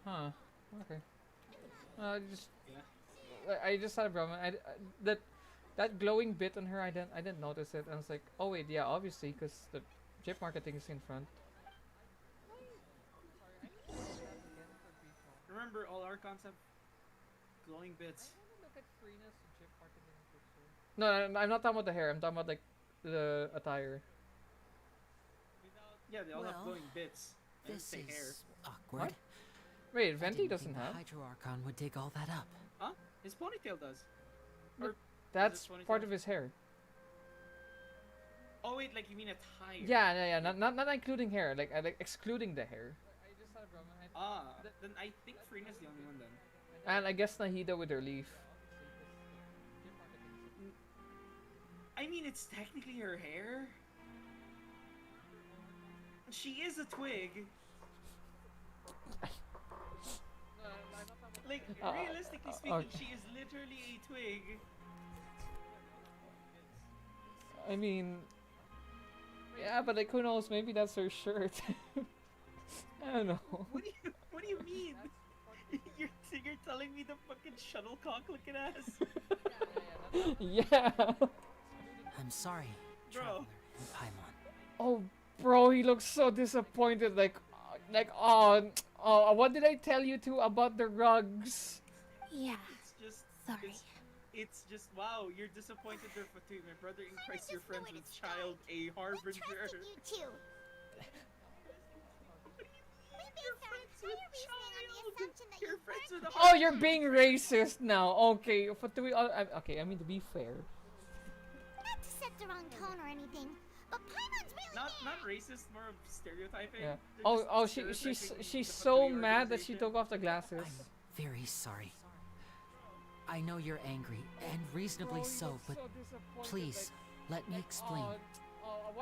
Huh. Okay. Just. Yeah. I just had a problem. That glowing bit on her, I didn't notice it. I was like, oh wait, yeah, obviously, because the Jip marketing is in front. Remember, all Archons have glowing bits. No, I'm not talking about the hair. I'm talking about like the attire. Yeah, they all have Well, glowing bits. I didn't This say hair. is awkward. What? Wait, I Venti didn't doesn't think the have. Hydro Archon would dig all that up. Huh? His ponytail does. Or That's is it part ponytail? of his hair. Oh wait, like you mean attire? Yeah. Not including hair. Like excluding the hair. Ah, then I think Farina's the only one then. And I guess Nahida with her leaf. I mean, it's technically her hair. She is a twig. Like, realistically speaking, okay. she is literally a twig. I mean, yeah, but like who knows? Maybe that's her shirt. I don't know. What do you mean? You're telling me the fucking shuttlecock looking ass? Yeah. I'm sorry, Bro. Traveler and Paimon. Oh, bro, he looks so disappointed. What did I tell you two about the rugs? Yeah. It's just Sorry. It's just wow. You're disappointed there, Fatu. My brother in Christ, you're friends with Child, a harbinger. Trusted you too. You're friends with a Oh, you're being racist now. Okay, but do we? Okay, I mean to be fair. Not to set the wrong tone or anything, but Paimon's really not racist, more of stereotyping. Yeah. They're Oh, just oh, stereotyping she's the so Fatui mad that she organization. took off the glasses. Very sorry. I know you're angry, and reasonably Bro, he so, looks but so disappointed, please, let me explain.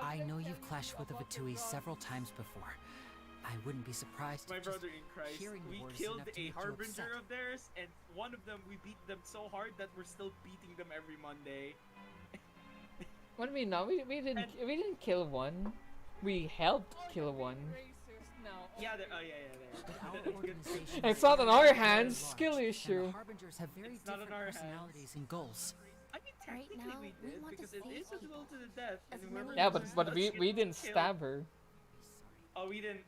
I know you've clashed with the Fatui several times before. I wouldn't be surprised My if just brother in Christ, hearing the we words killed enough to a make you harbinger upset. of theirs, and one of them we beat them so hard that we're still beating them every Monday. What do you mean? No, we didn't kill one. We helped kill one. Yeah, yeah. Our organization It's is not on very, our very hands. large, Skill and issue. the Harbingers have very It's not on different our personalities and goals. I mean, technically now, we we did want to because it save is a duel to the death, and as whoever many Yeah, loses but does we get didn't killed. stab her. Oh, we didn't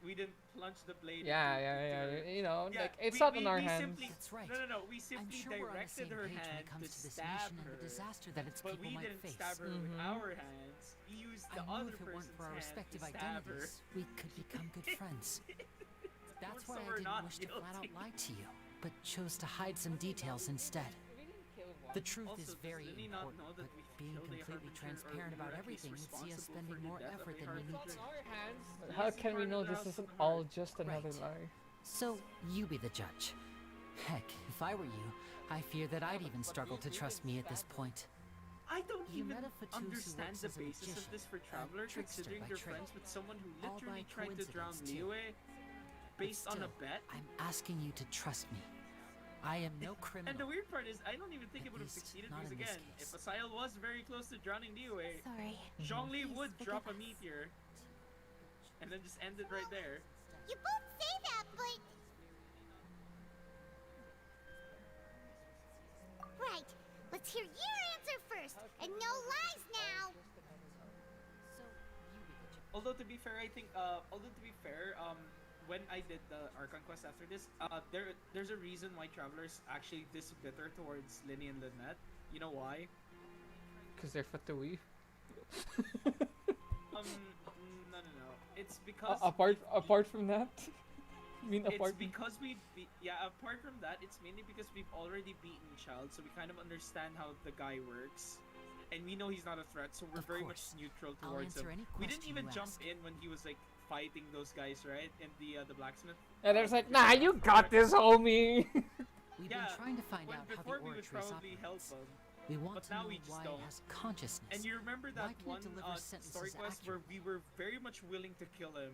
plunge the blade. Yeah, into yeah. her. You know, Yeah, like it's we- not we- in our we hands. Simply, That's right. No. We I'm simply sure we're on the directed same her page when hand it comes to to this stab mission and her, the disaster that its but people we might didn't face. stab her with our hands. We used the I knew other if it weren't person's for our hand respective to stab her. identities, we could become good friends. That's So why we're I didn't not wish to flat out guilty. lie to you, but chose to hide some details instead. The truth Also, is does very Lily not important, know that but we being killed a completely harbinger, or transparent we were about at least everything would see us responsible spending for the more death of effort a than we need harbinger? to. How can we know this isn't all just another Right. lie? So, you be the judge. Heck, if I were you, I fear that I'd even struggle to trust me at this point. I don't You even met a Fatui who understand works the as a basis magician, of this for a Traveler, trickster considering by they're trade. friends with someone who All literally by tried to drown coincidence, too. Liyue based But on a still, bet. I'm asking you to trust me. I am no criminal. And the weird part is, I don't even think At it would have least succeeded not because, in this again, case. if Asael was very close to drowning Liyue, Sorry. Zhongli Please would forgive drop a us. meteor and then just end it right there. You both say that, but... Right. Let's hear your answer first, and no lies now. Although to be fair, I think, when I did the Archon Quest after this, there's a reason why Traveler's actually this bitter towards Linny and Lynette. You know why? Because they're Fatui. No. It's because apart from that, I mean it's apart. because apart from that, it's mainly because we've already beaten Child, so we kind of understand how the guy works. And we know he's not a threat, so we're Of very course. much neutral I'll towards answer him. any We didn't question even you jump ask. in when he was like fighting those guys, right? In the blacksmith. And there's like, nah, you got this, homie. We've been trying to find when- out how before the we would Oratrice probably help operates. him. We want But to now know we just why don't. it has consciousness. And you remember Why that can one it deliver story sentences quest where we were very much willing to kill him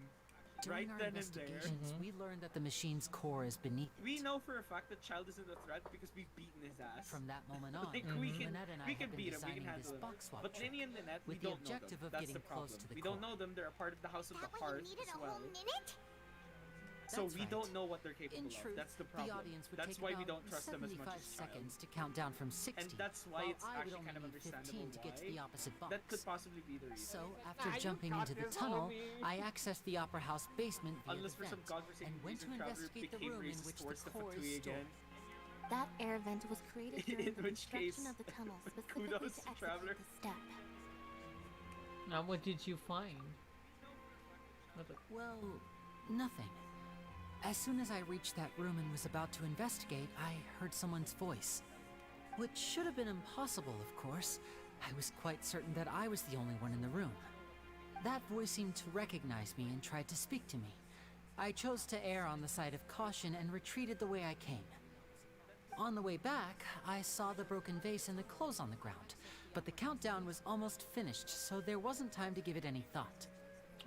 During right our then and there. investigations, we learned that the machine's core is beneath it. We know for a fact that Child isn't a threat because we've beaten his ass. From that moment on, Like, we can, Lynette and I we have can been beat him, we can designing handle this him. box swap But trick Linny and Lynette, we with the don't know objective them. of That's getting the close problem. to the We core. don't know them, they're a part of the House of the That way Heart you needed as a well. whole minute? So That's we right. don't know what they're capable In truth, of. That's the problem. the audience would That's take why we about don't trust them as 75 much as Child. seconds to count down from 60. And that's why while it's I would actually only kind of need understandable 15 to get to why. the opposite box. That could possibly be the reason. So, after jumping into the tunnel, I accessed the Opera House basement via Unless the for some vent godforsaken and went to reason, Traveler investigate the became room in racist which the towards the core Fatui is stored. again. That air vent was created during In the which construction case, of the tunnel specifically kudos to to execute Traveler. the step. Now, what did you find? Well, nothing. As soon as I reached that room and was about to investigate, I heard someone's voice. Which should have been impossible, of course. I was quite certain that I was the only one in the room. That voice seemed to recognize me and tried to speak to me. I chose to err on the side of caution and retreated the way I came. On the way back, I saw the broken vase and the clothes on the ground, but the countdown was almost finished, so there wasn't time to give it any thought.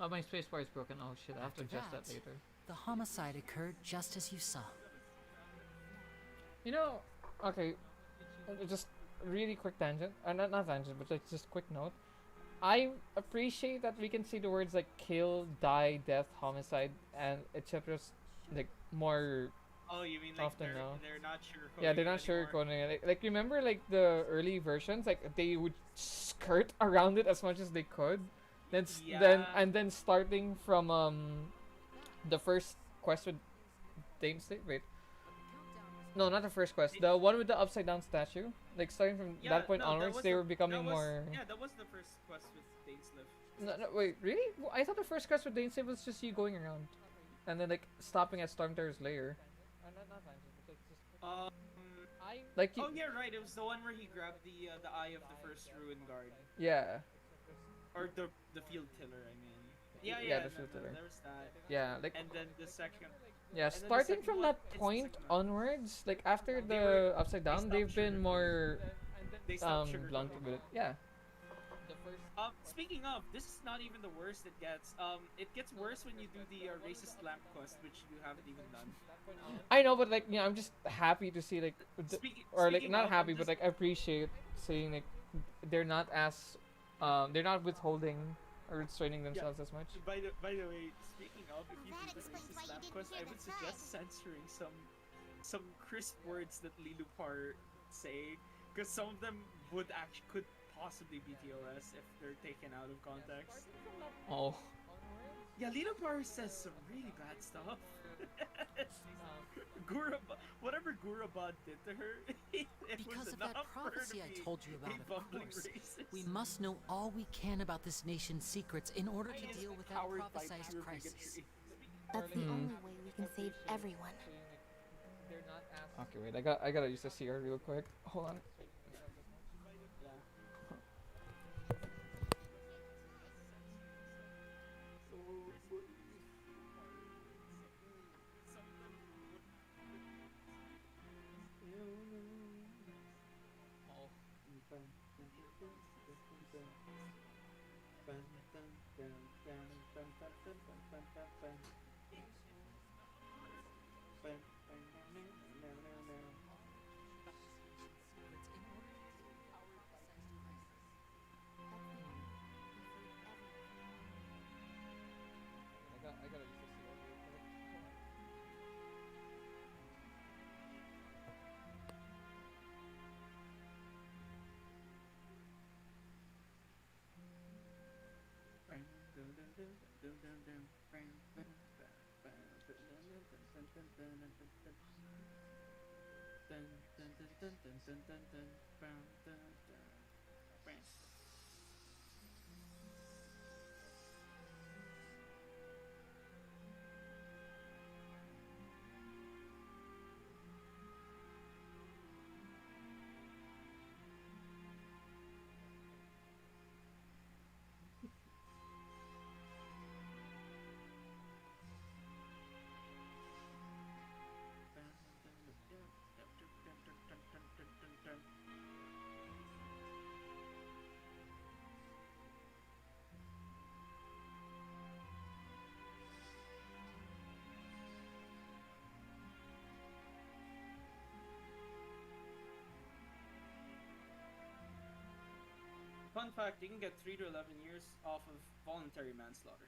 Oh, my spacebar is broken. Oh shit, I have to After adjust that that, later. The homicide occurred just as you saw. You know, okay, just really quick tangent. Not tangent, but like just quick note. I appreciate that we can see the words like kill, die, death, homicide, and etc. like more Oh, you mean like often now. they're not sugarcoating Yeah, they're not it anymore? sugarcoating it. Like remember like the early versions, like they would skirt around it as much as they could. Then then starting from the first quest with Dame State. Wait. No, not the first quest. The one with the upside down statue. Like starting from that point onwards, they were becoming more. Yeah, that was the first quest with Dainsliff. No, wait, really? Well, I thought the first quest with Dane Save was just you going around, and then like stopping at Stormterror's lair. Like oh yeah, right. It was the one where he grabbed the eye of the first ruin guard. Yeah. Or the field tiller, I mean. Yeah, Yeah, yeah, the and then filter. there's that. Yeah, like And then the second. yeah, And then the starting second from one that is the point second one. onwards, like after They were the Upside they Down, stopped they've been sugarcoating. more They stopped blunt sugarcoating. with it. Yeah. Speaking of, this is not even the worst it gets. It gets worse when you do the racist lamp quest, which you haven't even done. I know, but like, I'm just happy to see like, or like Speaking not of, I'm happy, but just like appreciate seeing like they're not as, they're not withholding or restraining themselves as much. By the way, speaking of, if you do the racist lamp quest, I would suggest censoring some crisp words that Lilupar say, because some of them could possibly be TOS if they're taken out of context. Oh. Yeah, Lilupar says some really bad stuff. Whatever Gurabad did to her, it Because was of that enough for her prophecy to I be told you about, a of bumbling course. racist. We must know all we can about this nation's secrets in order to deal with that Powered by prophesized pure crisis. bigotry. That's the only way we can save everyone. Okay, wait. I gotta use the CR real quick. Hold on. I gotta use the CR real quick. Fun fact, you can get 3 to 11 years off of voluntary manslaughter.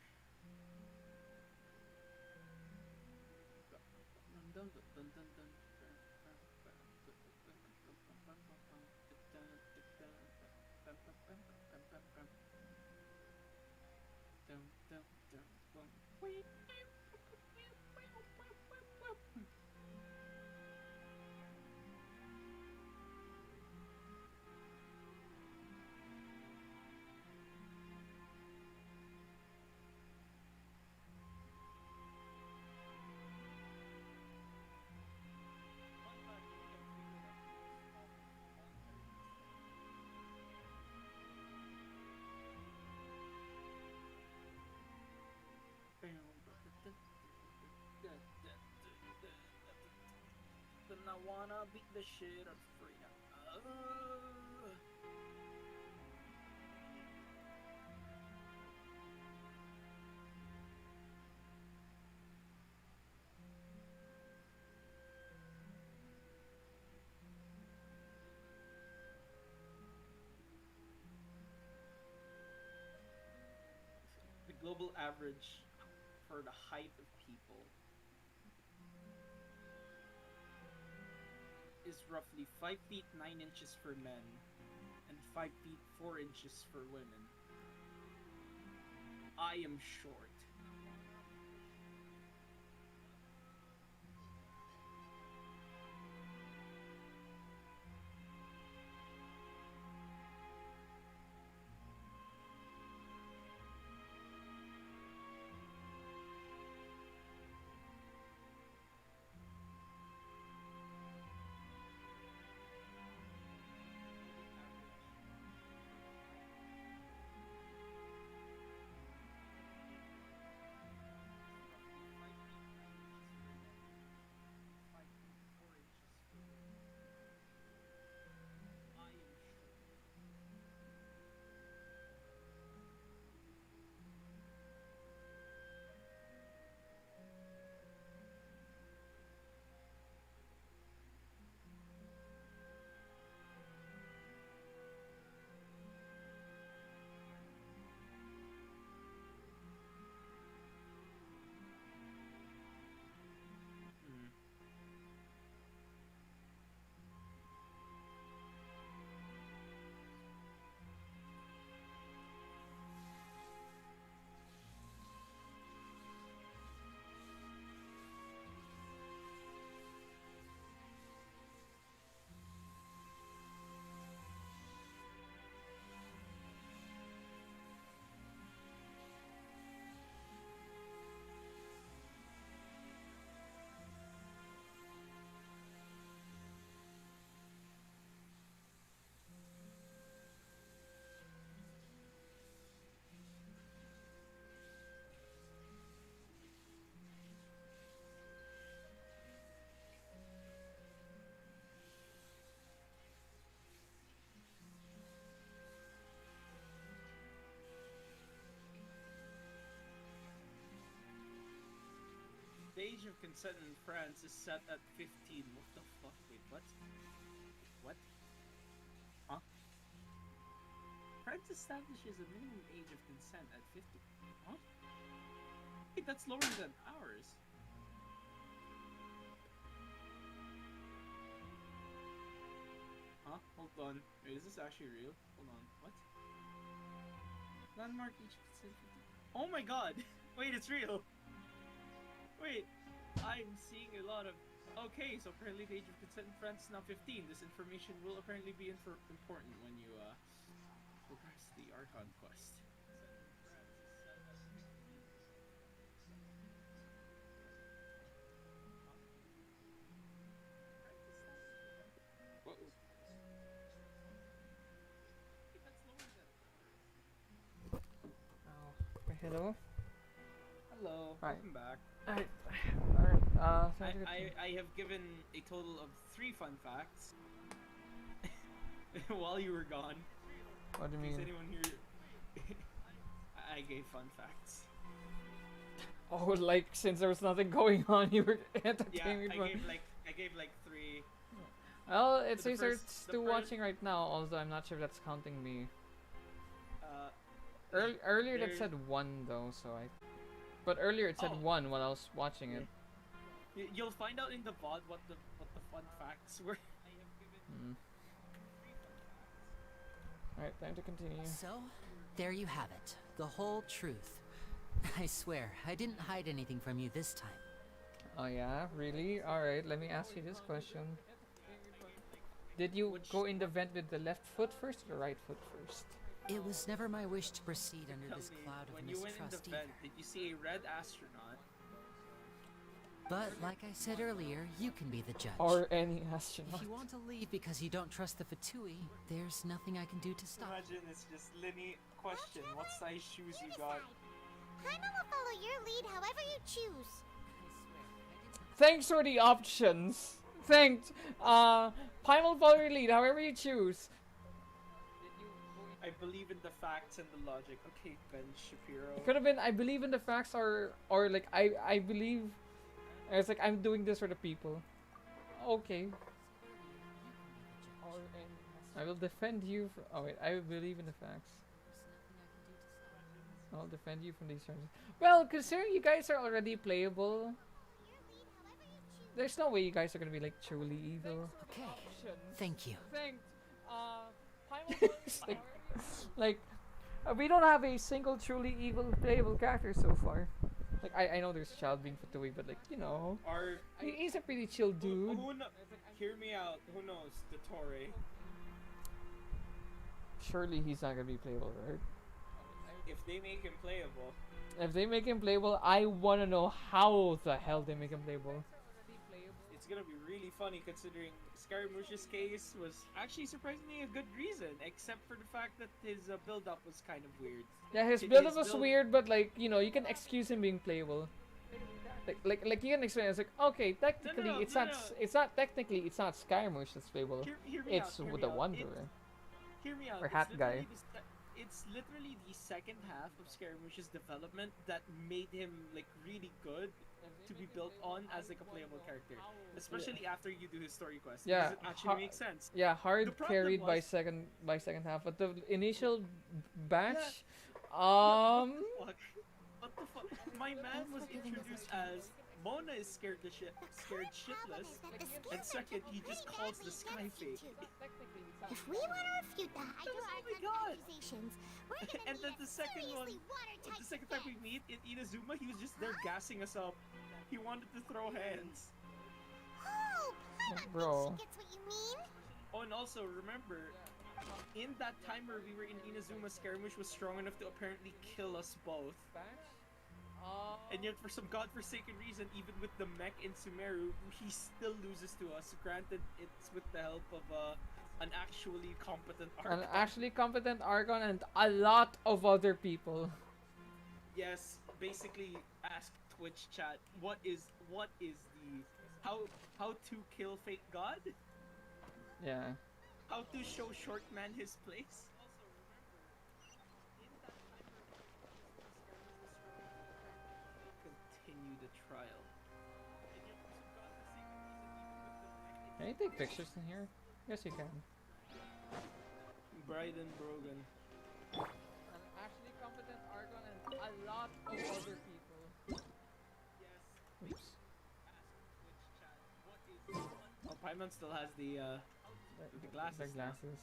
Then I wanna beat the shit out of freedom. The global average for the height of people is roughly 5 feet 9 inches for men and 5 feet 4 inches for women. I am short. age of consent in France is set at 15. What the fuck? Wait, what? What? Huh? France establishes a minimum age of consent at 50. Huh? Wait, that's lower than ours. Huh? Hold on. Wait, is this actually real? Hold on. What? Landmark age of consent 50. Oh my god! Wait, it's real! Wait, I'm seeing a lot of... Okay, so apparently the age of consent in France is now 15. This information will apparently be important when you progress the Archon Quest. Whoa. Hello? Hello, Right. welcome back. Alright, I have given a total of 3 fun facts while you were gone. What do you Is mean? anyone here? I gave fun facts. Oh, like since there was nothing going on, you were entertaining Yeah, me. I gave like 3. Well, it The says they're first- still the first- watching right now, although I'm not sure if that's counting me. Uh, Earlier that there's- said 1 though, so I... But earlier it said Oh. 1 while I was watching it. You'll find out in the VOD what the fun facts were. Alright, time to continue. So, there you have it. The whole truth. I swear, I didn't hide anything from you this time. Oh yeah, really? Alright, let me ask you this question. Did you go in the vent with the left foot first or the right foot first? It was never my wish to proceed under Tell this me, cloud of when you went in the mistrust either. vent, did you see a red astronaut? But like I said earlier, you can be the judge. Or any astronaut? If you want to leave because you don't trust the Fatui, there's nothing I can do to stop. Imagine it's just Linny. Question: what size shoes you got? Paimon will follow your lead however you choose. Thanks for the options! Thanks! Primal follow your lead, however you choose. I believe in the facts and the logic. Okay, Ben Shapiro. It could have been I believe in the facts or like I believe it's like I'm doing this for the people. Okay. I will defend you for oh wait, I believe in the facts. I'll defend you from these charges. Well, considering you guys are already playable, there's no way you guys are gonna be like truly evil. Okay. Thank you. Thanks. Like, we don't have a single truly evil playable character so far. Like, I know there's Child being Fatui, but like, you know, he's a pretty chill dude. Hear me out. Who knows? The Torre. Surely he's not gonna be playable, right? If they make him playable. If they make him playable, I wanna know how the hell they make him playable. It's gonna be really funny considering Scaramouche's case was actually surprisingly a good reason, except for the fact that his build-up was kind of weird. Yeah, his build-up was weird, but like, you know, you can excuse him being playable. Like you can explain. It's like, okay, technically it's not technically it's not Scaramouche that's playable. Hear me It's out, hear the me out. Wanderer. Hear me out. Or Hat Guy. It's literally the second half of Scaramouche's development that made him like really good to be built on as like a playable character, especially after you do his story quest. Yeah, Because it actually makes sense. Yeah, The hard problem carried by was- second half, but the initial batch, What the fuck? My man was introduced as Mona is scared shitless, and second, he just calls the sky fake. If we want to refute the Oh my Hydro god! accusations, we're gonna And then need the a second one, seriously watertight the second time we meet in Inazuma, he was just there gassing us up. He wanted to throw hands. Oh, Paimon Bro. thinks she gets what you mean. Oh, and also remember, in that time where we were in Inazuma, Scaramouche was strong enough to apparently kill us both. And yet, for some godforsaken reason, even with the mech in Sumeru, he still loses to us. Granted, it's with the help of an actually competent an Archon. actually competent Argon and a lot of other people. Yes, basically, ask Twitch chat, what is the how to kill fake god? Yeah. How to show short man his place? Continue the trial. you take pictures in here? Yes, you can. Bryden Brogan. An actually competent Argon and a lot of other people. Oops. Oh, Paimon still has the glasses. The glasses.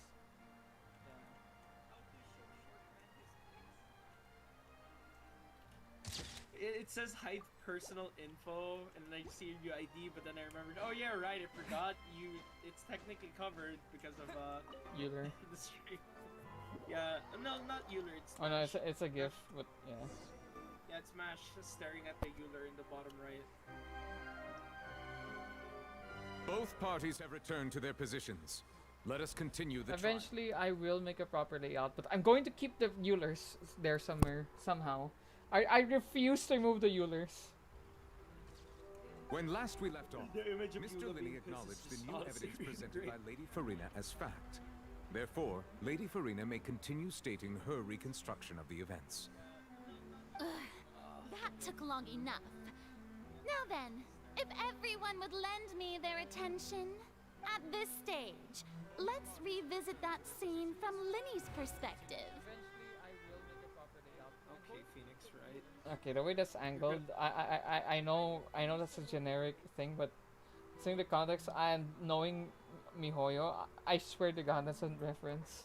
It says hide personal info, and then I see your ID, but then I remembered, oh yeah, right, I forgot it's technically covered because of Euler. the stream. Yeah, no, not Euler, it's Oh no, Smash. it's a GIF, but yeah. Yeah, it's Smash just staring at the Euler in the bottom right. Both parties have returned to their positions. Let us continue the Eventually, I will make a proper layout, but I'm going to keep the Eulers there somewhere, somehow. I refuse to remove the Eulers. When last we left off, The image of Mr. Eula Linney being pissed acknowledged is the new honestly evidence really presented by great. Lady Farina as fact. Therefore, Lady Farina may continue stating her reconstruction of the events. Ugh, that took long enough. Now then, if everyone would lend me their attention, at this stage, let's revisit that scene from Linny's perspective. Okay, Phoenix, right? Okay, the way that's angled, I know that's a generic thing, but seeing the context and knowing Mihoyo, I swear to God that's a reference.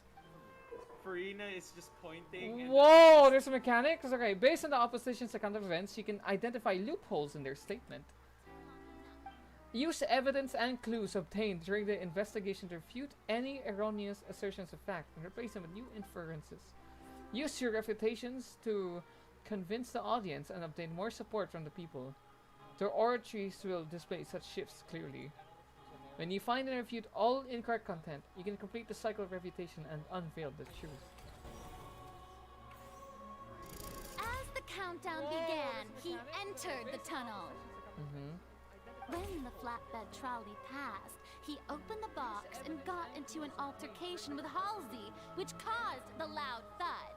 Farina is just pointing. And Whoa, there's a mechanic? Okay, based on the opposition's account of events, you can identify loopholes in their statement. Use evidence and clues obtained during the investigation to refute any erroneous assertions of fact and replace them with new inferences. Use your refutations to convince the audience and obtain more support from the people. Their oratories will display such shifts clearly. When you find and refute all incorrect content, you can complete the cycle of refutation and unveil the truth. As the countdown began, he entered the tunnel. When the flatbed trolley passed, he opened the box and got into an altercation with Halsey, which caused the loud thud.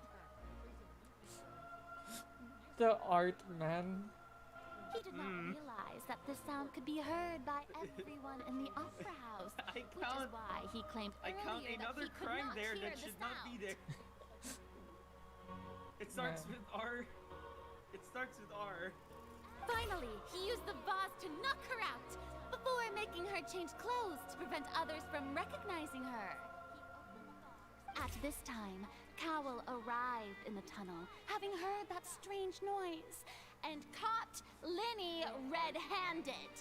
The art, man. He did not realize that the sound could be heard by everyone in the opera house, which is why he claimed I count earlier that another he could crime not there hear that the should not be sound. there. It starts Man. with R. It starts with R. Finally, he used the vase to knock her out before making her change clothes to prevent others from recognizing her. At this time, Cowell arrived in the tunnel, having heard that strange noise, and caught Linny red-handed.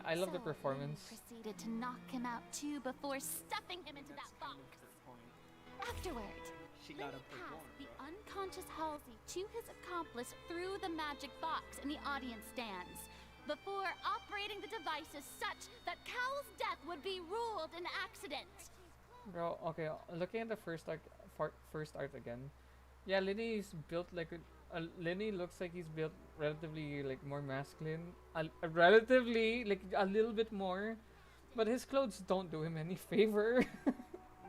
I love the So performance. Linny proceeded to knock him out too before stuffing him into that box. Afterward, She got Linny up for passed more, the unconscious Halsey to his accomplice through the magic box in the audience stands, before operating the devices such that Cowell's death would be ruled an accident. Bro, okay, looking at the first art again. Yeah, Linny is built like Linny looks like he's built relatively like more masculine. Relatively like a little bit more. But his clothes don't do him any favor.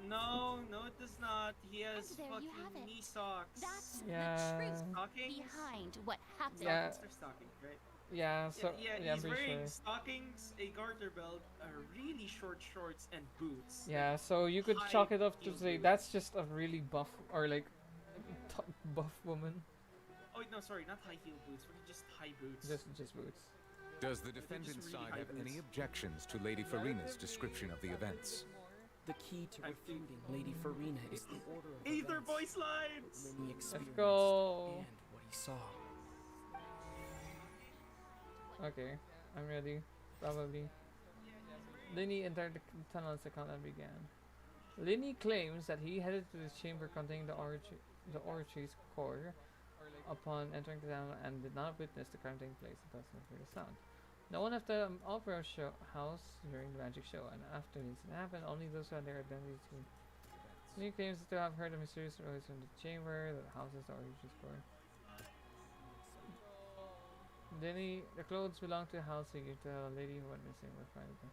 No, it does not. He has And there you have fucking it. knee socks. That's Yeah. the truth Stockings? behind what happened. Yeah. They're stockings, right? Yeah, so yeah, I'm he's pretty wearing sure. stockings, a garter belt, really short shorts, and boots. Yeah, so you could High chalk it up to heel say boots. that's just a really buff or like buff woman. Oh wait, no, sorry, not high heel boots, but just high boots. Just boots. Does the They're defendant's just really side high have any boots. objections to Lady Farina's description of the events? The key to refuting Lady Farina is the order of Aether events voice lines! Linny experienced go. and what he saw. Okay, I'm ready. Probably. Linny entered the tunnel as the countdown began. Linny claims that he headed to the chamber containing the oratory's core upon entering the tunnel and did not witness the crime taking place and thus not hear the sound. No one left the opera house during the magic show, and after the incident happened, only those who had their identities knew. Linny claims to have heard a mysterious noise from the chamber that houses the oratory's core. Linny, the clothes belong to a house figure to a lady who went missing with find them.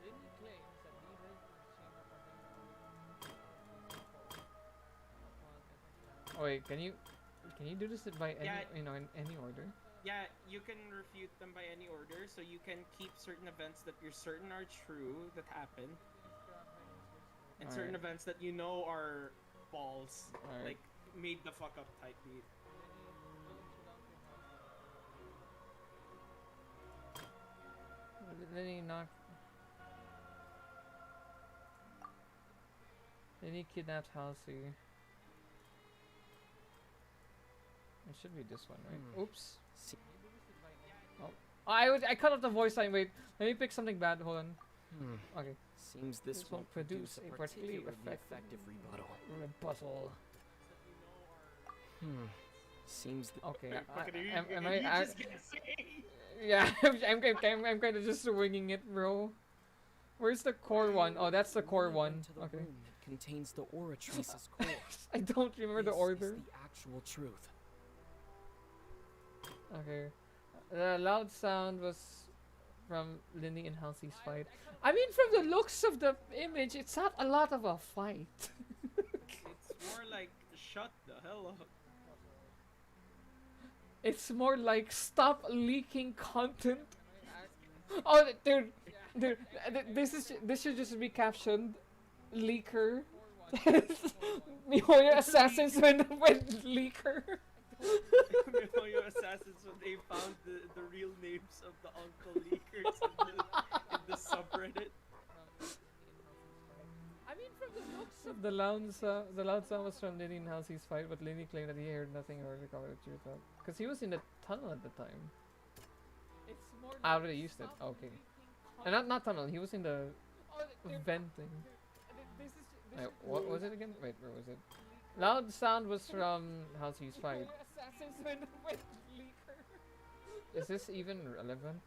Linny claims that he heard the chamber. Oh wait, can you do this by any Yeah. in any order? Yeah, you can refute them by any order, so you can keep certain events that you're certain are true that happened, and certain events that you know are false, like made the fuck up type beat. Lenny knocked. Lenny kidnapped Halsey. It should be this one, right? Oops. Oh. I cut off the voice line. Wait, let me pick something bad. Hold on. Okay. Seems this won't produce a particularly effective rebuttal. Seems okay. Am I? Yeah, I'm kind of just winging it, bro. Where's the core one? Oh, that's the core one. Okay. It contains the aura trace's core. I don't remember the order. Is the actual truth. Okay. The loud sound was from Lindy and Halsey's fight. I mean, from the looks of the image, it's not a lot of a fight. It's more like shut the hell up. It's more like stop leaking content. Oh, dude, this should just be captioned, leaker. Mihoyo assassins when leaker. Mihoyo assassins when they found the real names of the uncle leakers in the subreddit. I mean, from the looks of the loud sound was from Lindy and Halsey's fight, but Lindy claimed that he heard nothing or recovered the truth of, because he was in the tunnel at the time. It's more like I already used it. Okay, and not tunnel. He was in the venting. Wait, what was it again? Wait, where was it? Loud sound was from Halsey's fight. Is this even relevant?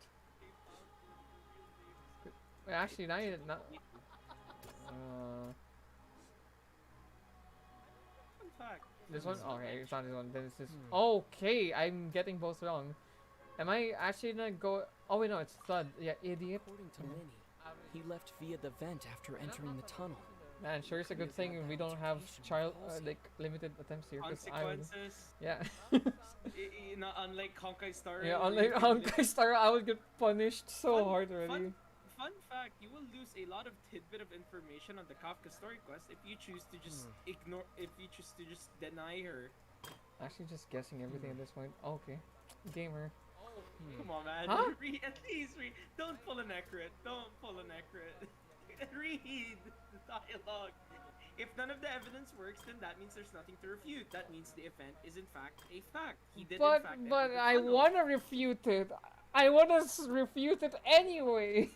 Wait, actually, now you're not. Fun fact. This one? Okay, it's not this one. Then it's this. Okay, I'm getting both wrong. Am I actually gonna go? Oh wait, no, it's Thud. Yeah, idiot. According to Lenny, he left via the vent after entering the tunnel. Man, sure, it's a good thing we don't have like limited attempts here. Consequences. Yeah. You know, unlike Honkai Star. Yeah, unlike Honkai Star, I would get punished so hard already. Fun fact: you will lose a lot of tidbit of information on the Kafka story quest if you choose to just ignore. If you choose to just deny her. Actually, just guessing everything at this point. Okay, gamer. Come on, man. Huh? At least read. Don't pull an accurate. Don't pull an accurate. Read the dialogue. If none of the evidence works, then that means there's nothing to refute. That means the event is in fact a fact. He did in fact. But I wanna refute it. I wanna refute it anyway.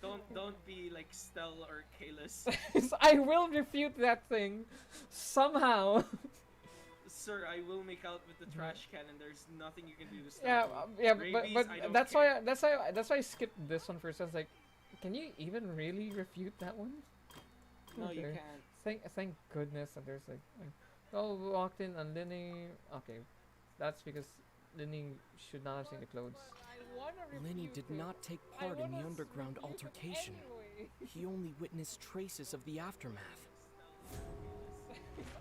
Don't be like Stell or Kalis. I will refute that thing somehow. Sir, I will make out with the trash can, and there's nothing you can do to stop me. Yeah, Rabies, but that's why I skipped this one first. I was like, can you even really refute that one? No, you can't. Thank goodness that there's like oh, we walked in on Linny. Okay, that's because Linny should not have seen the clothes. Lenny did not take part in the underground altercation. He only witnessed traces of the aftermath.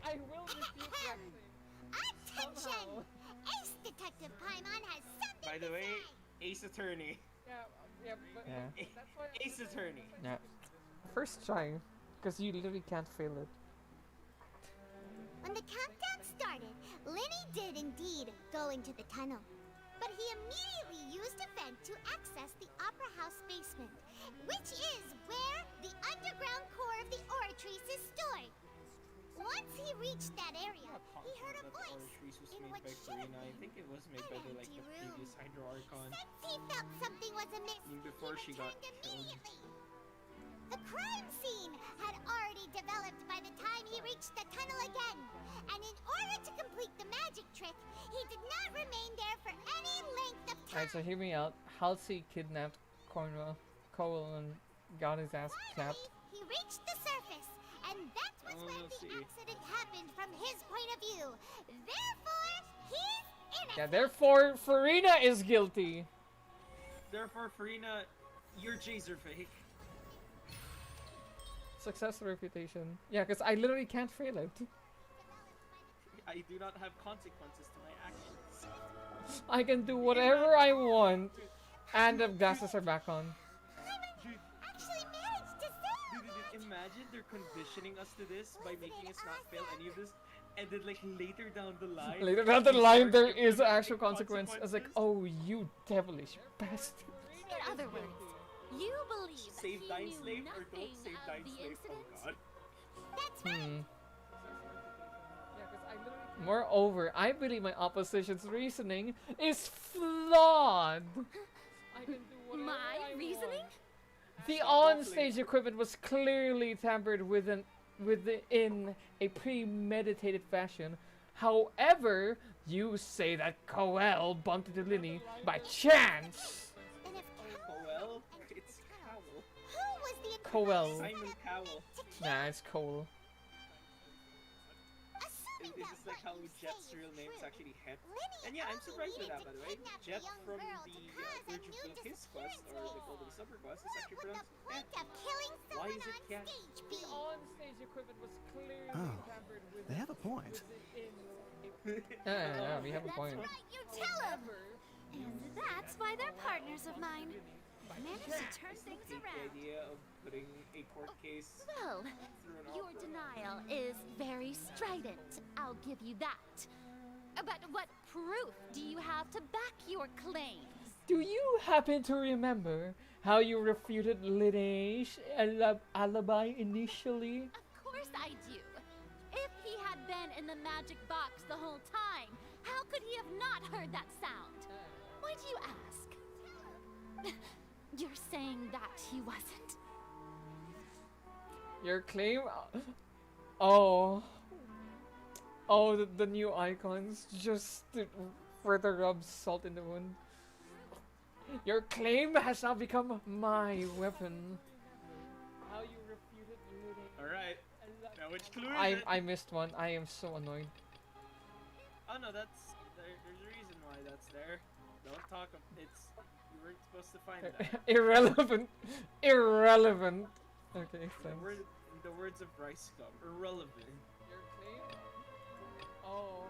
I will refute that thing. Attention! Ace Detective Paimon has something By the way, Ace Attorney. Yeah. Ace Attorney. Yeah. First try, because you literally can't fail it. When the countdown started, Lenny did indeed go into the tunnel. But he immediately used a vent to access the Opera House basement, which is where the underground core of the Oratrice is stored. Once he reached that area, he heard a voice in what should have I think it was made by the previous Hydro Archon. Since he felt something was amiss, before she got immediately. The crime scene had already developed by the time he reached the tunnel again, and in order to complete the magic trick, he did not remain there for any length of time. Alright, so hear me out. Halsey kidnapped Cole and got his ass clapped. He reached the surface, and that was when the accident happened from his point of view. Therefore, he's innocent. Yeah, therefore, Farina is guilty. Therefore, Farina, you're Jazer fake. Success or reputation. Yeah, because I literally can't fail it. I do not have consequences to my actions. I can do whatever I want. And the glasses are back on. Dude, imagine they're conditioning us to this by making us not fail any of this, and then like later down the line. Later down the line, there is actual consequence. It's like, oh, you devilish bastard. In other words, you believe that Save he Dying knew Slave or nothing don't save of Dying the Slave? incident? Oh god. Moreover, I believe my opposition's reasoning is flawed. I can do whatever My reasoning? The on-stage equipment was clearly tampered within a premeditated fashion. However, you say that Coel bumped into Linny by chance. Coel? It's Cowell. Who was the Coel. Simon Cowell. Nah, it's Cole. Is this like how Jet's real name is actually Het? And yeah, I'm surprised with that, by the way. Jet from the Virgin Kiss Quest, or they call it the Super Quest, is actually pronounced Het. Why is it Cat? The on-stage equipment was clearly tampered with. They have a point. Yeah, we have a point. You tell him! And that's why they're partners of mine. Managed to turn things The around. idea of putting a court case Well, through an your opera. denial is very strident. I'll give you that. But what proof do you have to back your claims? Do you happen to remember how you refuted Linny's alibi initially? Of course I do. If he had been in the magic box the whole time, how could he have not heard that sound? Why do you ask? You're saying that he wasn't. Your claim? Oh. Oh, the new icons just to further rub salt in the wound. Your claim has now become my weapon. How you refuted Linny. Alright. Now which clue is it? I missed one. I am so annoyed. Oh no, there's a reason why that's there. Don't talk. It's you weren't supposed to find that. Irrelevant. Irrelevant. Okay, In thanks. the words of Rice Gum, irrelevant. Your claim? Oh.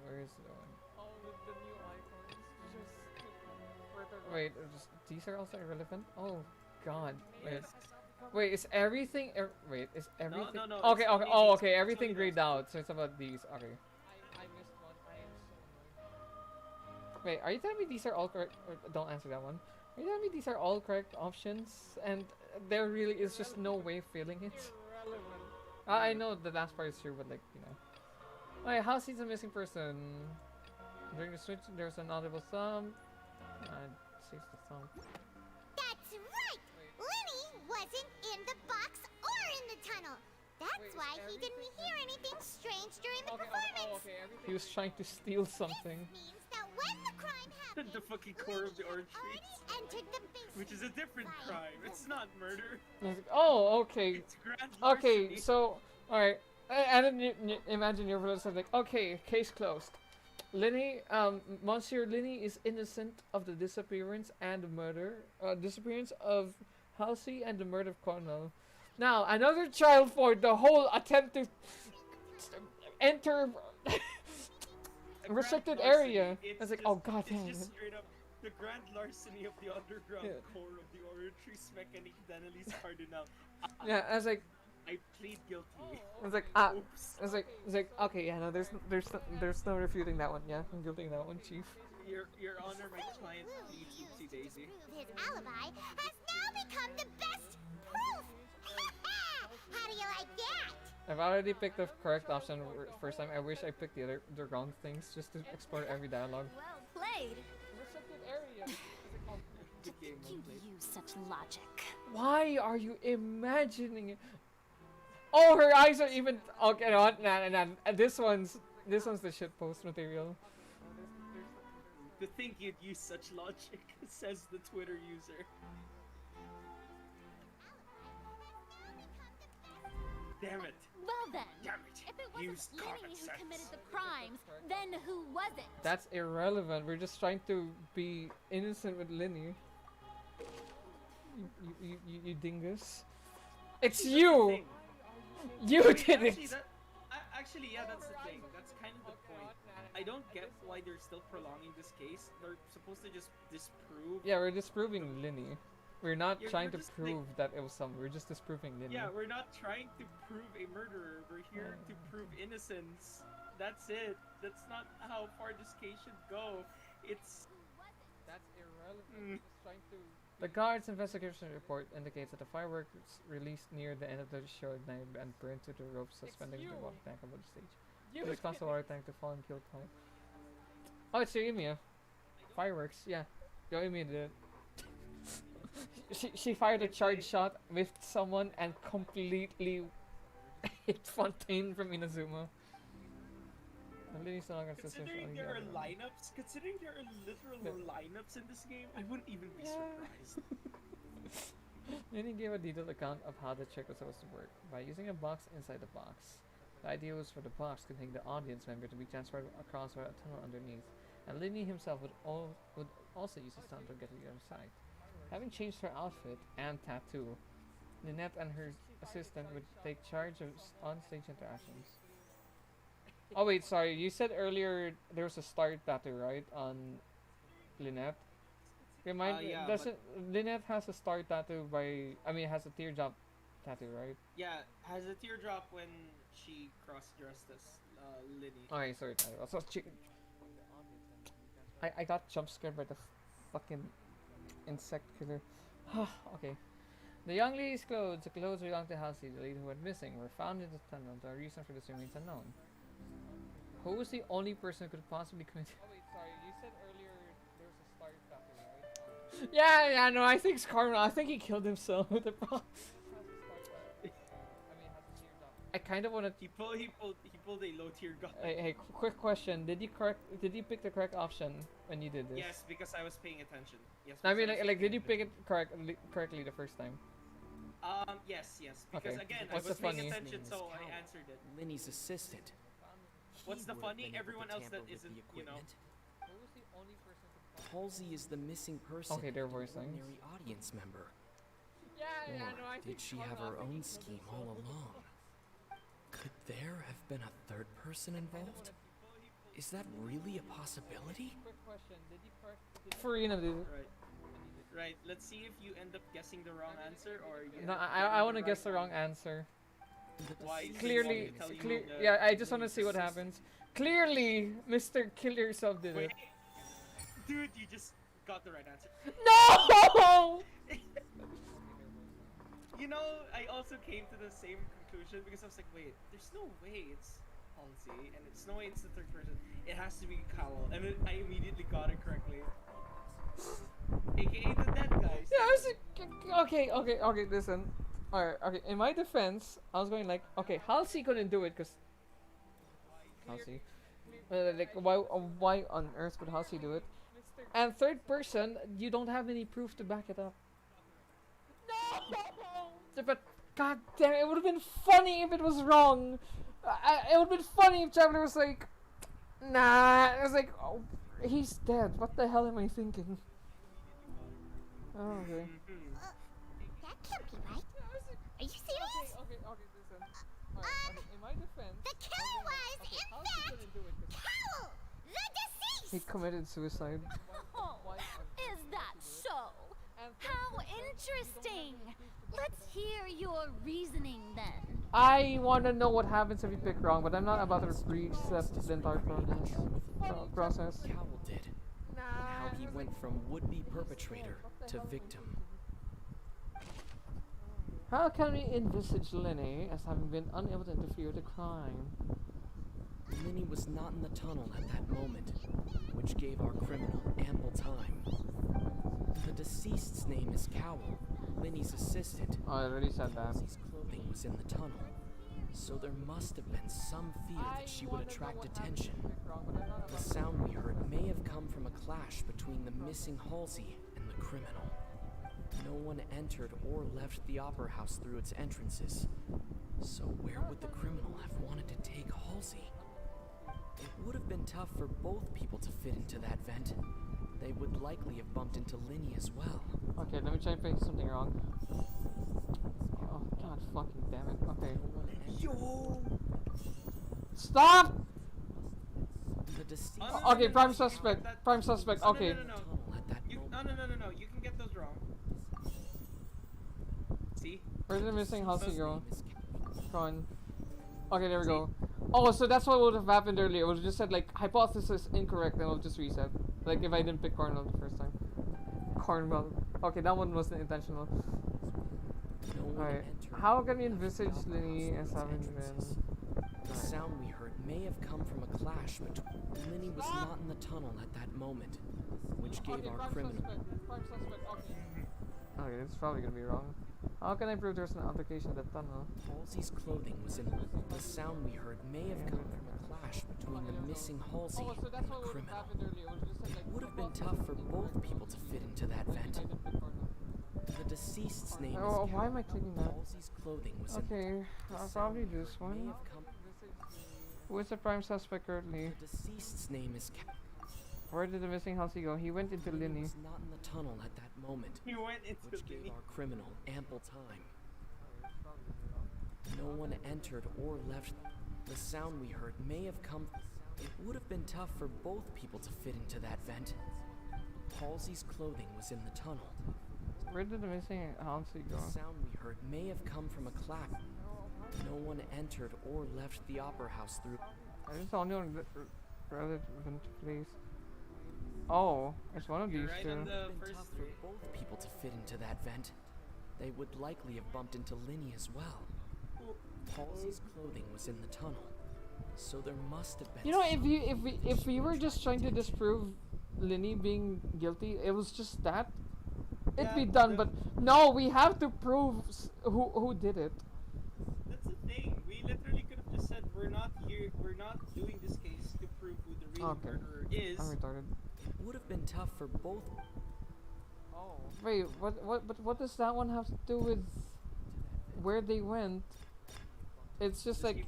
Where is the one? Oh, the new icons. Just further. Wait, these are also irrelevant? Oh, God. Wait. Yes. Wait, is everything? Wait, is everything? no, Okay, it's okay. only Oh, these. okay. It's Everything only grayed those. out. So it's about these. Okay. I missed one. I am so annoyed. Wait, are you telling me these are all correct? Or don't answer that one. Are you telling me these are all correct options? And there really is just no way of feeling it? I know the last part is true, but like, you know. Wait, how sees a missing person? During the switch, there's an audible thump. Saves the thump. That's right! Linny wasn't in the box or in the tunnel. That's why he didn't hear anything strange during the performance. He was trying to steal something. Means that when the crime happened, The fucking core of the orange trees. entered the basement. Which is a different crime. It's not murder. I was like, oh, okay. It's grand Okay, larceny. so, alright. And then you imagine your brothers are like, okay, case closed. Linny, Monsieur Linny is innocent of the disappearance and the murder, disappearance of Halsey and the murder of Cornell. Now, another child for the whole attempt to enter restricted area. It's like, oh god damn It's it. just straight up the grand larceny of the underground Yeah. core of the orange trees mechanic Denelise Cardinal. Yeah, I was like, I plead guilty. I was like, Oops. I was like, okay, yeah, no, there's no refuting that one. Yeah, I'm guilty of that one, Chief. Your Honor, my client pleads Oopsie Daisy. His alibi has now become the best proof. How do you like that? I've already picked the correct option first time. I wish I picked the wrong things just to explore every dialogue. Well played. Restricted area. To think you'd use such logic. Why are you imagining it? Oh, her eyes are even. Okay, no, nah. This one's the shitpost material. To think you'd use such logic, says the Twitter user. Damn it. Well then, Damn it. if it Use wasn't common Linny who sense. committed the crimes, then who was it? That's irrelevant. We're just trying to be innocent with Linny. You dingus. It's you! You Wait, did actually, it! Actually, yeah, that's the thing. That's kind of the point. I don't get why they're still prolonging this case. They're supposed to just disprove. Yeah, we're disproving Linny. We're not trying we're to just, prove that it was someone. We're just disproving Linny. Yeah, we're not trying to prove a murderer. We're here to prove innocence. That's it. That's not how far this case should go. It's... That's irrelevant. Just trying to... The guard's investigation report indicates that the fireworks released near the end of the show ignited and burned to the rope suspending the water tank above the stage. This caused the water tank to fall and kill Kai. Oh, it's your Emiya. Fireworks, yeah. Your Emiya did it. she fired a charge shot with someone and completely hit Fontaine from Inazuma. Considering there are lineups, considering there are literal lineups in this game, I wouldn't even be surprised. Linny gave a detailed account of how the trick was supposed to work by using a box inside the box. The idea was for the box containing the audience member to be transferred across a tunnel underneath, and Linny himself would also use his tunnel to get to the other side. Having changed her outfit and tattoo, Lynette and her assistant would take charge of on-stage interactions. Oh wait, sorry. You said earlier there was a star tattoo, right, on Lynette? Remind me, yeah, doesn't Lynette has a star tattoo by? I mean, has a teardrop tattoo, right? Yeah, has a teardrop when she cross-dressed as Linny. Okay, sorry. I got jump scared by the fucking insect killer. Okay. The young lady's clothes, the clothes belonged to Halsey, the lady who went missing, were found in the tunnel. The reason for this remains unknown. Who was the only person who could possibly commit? Oh wait, sorry. You said earlier there was a star tattoo, right? Yeah, no. I think it's Karma. I think he killed himself with the problem. I kind of want to. He pulled a low tier gun. Hey, quick question. Did you pick the correct option when you did this? Yes, because I was paying attention. Yes. I mean, like, did you pick it correctly the first time? Yes. Because Okay. again, What's I was the paying funny? attention, so I answered it. Linny's assistant. What's the He would have funny? been able Everyone to else tamper that with isn't, the you know. equipment. Halsey is the missing person. Okay, they're and voice lines. ordinary audience member. Yeah, Or no, I did think she Karma- have I her think own he killed scheme himself. all along? Could there have been a third person involved? Is that really a possibility? Quick question. Did you correct? Farina did it. Right. Let's see if you end up guessing the wrong answer or you. No, I want to guess the wrong answer. Why? Clearly, So you want me to tell you yeah, I just want to see what happens. Clearly, Mr. Kill Yourself did it. Dude, you just got the right answer. No! You know, I also came to the same conclusion because I was like, wait, there's no way it's Halsey, and there's no way it's the third person. It has to be Cowell, and then I immediately got it correctly. AKA the dead guy. Yeah, I was like, okay, listen. Alright, okay, in my defense, I was going like, okay, Halsey couldn't do it because... Halsey? Like, why on earth would Halsey do it? And third person, you don't have any proof to back it up. No! But, god damn, it would have been funny if it was wrong. It would have been funny if Traveler was like, nah. It was like, oh, he's dead. What the hell am I thinking? Oh, okay. That can't be right. Are you serious? Okay, listen. Alright, in my defense... The killer was, in fact, Cowell, the deceased! He committed suicide. Oh, is that so? How interesting! Let's hear your reasoning then. I want to know what happens if you pick wrong, but I'm not about to reset the entire process. Cowell did. And how he went from would-be perpetrator to victim. How can we envisage Lenny as having been unable to interfere with the crime? Linny was not in the tunnel at that moment, which gave our criminal ample time. The deceased's name is Cowell, Linny's assistant. Oh, I already said that. Halsey's clothing was in the tunnel, so there must have been some fear that she would attract attention. The sound we heard may have come from a clash between the missing Halsey and the criminal. No one entered or left the opera house through its entrances, so where would the criminal have wanted to take Halsey? It would have been tough for both people to fit into that vent. They would likely have bumped into Linny as well. Okay, let me try and fix something wrong. Oh, god fucking damn it. Okay. Yo! Stop! The Okay, prime suspect. Prime suspect. Oh, Okay. No. You can get those wrong. See? Where did the missing Halsey go? Gone. Okay, there we go. Oh, so that's what would have happened earlier. It would have just said like hypothesis incorrect, and it'll just reset. Like if I didn't pick Cornwell the first time. Cornwell. Okay, that one wasn't intentional. Alright. How can we envisage Linny as having been? The sound we heard may have come from a clash between. Linny was not in the tunnel at that moment, which gave our criminal. Prime suspect. Okay, it's probably gonna be wrong. How can I prove there's an altercation in the tunnel? Halsey's clothing was in the sound we heard may have come from a clash between the missing Halsey and the criminal. It would have been tough for both people to fit into that vent. The deceased's name is why am I clicking that? Halsey's clothing was Okay, I'll probably this one. Who is the prime suspect currently? The deceased's name is Where did the missing Halsey go? He went into Linny. Was not in the tunnel at that moment. He went into which gave our criminal ample time. No one entered or left. The sound we heard may have come. It would have been tough for both people to fit into that vent. Halsey's clothing was in the tunnel. Where did the missing Halsey go? The sound we heard may have come from a clap. No one entered or left the opera house through. I just only on relevant place. Oh, it's one of these It two. would have been tough for both people to fit into that vent. They would likely have bumped into Linny as well. Halsey's clothing was in the tunnel, so there must have been. You know, if we were just trying to disprove Linny being guilty, it was just that. It'd be done, but no, we have to prove who did it. That's the thing. We literally could have just said we're not doing this case to prove who the real murderer is. I'm retarded. It would have been tough for both. Oh. Wait, what does that one have to do with where they went? It's just like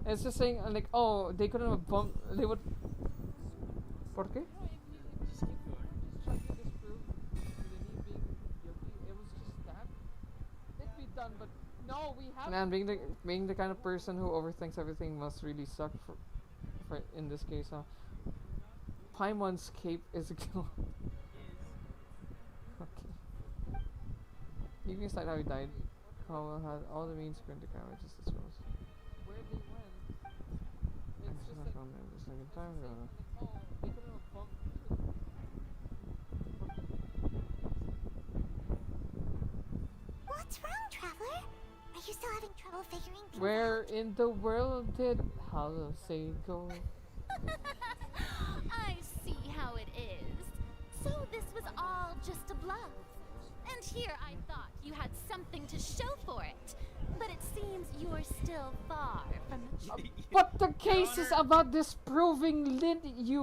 it's just saying like, oh, they couldn't have bumped. They would. ¿Por qué? But no, we have. Man, being the kind of person who overthinks everything must really suck for in this case, huh? Paimon's cape is a kill. Okay. You can decide how he died. Cowell had all the means to camera just as well. Where they went? It's just like on there. Just like in time. Oh, they could have bumped. What's wrong, Traveler? Are you still having trouble figuring things Where in the world did Halsey go? I see how it is. So this was all just a bluff. And here I thought you had something to show for it. But it seems you're still far from the truth. But the case is about disproving Lynn. You